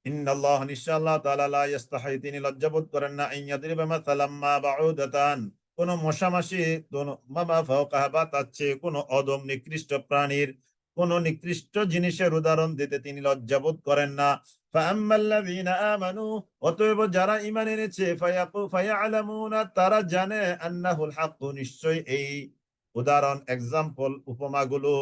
ইন্নাল্লাহ, নিশ্চয় আল্লাহ তাআলা, লা ইস্তাহি, তিনি লজ্জাবোধ করেন না, আন ইয়াদরিবা মাসালাম মা বাউদাতান, কোন মশামাছি, মামা ফাওকাহা, বা তার চেয়ে কোন অদম নিকৃষ্ট প্রাণীর, কোন নিকৃষ্ট জিনিসের উদাহরণ দিতে তিনি লজ্জাবোধ করেন না। ফাআম্মাল্লাযীনা আমানু, অতএব যারা ঈমান এনেছে, ফায়ালামুনা, তারা জানে, আন্নাহুল হাক্কু, নিশ্চয় এই উদাহরণ, এক্সাম্পল, উপমাগুলো,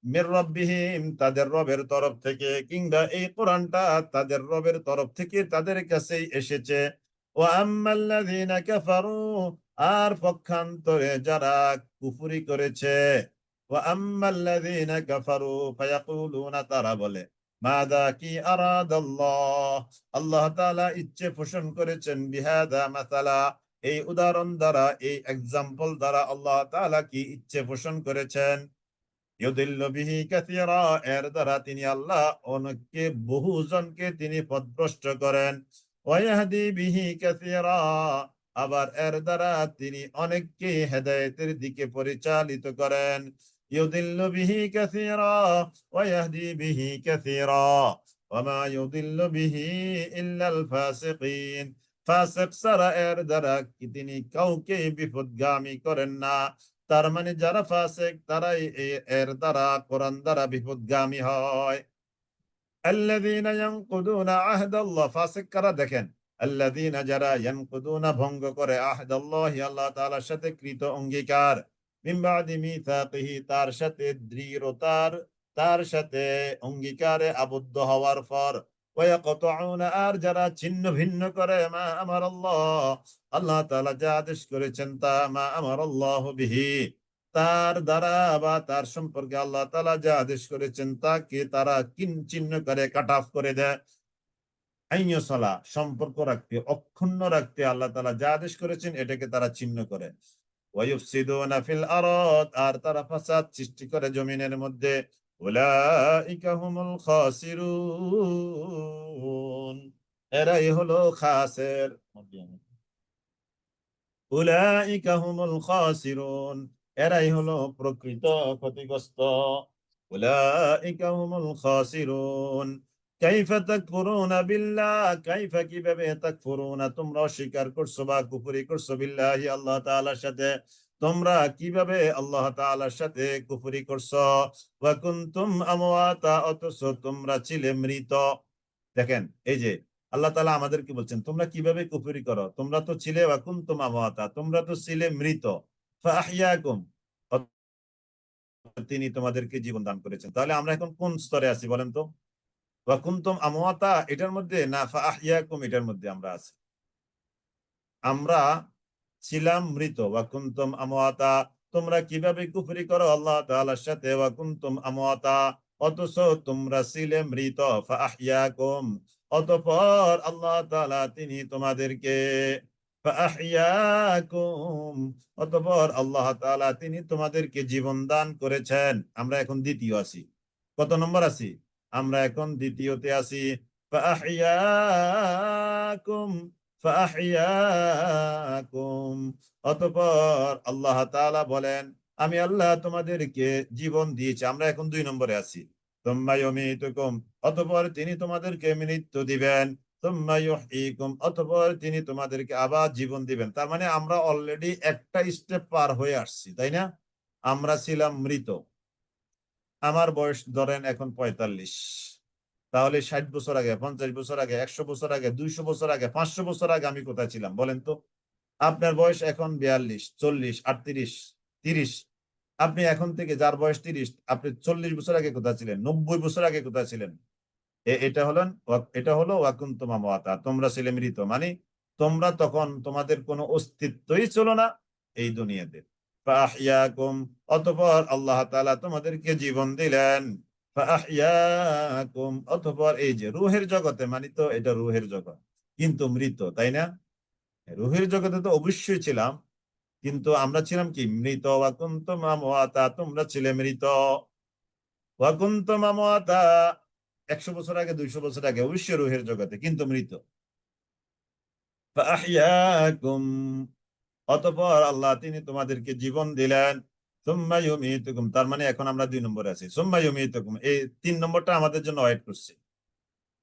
মির রাব্বিহিম, তাদের রবের তরফ থেকে, কিংবা এই কোরআনটা তাদের রবের তরফ থেকে তাদের কাছেই এসেছে। ওয়া আম্মাল্লাযীনা কাফারু, আর পক্ষান্তরে যারা কুফরি করেছে, ওয়া আম্মাল্লাযীনা কাফারু ফায়াকুলুনা, তারা বলে, মাযা, কি আরাদাল্লাহ, আল্লাহ তাআলা ইচ্ছে পোষণ করেছেন, বিহাদা মাসালা, এই উদাহরণ দ্বারা, এই এক্সাম্পল দ্বারা আল্লাহ তাআলা কি ইচ্ছে পোষণ করেছেন? ইউদিল্লু বিহি কাসীরা, এর দ্বারা তিনি, আল্লাহ, অনেককে, বহুজনকে তিনি পথভ্রষ্ট করেন। ওয়া ইয়াহদি বিহি কাসীরা, আবার এর দ্বারা তিনি অনেককে হেদায়েতের দিকে পরিচালিত করেন। ইউদিল্লু বিহি কাসীরা ওয়া ইয়াহদি বিহি কাসীরা ওয়া মা ইউদিল্লু বিহি ইল্লাল ফাসিকিন, ফাসিক ছাড়া এর দ্বারা কি তিনি কাউকে বিপথগামী করেন না। তার মানে যারা ফাসিক, তারাই এর দ্বারা, কোরআন দ্বারা বিপথগামী হয়। আল্লাযীনা ইয়ানকুদুনা আহদাল্লাহ, ফাসিক কারা দেখেন, আল্লাযীনা, যারা, ইয়ানকুদুনা, ভঙ্গ করে, আহদাল্লাহি, আল্লাহ তাআলার সাথে কৃত অঙ্গীকার, মিন বাদি মিসাকিহি, তার সাথে দৃঢ়তার, তার সাথে অঙ্গীকারে আবদ্ধ হওয়ার পর, ওয়া ইয়াকতাউনা, আর যারা ছিন্ন ভিন্ন করে, মা আমারাল্লাহ, আল্লাহ তাআলা যা আদেশ করেছেন তা, মা আমারাল্লাহু বিহি, তার দ্বারা বা তার সম্পর্কে আল্লাহ তাআলা যা আদেশ করেছেন তাকে তারা চিহ্ন করে, কাট অফ করে দেয়। আইয়ুসালা, সম্পর্ক রাখতে, অক্ষুণ্ণ রাখতে আল্লাহ তাআলা যা আদেশ করেছেন এটাকে তারা চিহ্ন করে। ওয়ায়ুফসিদুনা ফিল আরদ, আর তারা ফাসাদ সৃষ্টি করে জমিনের মধ্যে। উলাইকা হুমুল খাসিরুন, এরাই হলো খাসির। উলাইকা হুমুল খাসিরুন, এরাই হলো প্রকৃত ক্ষতিগ্রস্ত। উলাইকা হুমুল খাসিরুন, কাইফা তাকফুরুনা বিল্লাহ, কাইফা কিভাবে তাকফুরুনা তোমরা অস্বীকার করছো বা কুফরি করছো বিল্লাহি আল্লাহ তাআলার সাথে, তোমরা কিভাবে আল্লাহ তাআলার সাথে কুফরি করছো। ওয়া কুনতুম আমওয়াতা, অথচ তোমরা ছিলে মৃত। দেখেন এই যে আল্লাহ তাআলা আমাদেরকে বলছেন তোমরা কিভাবে কুফরি করো, তোমরা তো ছিলে ওয়া কুনতুম আমওয়াতা, তোমরা তো ছিলে মৃত। ফাআহইয়াকুম, তিনি তোমাদেরকে জীবন দান করেছেন। তাহলে আমরা এখন কোন স্তরে আছি বলেন তো? ওয়া কুনতুম আমওয়াতা এটার মধ্যে না ফাআহইয়াকুম এটার মধ্যে আমরা আছি? আমরা ছিলাম মৃত। ওয়া কুনতুম আমওয়াতা, তোমরা কিভাবে কুফরি করো আল্লাহ তাআলার সাথে। ওয়া কুনতুম আমওয়াতা, অথচ তোমরা ছিলে মৃত। ফাআহইয়াকুম, অতঃপর আল্লাহ তাআলা তিনি তোমাদেরকে, ফাআহইয়াকুম, অতঃপর আল্লাহ তাআলা তিনি তোমাদেরকে জীবন দান করেছেন। আমরা এখন দ্বিতীয় আছি। কত নম্বর আছি? আমরা এখন দ্বিতীয়তে আছি। ফাআহইয়াকুম, ফাআহইয়াকুম, অতঃপর আল্লাহ তাআলা বলেন আমি আল্লাহ তোমাদেরকে জীবন দিয়েছি। আমরা এখন 2 নম্বরে আছি। সুম্মা ইউমীতুকুম, অতঃপর তিনি তোমাদেরকে মৃত্যু দিবেন। সুম্মা ইউহয়ীকুম, অতঃপর তিনি তোমাদেরকে আবার জীবন দিবেন। তার মানে আমরা অলরেডি একটা স্টেপ পার হয়ে আসছি, তাই না? আমরা ছিলাম মৃত। আমার বয়স ধরেন এখন 45। তাহলে 60 বছর আগে, 50 বছর আগে, 100 বছর আগে, 200 বছর আগে, 500 বছর আগে আমি কোথায় ছিলাম বলেন তো? আপনার বয়স এখন 42, 40, 38, 30। আপনি এখন থেকে যার বয়স 30, আপনি 40 বছর আগে কোথায় ছিলেন? 90 বছর আগে কোথায় ছিলেন? এটা হলো ওয়াকুনতুম আমওয়াতা, তোমরা ছিলে মৃত। মানে তোমরা তখন তোমাদের কোনো অস্তিত্বই ছিল না এই দুনিয়াতে। ফাআহইয়াকুম, অতঃপর আল্লাহ তাআলা তোমাদেরকে জীবন দিলেন। ফাআহইয়াকুম, অতঃপর এই যে রূহের জগতে, মানে তো এটা রূহের জগৎ কিন্তু মৃত, তাই না? রূহের জগতে তো অবশ্যই ছিলাম, কিন্তু আমরা ছিলাম কি? মৃত। ওয়াকুনতুম আমওয়াতা, তোমরা ছিলে মৃত। ওয়াকুনতুম আমওয়াতা, 100 বছর আগে, 200 বছর আগে অবশ্যই রূহের জগতে, কিন্তু মৃত। ফাআহইয়াকুম, অতঃপর আল্লাহ তিনি তোমাদেরকে জীবন দিলেন। সুম্মা ইউমীতুকুম, তার মানে এখন আমরা 2 নম্বরে আছি। সুম্মা ইউমীতুকুম, এই 3 নম্বরটা আমাদের জন্য ওয়েট করছে,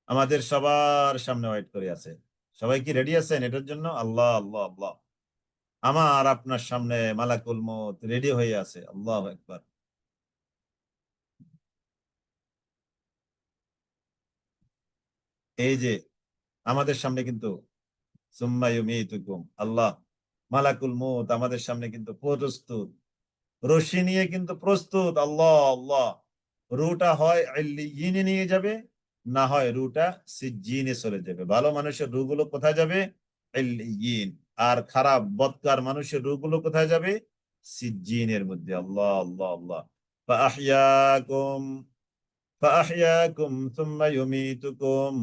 আমাদের সবার সামনে ওয়েট করে আছে। সবাই কি রেডি আছেন এটার জন্য? আল্লাহ আল্লাহ আল্লাহ, আমার আপনার সামনে মালাকুল মউত রেডি হয়ে আছে। আল্লাহু আকবার। এই যে আমাদের সামনে কিন্তু সুম্মা ইউমীতুকুম, আল্লাহ মালাকুল মউত আমাদের সামনে কিন্তু প্রস্তুত, রশি নিয়ে কিন্তু প্রস্তুত। আল্লাহ আল্লাহ, রুটা হয় ইল্লিয়িনে নিয়ে যাবে, না হয় রুটা সিজ্জিনে চলে যাবে। ভালো মানুষের রুগুলো কোথায় যাবে? ইল্লিয়িন। আর খারাপ বদকার মানুষের রুগুলো কোথায় যাবে? সিজ্জিনের মধ্যে। আল্লাহ আল্লাহ আল্লাহ। ফাআহইয়াকুম, ফাআহইয়াকুম সুম্মা ইউমীতুকুম,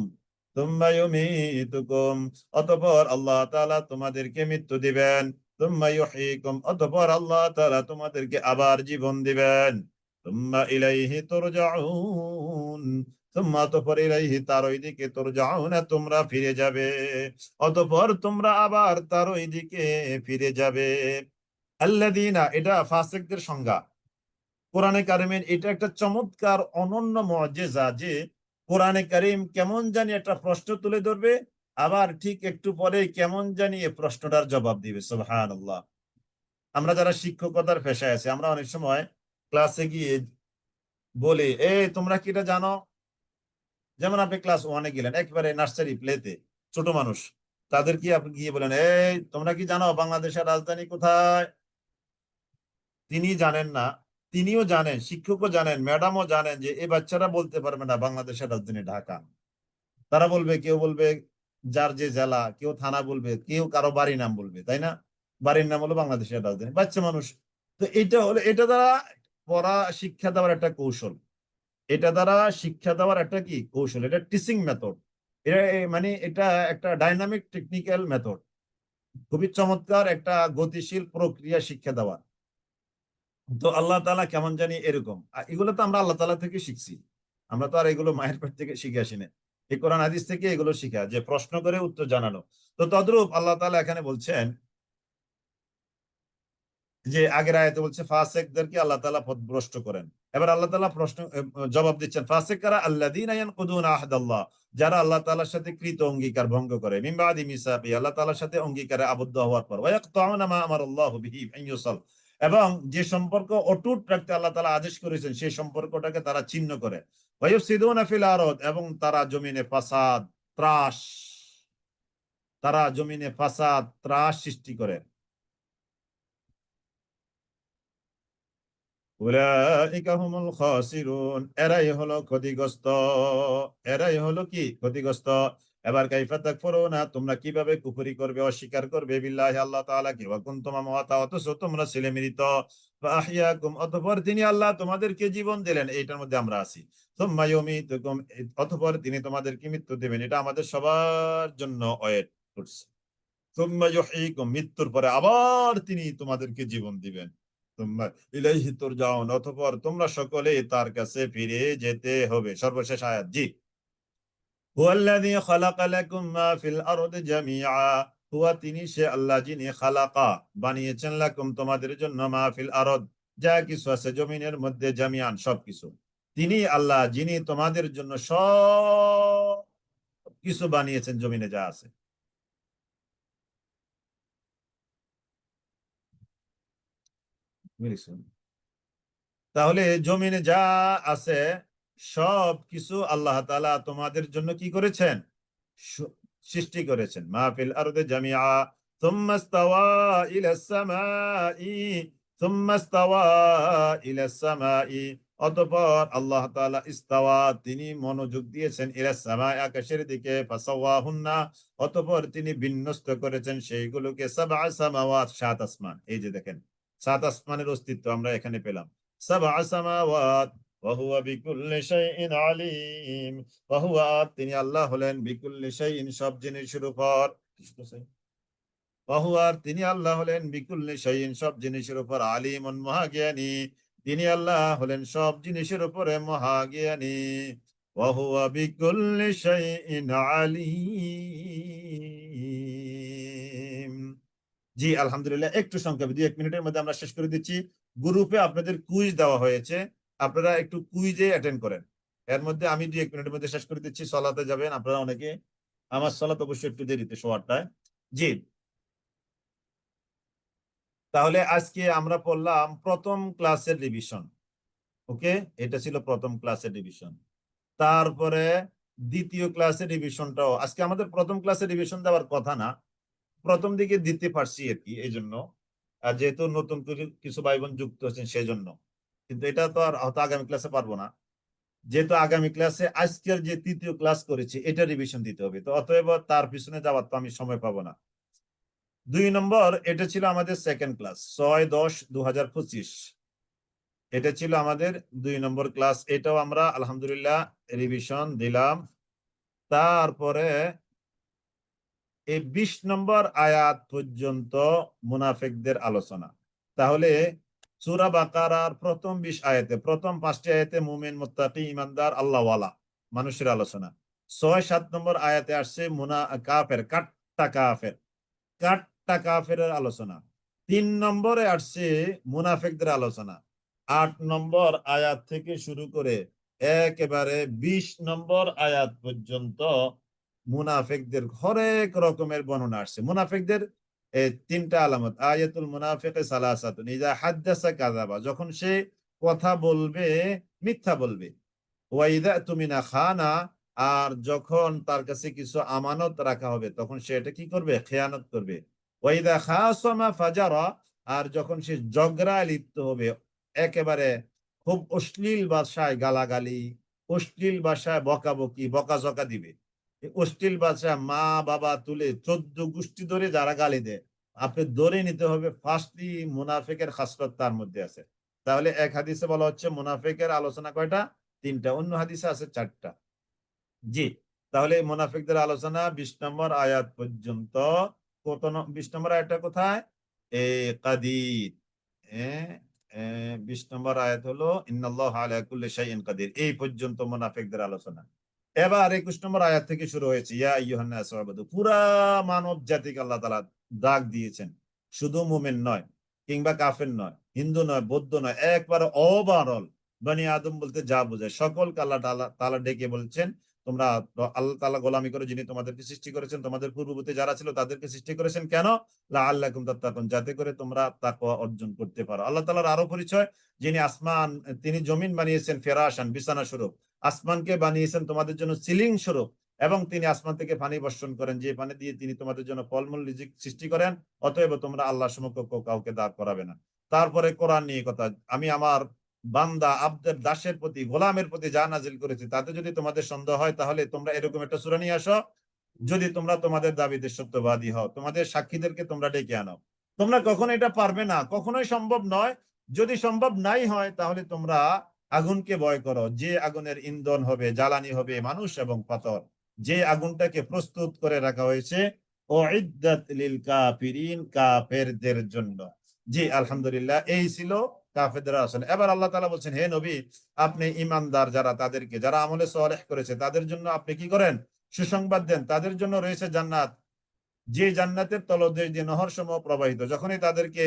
সুম্মা ইউমীতুকুম, অতঃপর আল্লাহ তাআলা তোমাদেরকে মৃত্যু দিবেন। সুম্মা ইউহয়ীকুম, অতঃপর আল্লাহ তাআলা তোমাদেরকে আবার জীবন দিবেন। সুম্মা ইলাইহি তুরজাউন, সুম্মা, অতঃপর ইলাইহি, তার ওইদিকে, তুরজাউন, তোমরা ফিরে যাবে। অতঃপর তোমরা আবার তার ওইদিকে ফিরে যাবে। আল্লাযীনা, এটা ফাসিকদের সংজ্ঞা। কোরআনে কারিমের এটা একটা চমৎকার অনন্য মুআজিজা যে কোরআনে কারিম কেমন জানি একটা প্রশ্ন তুলে ধরবে, আবার ঠিক একটু পরে কেমন জানি এই প্রশ্নটার জবাব দিবে। সুবহানাল্লাহ। আমরা যারা শিক্ষকতার পেশায় আছি, আমরা অনেক সময় ক্লাসে গিয়ে বলি এই তোমরা কি এটা জানো? যেমন আপনি ক্লাস 1-এ গেলেন, একেবারে নার্সারি প্লেতে, ছোট মানুষ, তাদের কি আপনি গিয়ে বলেন এই তোমরা কি জানো বাংলাদেশের রাজধানী কোথায়? তিনি জানেন না, তিনিও জানেন, শিক্ষকও জানেন, ম্যাডামও জানেন যে এই বাচ্চারা বলতে পারবে না বাংলাদেশের রাজধানী ঢাকা। তারা বলবে, কেউ বলবে যার যে জেলা, কেউ থানা বলবে, কেউ কারো বাড়ির নাম বলবে, তাই না? বাড়ির নাম হলো বাংলাদেশের রাজধানী, বাচ্চা মানুষ। তো এটা হলো, এটা দ্বারা পড়া শিক্ষা দেওয়ার একটা কৌশল, এটা দ্বারা শিক্ষা দেওয়ার একটা কি কৌশল, এটা টিচিং মেথড। এটা মানে এটা একটা ডাইনামিক টেকনিক্যাল মেথড, খুবই চমৎকার একটা গতিশীল প্রক্রিয়া শিক্ষা দেওয়া। তো আল্লাহ তাআলা কেমন জানি এরকম, এগুলো তো আমরা আল্লাহ তাআলা থেকে শিখছি, আমরা তো আর এগুলো মায়ের পেট থেকে শিখে আসি না। এই কোরআন হাদিস থেকে এগুলো শিখা, যে প্রশ্ন করে উত্তর জানানো। তো তদ্রূপ আল্লাহ তাআলা এখানে বলছেন যে আগের আয়াতে বলছে ফাসিকদেরকে আল্লাহ তাআলা পথভ্রষ্ট করেন। এবার আল্লাহ তাআলা প্রশ্ন জবাব দিচ্ছেন, ফাসিকারা আল্লাযীনা ইয়ানকুদুনা আহদাল্লাহ, যারা আল্লাহ তাআলার সাথে কৃত অঙ্গীকার ভঙ্গ করে, মিন বাদি মিসাকি, আল্লাহ তাআলার সাথে অঙ্গীকারে আবদ্ধ হওয়ার পর, ওয়া ইয়াকতাউনা মা আমারাল্লাহু বিহি আন ইউসাল, এবং যে সম্পর্ক অটুট রাখতে আল্লাহ তাআলা আদেশ করেছেন সেই সম্পর্কটাকে তারা ছিন্ন করে, ওয়া ইউফসিদুনা ফিল আরদ, এবং তারা জমিনে ফাসাদ ত্রাস, তারা জমিনে ফাসাদ ত্রাস সৃষ্টি করে। উলাইকা হুমুল খাসিরুন, এরাই হলো ক্ষতিগ্রস্ত, এরাই হলো কি ক্ষতিগ্রস্ত। এবার কাইফা তাকফুরুনা, তোমরা কিভাবে কুফরি করবে, অস্বীকার করবে, বিল্লাহি আল্লাহ তাআলাকে, ওয়া কুনতুম আমওয়াতা, অথচ তোমরা ছিলে মৃত, ফাআহইয়াকুম, অতঃপর তিনি আল্লাহ তোমাদেরকে জীবন দিলেন, এইটার মধ্যে আমরা আছি। সুম্মা ইউমীতুকুম, অতঃপর তিনি তোমাদেরকে মৃত্যু দেবেন, এটা আমাদের সবার জন্য ওয়েট করছে। সুম্মা ইউহয়িকুম, মৃত্যুর পরে আবার তিনি তোমাদেরকে জীবন দিবেন। সুম্মা ইলাইহি তুরজাউন, অতঃপর তোমরা সকলে তার কাছে ফিরে যেতে হবে। সর্বশেষ আয়াত, জি। হুয়াল্লাযী খালাকা লাকুম মা ফিল আরদি জামিআ, হুয়া তিনি সে আল্লাহ যিনি খালাকা বানিয়েছেন, লাকুম তোমাদের জন্য, মা ফিল আরদ যা কিছু আছে জমিনের মধ্যে, জামিআন সবকিছু। তিনি আল্লাহ যিনি তোমাদের জন্য সব কিছু বানিয়েছেন জমিনে যা আছে। বুঝেছেন? তাহলে জমিনে যা আছে সব কিছু আল্লাহ তাআলা তোমাদের জন্য কি করেছেন, সৃষ্টি করেছেন। মাহফিল আরদে জামিআ সুম্মা ইস্তাওয়া ইলাস সামাই, সুম্মা ইস্তাওয়া ইলাস সামাই, অতঃপর আল্লাহ তাআলা ইস্তাওয়া তিনি মনোযোগ দিয়েছেন, ইলাস সামাই আকাশের দিকে, ফাসাওয়াহুন্না, অতঃপর তিনি বিন্যস্ত করেছেন সেইগুলোকে, সাবআ সামাওয়াত সাত আসমান। এই যে দেখেন সাত আসমানের অস্তিত্ব আমরা এখানে পেলাম, সাবআ সামাওয়াত, ওয়া হুয়া বিকুল্লি শাইইন আলিম, ওয়া হুয়া তিনি আল্লাহ হলেন, বিকুল্লি শাইইন সব জিনিসের উপর, ওয়া হুয়া তিনি আল্লাহ হলেন, বিকুল্লি শাইইন সব জিনিসের উপর, আলিমুন মহাজ্ঞানী, তিনি আল্লাহ হলেন সব জিনিসের উপরে মহাজ্ঞানী, ওয়া হুয়া বিকুল্লি শাইইন আলিম। জি আলহামদুলিল্লাহ, একটু সংক্ষেপে 2-1 মিনিটের মধ্যে আমরা শেষ করে দিচ্ছি। গ্রুপে আপনাদের কুইজ দেওয়া হয়েছে, আপনারা একটু কুইজে অ্যাটেন্ড করেন। এর মধ্যে আমি 2-1 মিনিটের মধ্যে শেষ করে দিচ্ছি। সলাতে যাবেন আপনারা অনেকে, আমার সলাত অবশ্যই একটু দেরিতে, 8:30। জি, তাহলে আজকে আমরা পড়লাম প্রথম ক্লাসের রিভিশন। ওকে, এটা ছিল প্রথম ক্লাসের রিভিশন। তারপরে দ্বিতীয় ক্লাসের রিভিশনটাও আজকে, আমাদের প্রথম ক্লাসের রিভিশন দেওয়ার কথা না, প্রথম দিকে দিতে পারছি আর কি, এই জন্য, আর যেহেতু নতুন কিছু ভাই বোন যুক্ত হচ্ছেন সেই জন্য। কিন্তু এটা তো আর হয়তো আগামী ক্লাসে পারবো না, যেহেতু আগামী ক্লাসে আজকের যে তৃতীয় ক্লাস করেছি এটা রিভিশন দিতে হবে, তো অতএব তার পিছনে যাওয়ার তো আমি সময় পাবো না। 2 নম্বর, এটা ছিল আমাদের সেকেন্ড ক্লাস, 6-10-2025, এটা ছিল আমাদের 2 নম্বর ক্লাস। এটাও আমরা আলহামদুলিল্লাহ রিভিশন দিলাম। তারপরে এই 20 নম্বর আয়াত পর্যন্ত মুনাফিকদের আলোচনা। তাহলে সূরা বাকারার প্রথম 20 আয়াতে, প্রথম 5টি আয়াতে মুমিন, মুত্তাকি, ইমানদার, আল্লাহওয়ালা মানুষের আলোচনা। 6-7 নম্বর আয়াতে আসছে কাফের, কাট্টা কাফের, কাট্টা কাফেরের আলোচনা। 3 নম্বরে আসছে মুনাফিকদের আলোচনা। 8 নম্বর আয়াত থেকে শুরু করে একেবারে 20 নম্বর আয়াত পর্যন্ত মুনাফিকদের হরেক রকমের বর্ণনা আসছে। মুনাফিকদের 3টা আলামত, আয়াতুল মুনাফিকে সালাসাতুন, ইযা হাদ্দাসা কাযাবা, যখন সে কথা বলবে মিথ্যা বলবে, ওয়া ইযা তুমিনা খানা, আর যখন তার কাছে কিছু আমানত রাখা হবে তখন সে এটা কি করবে, খেয়ানত করবে, ওয়া ইযা খাসামা ফাজারা, আর যখন সে ঝগড়ায় লিপ্ত হবে, একেবারে খুব অশ্লীল ভাষায় গালাগালি, অশ্লীল ভাষায় বকাবকি, বকাঝকা দিবে। অশ্লীল ভাষা মা বাবা তুলে 14 গোষ্ঠী ধরে যারা গালি দেয়, আপনি ধরে নিতে হবে ফার্স্টলি মুনাফিকের খাসলত তার মধ্যে আছে। তাহলে এক হাদিসে বলা হচ্ছে মুনাফিকের আলোচনা কয়টা, 3টা, অন্য হাদিসে আছে 4টা। জি, তাহলে মুনাফিকদের আলোচনা 20 নম্বর আয়াত পর্যন্ত। কত 20 নম্বর আয়াতটা কোথায়, কাদির, 20 নম্বর আয়াত হলো ইন্নাল্লাহা আলা কুল্লি শাইইন কাদির, এই পর্যন্ত মুনাফিকদের আলোচনা। এবার 21 নম্বর আয়াত থেকে শুরু হয়েছে, ইয়া আইয়ুহান নাস উবুদু, পুরা মানব জাতিকে আল্লাহ তাআলা ডাক দিয়েছেন, শুধু মুমিন নয়, কিংবা কাফের নয়, হিন্দু নয়, বৌদ্ধ নয়, একবারে ওভারঅল বনি আদম বলতে যা বোঝায় সকলকে আল্লাহ তাআলা ডেকে বলছেন তোমরা আল্লাহ তাআলা গোলামি করো, যিনি তোমাদেরকে সৃষ্টি করেছেন, তোমাদের পূর্ববর্তী যারা ছিল তাদেরকে সৃষ্টি করেছেন কেন? লাআল্লাকুম তাত্তাকুন, যাতে করে তোমরা তাকওয়া অর্জন করতে পারো। আল্লাহ তাআলার আরো পরিচয়, যিনি আসমান, তিনি জমিন বানিয়েছেন ফেরাশান, বিছানা স্বরূপ, আসমানকে বানিয়েছেন তোমাদের জন্য সিলিং স্বরূপ, এবং তিনি আসমান থেকে পানি বর্ষণ করেন, যে পানি দিয়ে তিনি তোমাদের জন্য ফলমূল রিজিক সৃষ্টি করেন। অতএব তোমরা আল্লাহ সমকক্ষ কাউকে দাঁড় করাবে না। তারপরে কোরআন নিয়ে কথা, আমি আমার বান্দা আব্দের দাসের প্রতি, গোলামের প্রতি যা নাজিল করেছি তাতে যদি তোমাদের সন্দেহ হয়, তাহলে তোমরা এরকম একটা সূরা নিয়ে আসো, যদি তোমরা তোমাদের দাবিতে সত্যবাদী হও, তোমাদের সাক্ষীদেরকে তোমরা ডেকে আনো। তোমরা কখনো এটা পারবে না, কখনোই সম্ভব নয়। যদি সম্ভব নাই হয়, তাহলে তোমরা আগুনকে ভয় করো, যে আগুনের ইন্ধন হবে, জ্বালানি হবে মানুষ এবং পাথর, যে আগুনটাকে প্রস্তুত করে রাখা হয়েছে উইদ্দাত লিল কাফিরিন, কাফেরদের জন্য। জি আলহামদুলিল্লাহ, এই ছিল কাফেরদের আসলে। এবার আল্লাহ তাআলা বলছেন, হে নবী, আপনি ঈমানদার যারা, তাদেরকে যারা আমলে সালেহ করেছে তাদের জন্য আপনি কি করেন? সুসংবাদ দেন। তাদের জন্য রয়েছে জান্নাত, যে জান্নাতের তলদেশ দিয়ে নহর সমূহ প্রবাহিত। যখনই তাদেরকে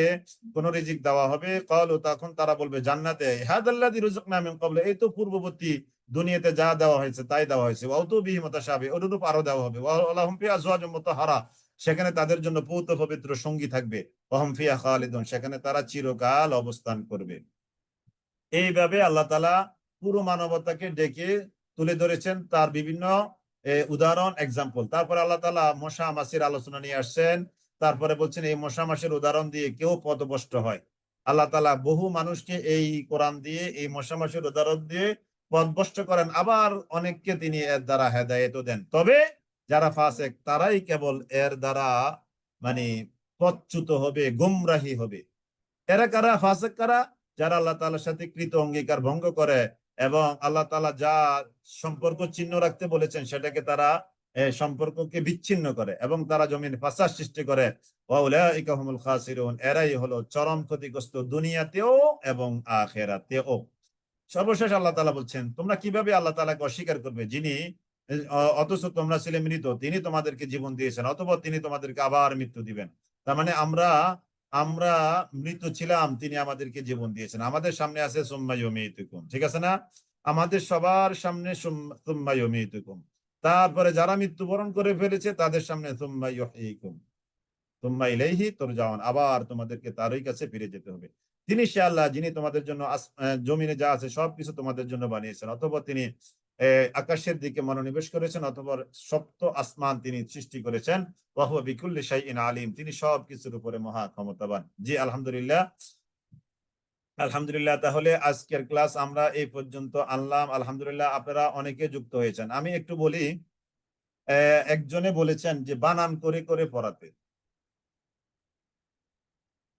কোন রিজিক দেওয়া হবে, ক্বালু, তখন তারা বলবে জান্নাতে, হাদাল্লাযী রুযিকনা মিন ক্বাবল, এই তো পূর্ববর্তী দুনিয়াতে যা দেওয়া হয়েছে তাই দেওয়া হয়েছে। ওয়া উতু বিহি মুতাশাবিহ, অনুরূপ আরো দেওয়া হবে। ওয়া লাহুম ফিহা আজওয়াজুম মুতাহহারা, সেখানে তাদের জন্য পূত পবিত্র সঙ্গী থাকবে। ওয়া হুম ফিহা খালিদুন, সেখানে তারা চিরকাল অবস্থান করবে। এইভাবে আল্লাহ তাআলা পুরো মানবতাকে ডেকে তুলে ধরেছেন তার বিভিন্ন উদাহরণ, এক্সাম্পল। তারপরে আল্লাহ তাআলা মশা মাছির আলোচনা নিয়ে আসছেন। তারপরে বলছেন এই মশা মাছির উদাহরণ দিয়ে কেউ পথভ্রষ্ট হয়। আল্লাহ তাআলা বহু মানুষকে এই কোরআন দিয়ে, এই মশা মাছির উদাহরণ দিয়ে পথভ্রষ্ট করেন, আবার অনেককে তিনি এর দ্বারা হেদায়েতও দেন। তবে যারা ফাসিক, তারাই কেবল এর দ্বারা মানে পথচ্যুত হবে, গোমরাহী হবে। এরা কারা? ফাসিক কারা? যারা আল্লাহ তাআলার সাথে কৃত অঙ্গীকার ভঙ্গ করে এবং আল্লাহ তাআলা যা সম্পর্ক চিহ্ন রাখতে বলেছেন সেটাকে তারা সম্পর্ককে বিচ্ছিন্ন করে, এবং তারা জমিন ফাসাদ সৃষ্টি করে। ওয়াউলাইকা হুমুল খাসিরুন, এরাই হলো চরম ক্ষতিগ্রস্ত দুনিয়াতেও এবং আখিরাতেও। সর্বশেষ আল্লাহ তাআলা বলছেন, তোমরা কিভাবে আল্লাহ তাআলাকে অস্বীকার করবে, যিনি অথচ তোমরা ছিলে মৃত, তিনি তোমাদেরকে জীবন দিয়েছেন, অথবা তিনি তোমাদেরকে আবার মৃত্যু দিবেন। তার মানে আমরা আমরা মৃত ছিলাম, তিনি আমাদেরকে জীবন দিয়েছেন। আমাদের সামনে আছে সুম্মা ইউমীতুকুম, ঠিক আছে না? আমাদের সবার সামনে সুম্মা ইউমীতুকুম। তারপরে যারা মৃত্যুবরণ করে ফেলেছে তাদের সামনে সুম্মা ইউহয়িকুম সুম্মা ইলাইহি তুরজাউন, আবার তোমাদেরকে তারই কাছে ফিরে যেতে হবে। তিনি সে আল্লাহ, যিনি তোমাদের জন্য জমিনে যা আছে সবকিছু তোমাদের জন্য বানিয়েছেন, অথবা তিনি আকাশের দিকে মনোনিবেশ করেছেন, অথবা সপ্ত আসমান তিনি সৃষ্টি করেছেন। ওয়া হুয়া বিকুল্লি শাইইন আলিম, তিনি সবকিছুর উপরে মহা ক্ষমতাবান। জি আলহামদুলিল্লাহ। আলহামদুলিল্লাহ, তাহলে আজকের ক্লাস আমরা এই পর্যন্ত আনলাম। আলহামদুলিল্লাহ, আপনারা অনেকে যুক্ত হয়েছেন। আমি একটু বলি, একজনে বলেছেন যে বানান করে করে পড়াতে।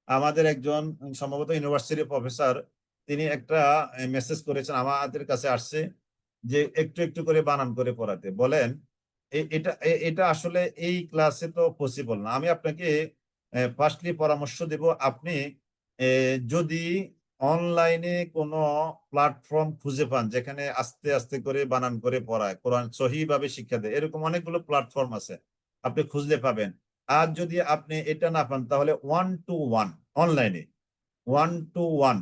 আমাদের একজন সম্ভবত ইউনিভার্সিটি প্রফেসর, তিনি একটা মেসেজ করেছেন, আমাদের কাছে আসছে যে একটু একটু করে বানান করে পড়াতে বলেন। এটা আসলে এই ক্লাসে তো পসিবল না। আমি আপনাকে ফার্স্টলি পরামর্শ দেব, আপনি যদি অনলাইনে কোনো প্ল্যাটফর্ম খুঁজে পান যেখানে আস্তে আস্তে করে বানান করে পড়ায়, কোরআন সহিভাবে শিক্ষা দেয়, এরকম অনেকগুলো প্ল্যাটফর্ম আছে, আপনি খুঁজলে পাবেন। আর যদি আপনি এটা না পান, তাহলে 1-to-1 অনলাইনে, 1-to-1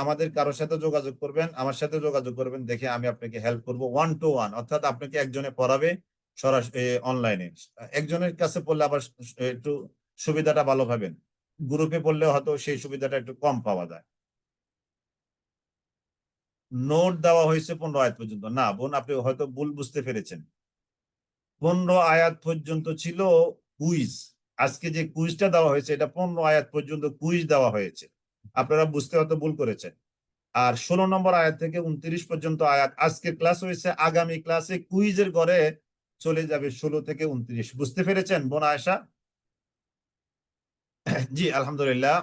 আমাদের কারোর সাথে যোগাযোগ করবেন, আমার সাথে যোগাযোগ করবেন, দেখে আমি আপনাকে হেল্প করব। 1-to-1 অর্থাৎ আপনাকে একজনে পড়াবে সরাসরি অনলাইনে। একজনের কাছে পড়লে আবার একটু সুবিধাটা ভালো পাবেন, গ্রুপে পড়লে হয়তো সেই সুবিধাটা একটু কম পাওয়া যায়। নোট দেওয়া হয়েছে 15 আয়াত পর্যন্ত না বোন, আপনি হয়তো ভুল বুঝতে পেরেছেন। 15 আয়াত পর্যন্ত ছিল কুইজ। আজকে যে কুইজটা দেওয়া হয়েছে এটা 15 আয়াত পর্যন্ত কুইজ দেওয়া হয়েছে, আপনারা বুঝতে হয়তো ভুল করেছেন। আর 16 নম্বর আয়াত থেকে 29 পর্যন্ত আয়াত আজকে ক্লাস হয়েছে। আগামী ক্লাসে কুইজের ঘরে চলে যাবে 16 থেকে 29। বুঝতে পেরেছেন বোন আয়েশা? জি আলহামদুলিল্লাহ।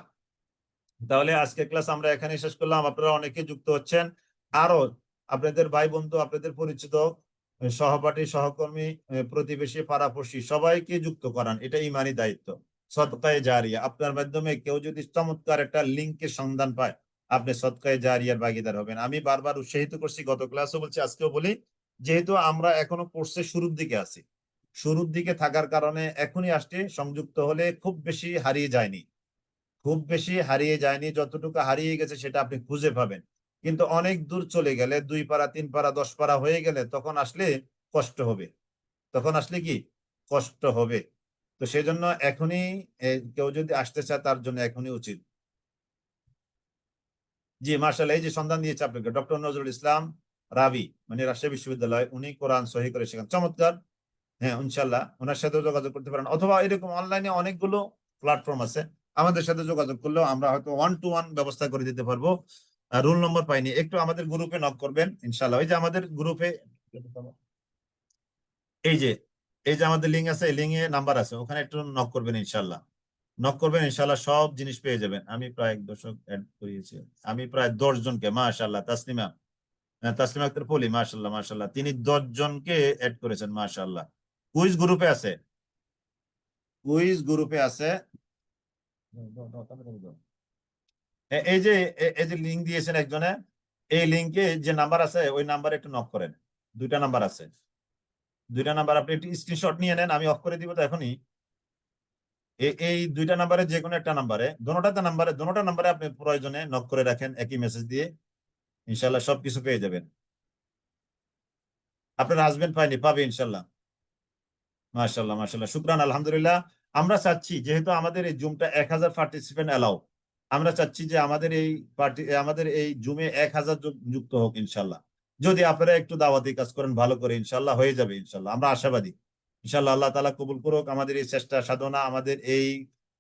তাহলে আজকে ক্লাস আমরা এখানে শেষ করলাম। আপনারা অনেকে যুক্ত হচ্ছেন, আরো আপনাদের ভাই বন্ধু, আপনাদের পরিচিত সহপাঠী, সহকর্মী, প্রতিবেশী, পাড়াপড়শি সবাইকে যুক্ত করান, এটা ইমানি দায়িত্ব। সদকায়ে জারিয়া, আপনার মাধ্যমে কেউ যদি চমৎকার একটা লিঙ্কের সন্ধান পায়, আপনি সদকায়ে জারিয়ার ভাগীদার হবেন। আমি বারবার উৎসাহিত করছি, গত ক্লাসও বলছি, আজকেও বলি, যেহেতু আমরা এখনো কোর্সের শুরুর দিকে আছি, শুরুর দিকে থাকার কারণে এখনই আসতে সংযুক্ত হলে খুব বেশি হারিয়ে যায়নি, খুব বেশি হারিয়ে যায়নি। যতটুকু হারিয়ে গেছে সেটা আপনি খুঁজে পাবেন। কিন্তু অনেক দূর চলে গেলে 2 পারা 3 পারা 10 পারা হয়ে গেলে তখন আসলে কষ্ট হবে, তখন আসলে কি কষ্ট হবে। তো সেই জন্য এখনই কেউ যদি আসতে চায় তার জন্য এখনই উচিত। জি মার্শাল্লাহ, এই যে সন্ধান দিয়েছে আপনাকে ডক্টর নজরুল ইসলাম রাবি, মানে রাজশাহী বিশ্ববিদ্যালয়, উনি কোরআন সহি করে শেখান, চমৎকার। হ্যাঁ ইনশাল্লাহ ওনার সাথে যোগাযোগ করতে পারেন, অথবা এরকম অনলাইনে অনেকগুলো প্ল্যাটফর্ম আছে, আমাদের সাথে যোগাযোগ করলেও আমরা হয়তো 1-to-1 ব্যবস্থা করে দিতে পারবো। রোল নম্বর পাইনি, একটু আমাদের গ্রুপে নক করবেন ইনশাল্লাহ। ওই যে আমাদের গ্রুপে এই যে এই যে আমাদের লিঙ্ক আছে, এই লিঙ্কে নাম্বার আছে, ওখানে একটু নক করবেন ইনশাল্লাহ। নক করবেন ইনশাল্লাহ, সব জিনিস পেয়ে যাবেন। আমি প্রায় 1 দশক অ্যাড করিয়েছি, আমি প্রায় 10 জনকে, মাশাআল্লাহ তাসলিমা, তাসলিমা আক্তার পলি, মাশাআল্লাহ মাশাআল্লাহ, তিনি 10 জনকে অ্যাড করেছেন মাশাআল্লাহ। কুইজ গ্রুপে আছে, কুইজ গ্রুপে আছে। এই যে এই যে লিঙ্ক দিয়েছেন একজনে, এই লিঙ্কে যে নাম্বার আছে ওই নাম্বারে একটু নক করেন। 2টা নাম্বার আছে, 2টা নাম্বার আপনি একটু স্ক্রিনশট নিয়ে নেন, আমি অফ করে দিব তো এখনই। এই 2টা নাম্বারে যে কোনো একটা নাম্বারে, দোনোটা নাম্বারে আপনি প্রয়োজনে নক করে রাখেন একই মেসেজ দিয়ে, ইনশাল্লাহ সবকিছু পেয়ে যাবেন। আপনার হাজবেন্ড পায়নি, পাবে ইনশাল্লাহ। মাশাল্লাহ মাশাল্লাহ, শুকরান, আলহামদুলিল্লাহ। আমরা চাচ্ছি যেহেতু আমাদের এই জুমটা 1000 পার্টিসিপেন্ট অ্যালাউ, আমরা চাচ্ছি যে আমাদের এই জুমে 1000 যুক্ত হোক ইনশাল্লাহ। যদি আপনারা একটু দাওয়াতি কাজ করেন ভালো করে, ইনশাল্লাহ হয়ে যাবে ইনশাল্লাহ, আমরা আশাবাদী। ইনশাল্লাহ আল্লাহ তাআলা কবুল করুক আমাদের এই চেষ্টা সাধনা, আমাদের এই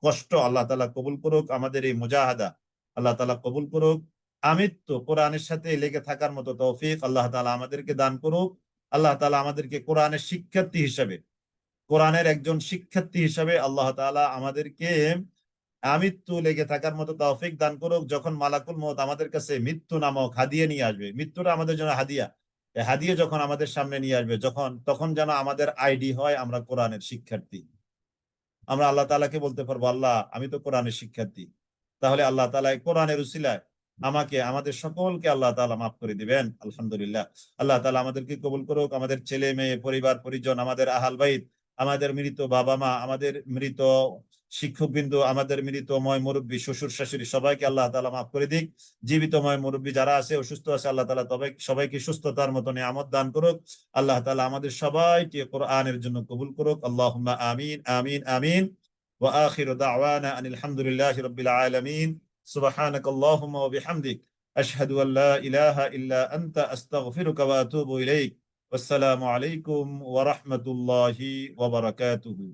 কষ্ট আল্লাহ তাআলা কবুল করুক, আমাদের এই মুজাহাদা আল্লাহ তাআলা কবুল করুক। আমৃত্যু কোরআনের সাথে লেগে থাকার মতো তৌফিক আল্লাহ তাআলা আমাদেরকে দান করুক। আল্লাহ তাআলা আমাদেরকে কোরআনের শিক্ষার্থী হিসেবে, কোরআনের একজন শিক্ষার্থী হিসেবে আল্লাহ তাআলা আমাদেরকে আমৃত্যু লেগে থাকার মতো তৌফিক দান করুক। যখন মালাকুল মউত আমাদের কাছে মৃত্যু নামক হাদিয়া নিয়ে আসবে, মৃত্যুটা আমাদের জন্য হাদিয়া, এই হাদিয়া যখন আমাদের সামনে নিয়ে আসবে, তখন যেন আমাদের আইডি হয় আমরা কোরআনের শিক্ষার্থী। আমরা আল্লাহ তাআলাকে বলতে পারবো, আল্লাহ আমি তো কোরআনের শিক্ষার্থী। তাহলে আল্লাহ তাআলা কোরআনের উসিলায় আমাকে, আমাদের সকলকে আল্লাহ তাআলা মাফ করে দিবেন আলহামদুলিল্লাহ। আল্লাহ তাআলা আমাদেরকে কবুল করুক, আমাদের ছেলে মেয়ে পরিবার পরিজন, আমাদের আহল বাইত, আমাদের মৃত বাবা মা, আমাদের মৃত শিক্ষকবৃন্দ, আমাদের মৃতময় মুরব্বী শ্বশুর শাশুড়ি, সবাইকে আল্লাহ তাআলা মাফ করে দিক। জীবিতময় মুরব্বী যারা আছে অসুস্থ আছে, আল্লাহ তাআলা সবাইকে সুস্থতার মতো নিয়ামত দান করুক। আল্লাহ তাআলা আমাদের সবাইকে কোরআনের জন্য কবুল করুক। আল্লাহুম্মা আমিন আমিন আমিন। ওয়া আখিরু দাওয়ানা আনিল হামদুলিল্লাহি রাব্বিল আলামিন। সুবহানাকাল্লাহুম্মা ওয়া বিহামদিক আশহাদু আল লা ইলাহা ইল্লা আনতা আস্তাগফিরুকা ওয়া আতুবু ইলাইক। ওয়াসসালামু আলাইকুম ওয়া রাহমাতুল্লাহি ওয়া বারাকাতুহু।